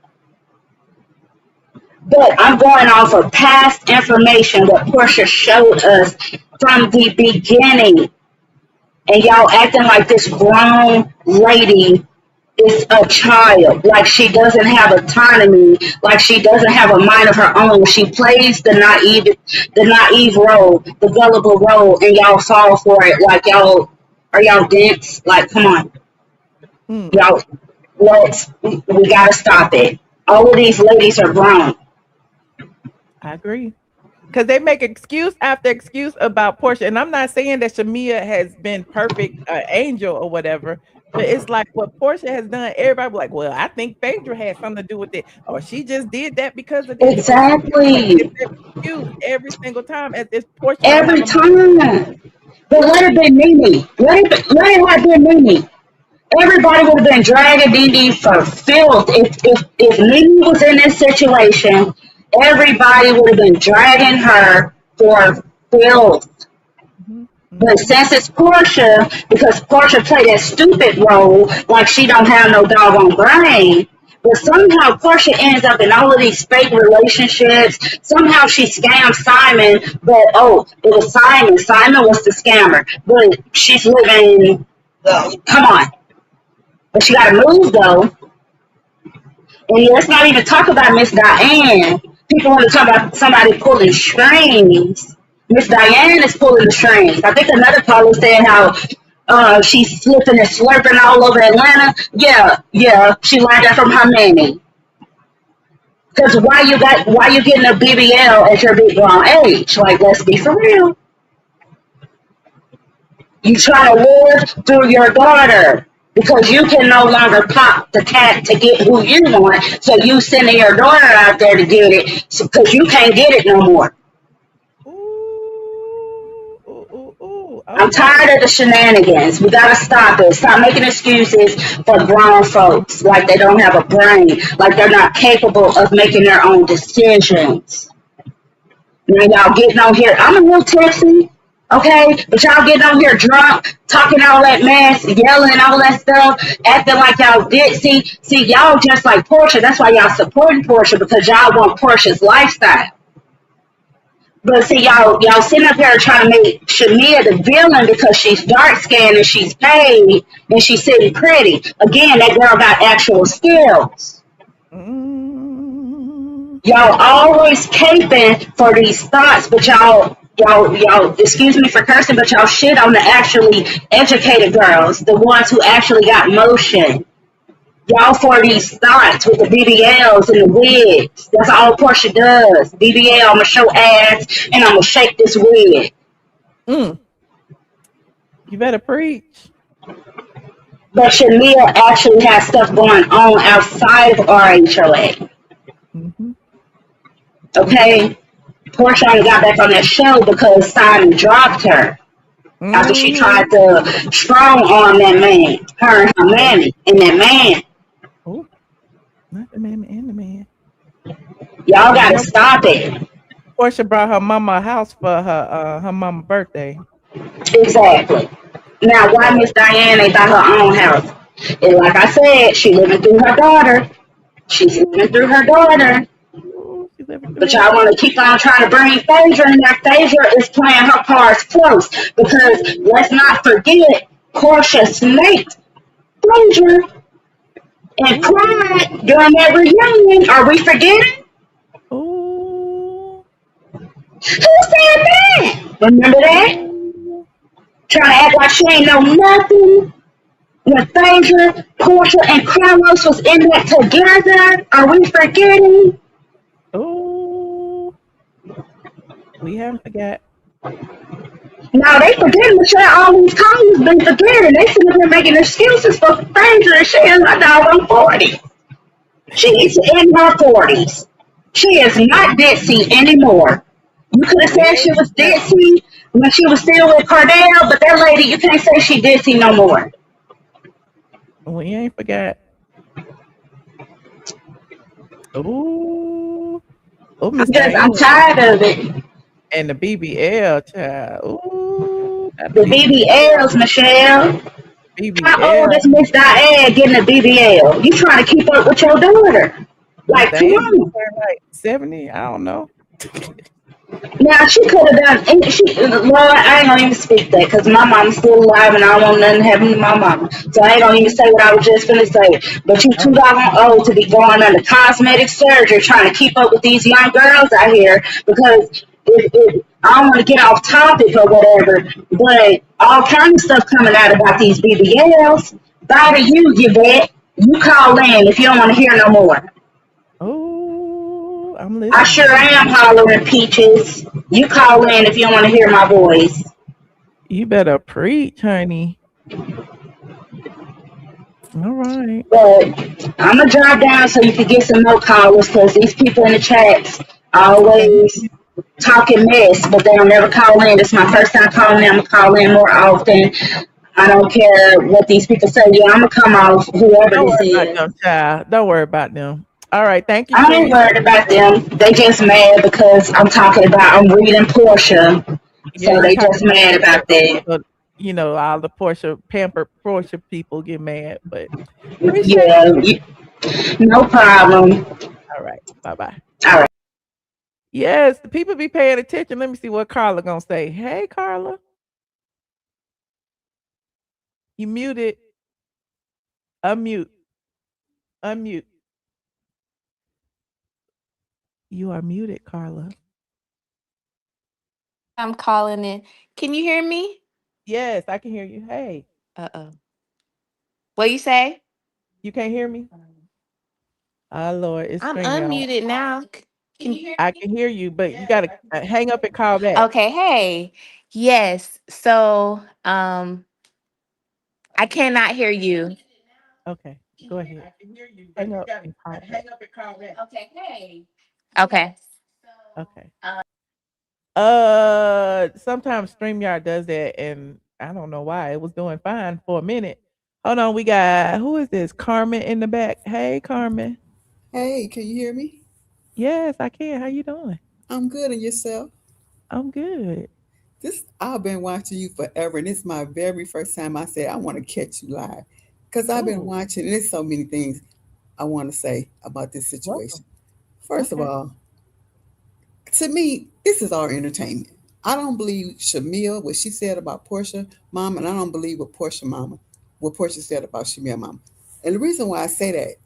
[SPEAKER 19] But I'm going off of past information what Porsha showed us from the beginning. And y'all acting like this grown lady is a child, like she doesn't have autonomy, like she doesn't have a mind of her own. She plays the naive role, the gullible role, and y'all fall for it. Like y'all dense? Like, come on, y'all, we gotta stop it. All of these ladies are grown.
[SPEAKER 3] I agree. Because they make excuse after excuse about Porsha. And I'm not saying that Shamea has been perfect angel or whatever, but it's like what Porsha has done, everybody be like, well, I think Phaedra had something to do with it. Or she just did that because of this.
[SPEAKER 19] Exactly.
[SPEAKER 3] Excuse every single time at this Porsha.
[SPEAKER 19] Every time. But let it be Nene. Let it have been Nene. Everybody would have been dragging Nene for filth. If Nene was in this situation, everybody would have been dragging her for filth. But since it's Porsha, because Porsha played that stupid role, like she don't have no doggone brain, but somehow Porsha ends up in all of these fake relationships. Somehow she scammed Simon, but it was Simon. Simon was the scammer. But she's living, come on. But she got to move, though. And let's not even talk about Miss Diane. People want to talk about somebody pulling strings. Miss Diane is pulling the strings. I think another caller said how she's slipping and slurping all over Atlanta. Yeah, she learned that from her mammy. Because why you getting a BBL at your big grown age? Like, let's be for real. You try to live through your daughter. Because you can no longer pop the cat to get who you want, so you sending your daughter out there to get it, because you can't get it no more. I'm tired of the shenanigans. We gotta stop it. Stop making excuses for grown folks, like they don't have a brain, like they're not capable of making their own decisions. Now y'all getting on here. I'm a little tipsy. Okay, but y'all getting on here drunk, talking all that mess, yelling all that stuff, acting like y'all did. See, y'all just like Porsha. That's why y'all supporting Porsha, because y'all want Porsha's lifestyle. But see, y'all sitting up here trying to make Shamea the villain because she's dark skinned and she's paid and she's sitting pretty. Again, that girl got actual skills. Y'all always caping for these thoughts, but y'all, excuse me for cursing, but y'all shit on the actually educated girls, the ones who actually got motion. Y'all for these thoughts with the BBLs and the wigs. That's all Porsha does. BBL, I'm going to show ass, and I'm going to shake this wig.
[SPEAKER 3] You better preach.
[SPEAKER 19] But Shamea actually has stuff going on outside of RHOA. Okay? Porsha only got back on that show because Simon dropped her after she tried to strong arm that man, her and her mammy, and that man.
[SPEAKER 3] Oh, not the mammy and the man.
[SPEAKER 19] Y'all gotta stop it.
[SPEAKER 3] Porsha brought her mama a house for her mama's birthday.
[SPEAKER 19] Exactly. Now, why Miss Diane ain't got her own house? And like I said, she living through her daughter. She's living through her daughter. But y'all want to keep on trying to bring Phaedra in there. Phaedra is playing her cards close because let's not forget Porsha snaked Phaedra and cried during that reunion. Are we forgetting? Who said that? Remember that? Trying to act like she ain't know nothing. when Phaedra, Porsha, and Carlos was in that together? Are we forgetting?
[SPEAKER 3] Oh, we haven't forgot.
[SPEAKER 19] No, they forgetting to share all these callers been forgetting. They should have been making excuses for Phaedra and she is my dog 40. She is in her 40s. She is not ditzy anymore. You could have said she was ditzy when she was still with Cardell, but that lady, you can't say she ditzy no more.
[SPEAKER 3] We ain't forgot. Ooh. Oh, Miss Diane.
[SPEAKER 19] I'm tired of it.
[SPEAKER 3] And the BBL, child. Ooh.
[SPEAKER 19] The BBLs, Michelle.
[SPEAKER 3] BBL.
[SPEAKER 19] How old is Miss Diane getting a BBL? You trying to keep up with your daughter? Like, come on.
[SPEAKER 3] Like 70, I don't know.
[SPEAKER 19] Now, she could have done, and Lord, I ain't gonna even speak that because my mom's still alive and I don't want nothing happening to my mama. So I ain't gonna even say what I was just gonna say. But you too doggone old to be going under cosmetic surgery trying to keep up with these young girls out here because I don't want to get off topic or whatever, but all kind of stuff coming out about these BBLs. Bye to you, Yvette. You call in if you don't want to hear no more.
[SPEAKER 3] Oh, I'm listening.
[SPEAKER 19] I sure am hollering Peaches. You call in if you don't want to hear my voice.
[SPEAKER 3] You better preach, honey. All right.
[SPEAKER 19] But I'm going to drop down so you can get some more callers because these people in the chats always talking mess, but they'll never call in. It's my first time calling in. I'm going to call in more often. I don't care what these people say. Yeah, I'm going to come off whoever this is.
[SPEAKER 3] Don't worry about them. All right, thank you.
[SPEAKER 19] I ain't worried about them. They just mad because I'm reading Porsha. So they just mad about that.
[SPEAKER 3] You know, all the pampered Porsha people get mad, but
[SPEAKER 19] yeah, no problem.
[SPEAKER 3] All right, bye-bye.
[SPEAKER 19] All right.
[SPEAKER 3] Yes, the people be paying attention. Let me see what Carla gonna say. Hey, Carla. You muted. Unmute. You are muted, Carla.
[SPEAKER 20] I'm calling in. Can you hear me?
[SPEAKER 3] Yes, I can hear you. Hey.
[SPEAKER 20] Uh-oh. What you say?
[SPEAKER 3] You can't hear me? Oh, Lord. It's
[SPEAKER 20] I'm
[SPEAKER 3] StreamYard.
[SPEAKER 20] unmuted now. Can you hear me?
[SPEAKER 3] I can hear you, but you got to hang up and call back.
[SPEAKER 20] Okay, hey. Yes. So, I cannot hear you.
[SPEAKER 3] Okay, go ahead. Hang up and call back.
[SPEAKER 20] Okay, hey. Okay.
[SPEAKER 3] Okay. Sometimes StreamYard does that, and I don't know why. It was doing fine for a minute. Hold on, we got, who is this? Carmen in the back. Hey, Carmen.
[SPEAKER 21] Hey, can you hear me?
[SPEAKER 3] Yes, I can. How you doing?
[SPEAKER 21] I'm good, and yourself?
[SPEAKER 3] I'm good.
[SPEAKER 21] I've been watching you forever, and it's my very first time I said I want to catch you live because I've been watching, and there's so many things I want to say about this situation. First of all, to me, this is our entertainment. I don't believe Shamea, what she said about Porsha mama, and I don't believe what Porsha said about Shamea mama. And the reason why I say that,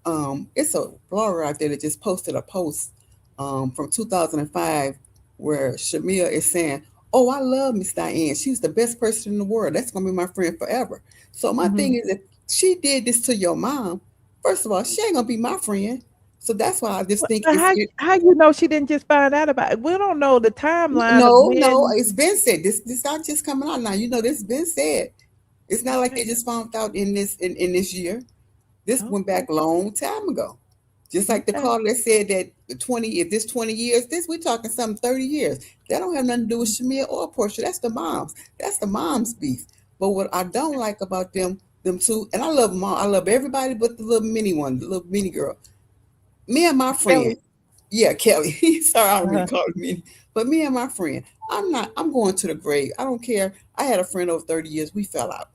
[SPEAKER 21] it's a blogger out there that just posted a post from 2005 where Shamea is saying, "Oh, I love Miss Diane. She's the best person in the world. That's gonna be my friend forever." So my thing is, if she did this to your mom, first of all, she ain't gonna be my friend. So that's why I just think
[SPEAKER 3] how you know she didn't just find out about it? We don't know the timeline.
[SPEAKER 21] No, it's been said. This not just coming out now. You know, this been said. It's not like they just found out in this year. This went back a long time ago. Just like the caller that said that if this 20 years, we're talking something 30 years. That don't have nothing to do with Shamea or Porsha. That's the moms. That's the moms' beef. But what I don't like about them two, and I love them all. I love everybody but the little mini one, the little mini girl. Me and my friend, Kelly. Sorry, I don't really call her mini. But me and my friend, I'm going to the grave. I don't care. I had a friend over 30 years. We fell out.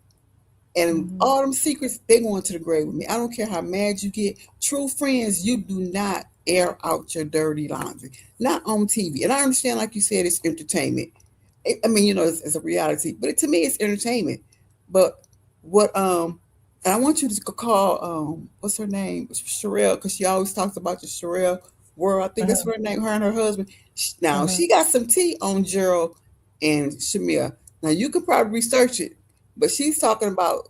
[SPEAKER 21] And all them secrets, they going to the grave with me. I don't care how mad you get. True friends, you do not air out your dirty laundry. Not on TV. And I understand, like you said, it's entertainment. I mean, you know, it's a reality. But to me, it's entertainment. But and I want you to call, what's her name? Sherelle, because she always talks about the Sherelle world. I think that's her name, her and her husband. Now, she got some tea on Gerald and Shamea. Now, you could probably research it. But she's talking about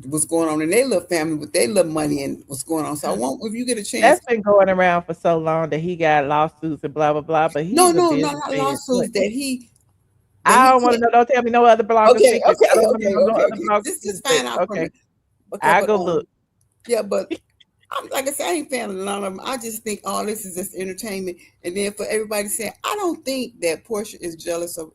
[SPEAKER 21] what's going on in their little family with their little money and what's going on. So I want, if you get a chance.
[SPEAKER 3] That's been going around for so long that he got lawsuits and blah blah blah. But
[SPEAKER 21] No,
[SPEAKER 3] he's a
[SPEAKER 21] no, no, not
[SPEAKER 3] businessman.
[SPEAKER 21] lawsuits that he.
[SPEAKER 3] I don't want to know. Don't tell me no other blogger
[SPEAKER 21] Okay,
[SPEAKER 3] secrets. I
[SPEAKER 21] okay,
[SPEAKER 3] don't want to
[SPEAKER 21] okay,
[SPEAKER 3] know no
[SPEAKER 21] okay,
[SPEAKER 3] other
[SPEAKER 21] okay.
[SPEAKER 3] blogger
[SPEAKER 21] Just
[SPEAKER 3] secrets.
[SPEAKER 21] find out from
[SPEAKER 3] Okay,
[SPEAKER 21] me. Okay,
[SPEAKER 3] I
[SPEAKER 21] but
[SPEAKER 3] go look.
[SPEAKER 21] yeah, but I'm like I said, I ain't fan of none of them. I just think all this is just entertainment. And then for everybody saying, I don't think that Porsha is jealous of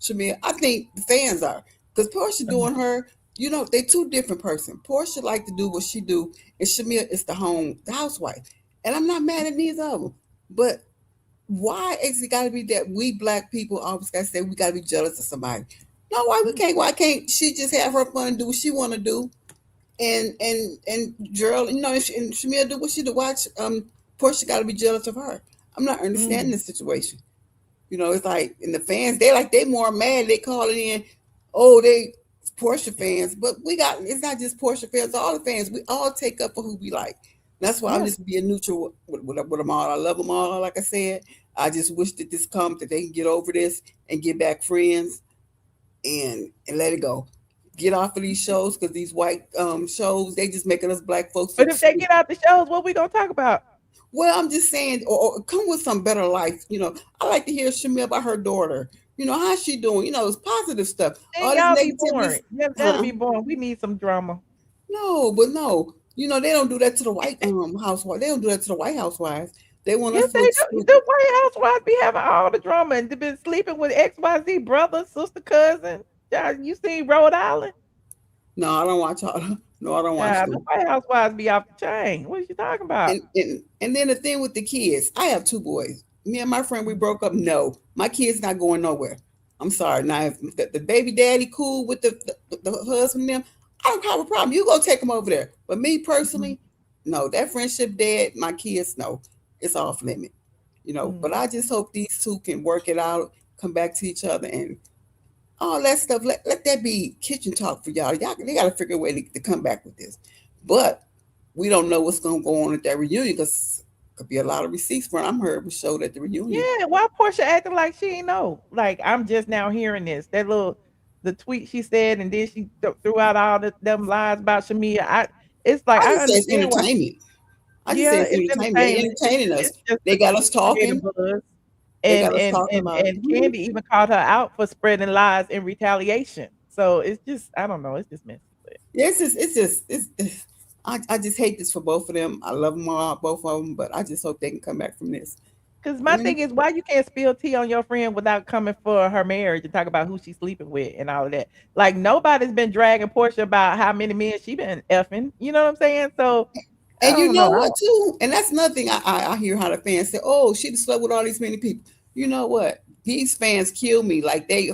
[SPEAKER 21] Shamea. I think the fans are, because Porsha doing her. You know, they two different person. Porsha like to do what she do, and Shamea is the housewife. And I'm not mad at neither of them, but why is it got to be that we black people always got to say we got to be jealous of somebody? No, why we can't? Why can't she just have her fun and do what she want to do? And Gerald, you know, and Shamea do what she do. Watch, Porsche got to be jealous of her. I'm not understanding this situation. You know, it's like, and the fans, they more mad. They call it in, oh, they Porsche fans, but it's not just Porsche fans. All the fans, we all take up for who we like. That's why I'm just being neutral with them all. I love them all. Like I said, I just wish that this comes, that they can get over this and get back friends, and let it go. Get off of these shows, because these white shows, they just making us black folks.
[SPEAKER 3] But if they get out the shows, what we gonna talk about?
[SPEAKER 21] Well, I'm just saying, or come with some better life. You know, I like to hear Shamea about her daughter. You know, how's she doing? You know, it's positive stuff. All
[SPEAKER 3] Y'all
[SPEAKER 21] this
[SPEAKER 3] be boring. That'll be
[SPEAKER 21] huh?
[SPEAKER 3] boring. We need some drama.
[SPEAKER 21] No, but no. You know, they don't do that to the white housewives. They don't do that to the white housewives. They want
[SPEAKER 3] Yes,
[SPEAKER 21] us to
[SPEAKER 3] they
[SPEAKER 21] look
[SPEAKER 3] do.
[SPEAKER 21] stupid.
[SPEAKER 3] The White Housewives be having all the drama and they been sleeping with XYZ brother, sister, cousin. You seen Rhode Island?
[SPEAKER 21] No, I don't watch all. No, I don't watch
[SPEAKER 3] The
[SPEAKER 21] them.
[SPEAKER 3] White Housewives be off the chain. What are you talking about?
[SPEAKER 21] And then the thing with the kids, I have two boys. Me and my friend, we broke up. No, my kid's not going nowhere. I'm sorry. Now, if the baby daddy cool with the husband and them, I don't have a problem. You go take them over there. But me personally, no, that friendship dead. My kids, no, it's off limit. You know, but I just hope these two can work it out, come back to each other, and all that stuff. Let that be kitchen talk for y'all. They got to figure a way to come back with this. But we don't know what's going to go on at that reunion, because could be a lot of receipts from I'm heard was showed at the reunion.
[SPEAKER 3] Yeah, why Porsha acting like she ain't know? Like, I'm just now hearing this. The tweet she said, and then she threw out all them lies about Shamea. It's like,
[SPEAKER 21] I
[SPEAKER 3] I
[SPEAKER 21] just say it's
[SPEAKER 3] understand why.
[SPEAKER 21] entertainment. I just
[SPEAKER 3] Yeah,
[SPEAKER 21] say it's
[SPEAKER 3] it's
[SPEAKER 21] entertainment. They
[SPEAKER 3] entertainment.
[SPEAKER 21] entertaining us.
[SPEAKER 3] It's just
[SPEAKER 21] They got us
[SPEAKER 3] to create a
[SPEAKER 21] talking.
[SPEAKER 3] buzz.
[SPEAKER 21] They
[SPEAKER 3] And
[SPEAKER 21] got us
[SPEAKER 3] and
[SPEAKER 21] talking
[SPEAKER 3] and
[SPEAKER 21] about it.
[SPEAKER 3] and Kandi even called her out for spreading lies in retaliation. So it's just, I don't know, it's just messy.
[SPEAKER 21] Yeah, it's I just hate this for both of them. I love them all, both of them, but I just hope they can come back from this.
[SPEAKER 3] Because my thing is, why you can't spill tea on your friend without coming for her marriage and talk about who she's sleeping with and all of that? Like, nobody's been dragging Porsha about how many men she been effing. You know what I'm saying? So I
[SPEAKER 21] And you
[SPEAKER 3] don't
[SPEAKER 21] know
[SPEAKER 3] know.
[SPEAKER 21] what, too? And that's nothing. I hear how the fans say, oh, she slept with all these many people. You know what? These fans kill me like they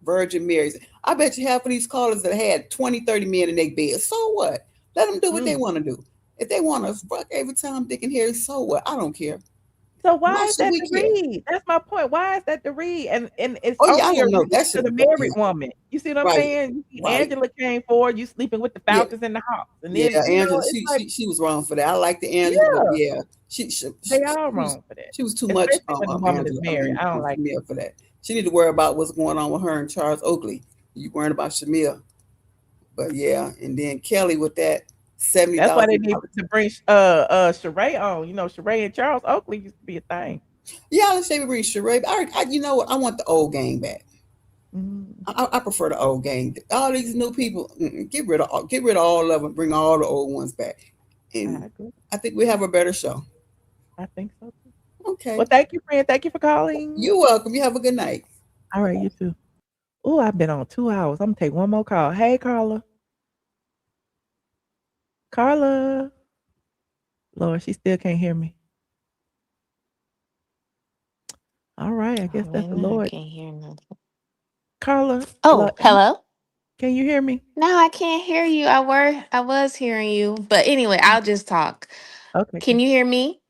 [SPEAKER 21] Virgin Marys. I bet you half of these callers that had 20, 30 men in their bed. So what? Let them do what they want to do. If they want to fuck every time Dick and Harry, so what? I don't care.
[SPEAKER 3] So why
[SPEAKER 21] Why
[SPEAKER 3] is
[SPEAKER 21] should
[SPEAKER 3] that
[SPEAKER 21] we
[SPEAKER 3] the
[SPEAKER 21] care?
[SPEAKER 3] read? That's my point. Why is that the read? And it's
[SPEAKER 21] Oh, yeah, I
[SPEAKER 3] only a
[SPEAKER 21] don't know.
[SPEAKER 3] read
[SPEAKER 21] That
[SPEAKER 3] to
[SPEAKER 21] should
[SPEAKER 3] the
[SPEAKER 21] be
[SPEAKER 3] married woman. You see what I'm
[SPEAKER 21] right.
[SPEAKER 3] saying? You see
[SPEAKER 21] Right.
[SPEAKER 3] Angela came forward, you sleeping with the
[SPEAKER 21] Yeah.
[SPEAKER 3] Falcons in the house. And then,
[SPEAKER 21] Yeah,
[SPEAKER 3] you know,
[SPEAKER 21] Angela,
[SPEAKER 3] it's like,
[SPEAKER 21] she was wrong for that. I like the Angela, but
[SPEAKER 3] yeah,
[SPEAKER 21] yeah,
[SPEAKER 3] they all wrong for that.
[SPEAKER 21] she was too much
[SPEAKER 3] Especially when the woman is
[SPEAKER 21] Angela.
[SPEAKER 3] married. I don't like
[SPEAKER 21] Shamea for that. She need to worry about what's going on with her and Charles Oakley. You worrying about Shamea, but yeah, and then Kelly with that
[SPEAKER 3] That's why they
[SPEAKER 21] $70,000.
[SPEAKER 3] need to bring Sheree on. You know, Sheree and Charles Oakley used to be a thing.
[SPEAKER 21] Yeah, let's say we bring Sheree. You know what? I want the old gang back. I prefer the old gang. All these new people, get rid of all of them. Bring all the old ones back, and I think we have a better show.
[SPEAKER 3] I think so too.
[SPEAKER 21] Okay.
[SPEAKER 3] Well, thank you, friend. Thank you for calling.
[SPEAKER 21] You're welcome. You have a good night.
[SPEAKER 3] All right, you too. Oh, I've been on 2 hours. I'm gonna take one more call. Hey, Carla. Carla. Lord, she still can't hear me. All right, I guess that's the Lord.
[SPEAKER 20] I can't hear nothing.
[SPEAKER 3] Carla.
[SPEAKER 20] Oh, hello?
[SPEAKER 3] Can you hear me?
[SPEAKER 20] No, I can't hear you. I was hearing you. But anyway, I'll just talk.
[SPEAKER 3] Okay.
[SPEAKER 20] Can you hear me?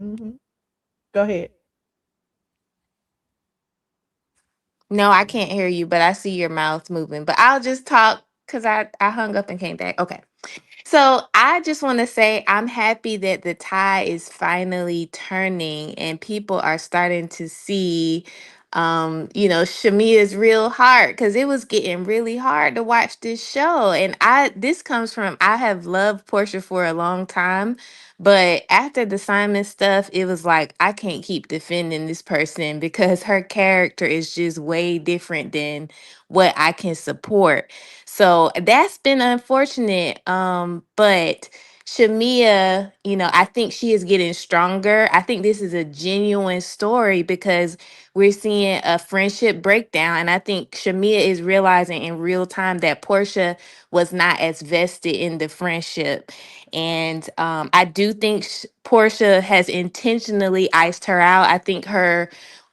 [SPEAKER 3] Go ahead.
[SPEAKER 20] No, I can't hear you, but I see your mouth moving. But I'll just talk because I hung up and came back. Okay. So I just want to say I'm happy that the tide is finally turning and people are starting to see you know, Shamea's real hard, because it was getting really hard to watch this show. And this comes from, I have loved Porsha for a long time, but after the Simon stuff, it was like, I can't keep defending this person because her character is just way different than what I can support. So that's been unfortunate. But Shamea, you know, I think she is getting stronger. I think this is a genuine story because we're seeing a friendship breakdown. And I think Shamea is realizing in real time that Porsha was not as vested in the friendship. And I do think Porsha has intentionally iced her out. I think her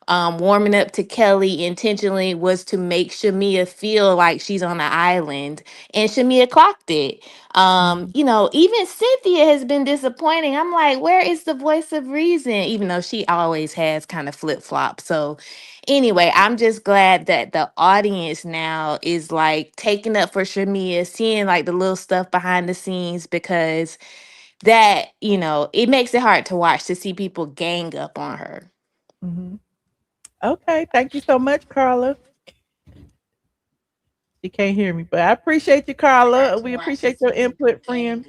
[SPEAKER 20] warming up to Kelly intentionally was to make Shamea feel like she's on an island. And Shamea clocked it. You know, even Cynthia has been disappointing. I'm like, where is the voice of reason? Even though she always has kind of flip-flop. So anyway, I'm just glad that the audience now is like taking up for Shamea, seeing like the little stuff behind the scenes, because that, you know, it makes it hard to watch to see people gang up on her.
[SPEAKER 3] Okay, thank you so much, Carla. She can't hear me, but I appreciate you, Carla. We appreciate your input, friend.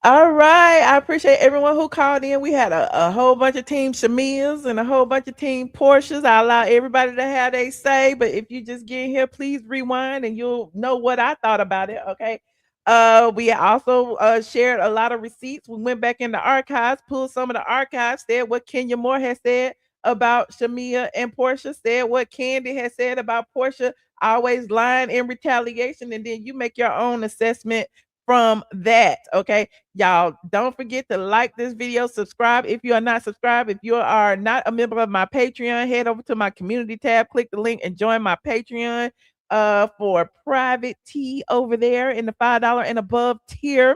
[SPEAKER 3] All right. I appreciate everyone who called in. We had a whole bunch of Team Shameas and a whole bunch of Team Portias. I allow everybody to have their say, but if you just get here, please rewind and you'll know what I thought about it. Okay. We also shared a lot of receipts. We went back in the archives, pulled some of the archives, said what Kenya Moore has said about Shamea and Porsha, said what Kandi has said about Porsha always lying in retaliation, and then you make your own assessment from that. Okay, y'all, don't forget to like this video, subscribe if you are not subscribed. If you are not a member of my Patreon, head over to my community tab, click the link and join my Patreon for private tea over there in the $5 and above tier.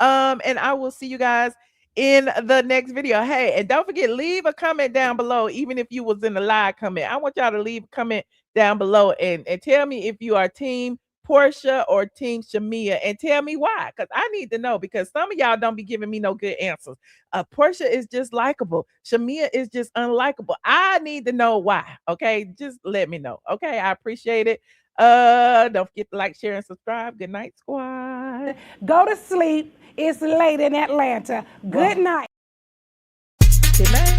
[SPEAKER 3] And I will see you guys in the next video. Hey, and don't forget, leave a comment down below, even if you was in the live comment. I want y'all to leave a comment down below and tell me if you are Team Porsha or Team Shamea, and tell me why, because I need to know, because some of y'all don't be giving me no good answers. Porsha is just likable. Shamea is just unlikable. I need to know why. Okay, just let me know. Okay, I appreciate it. Don't forget to like, share, and subscribe. Good night, squad.
[SPEAKER 1] Go to sleep. It's late in Atlanta. Good night.
[SPEAKER 3] Good night.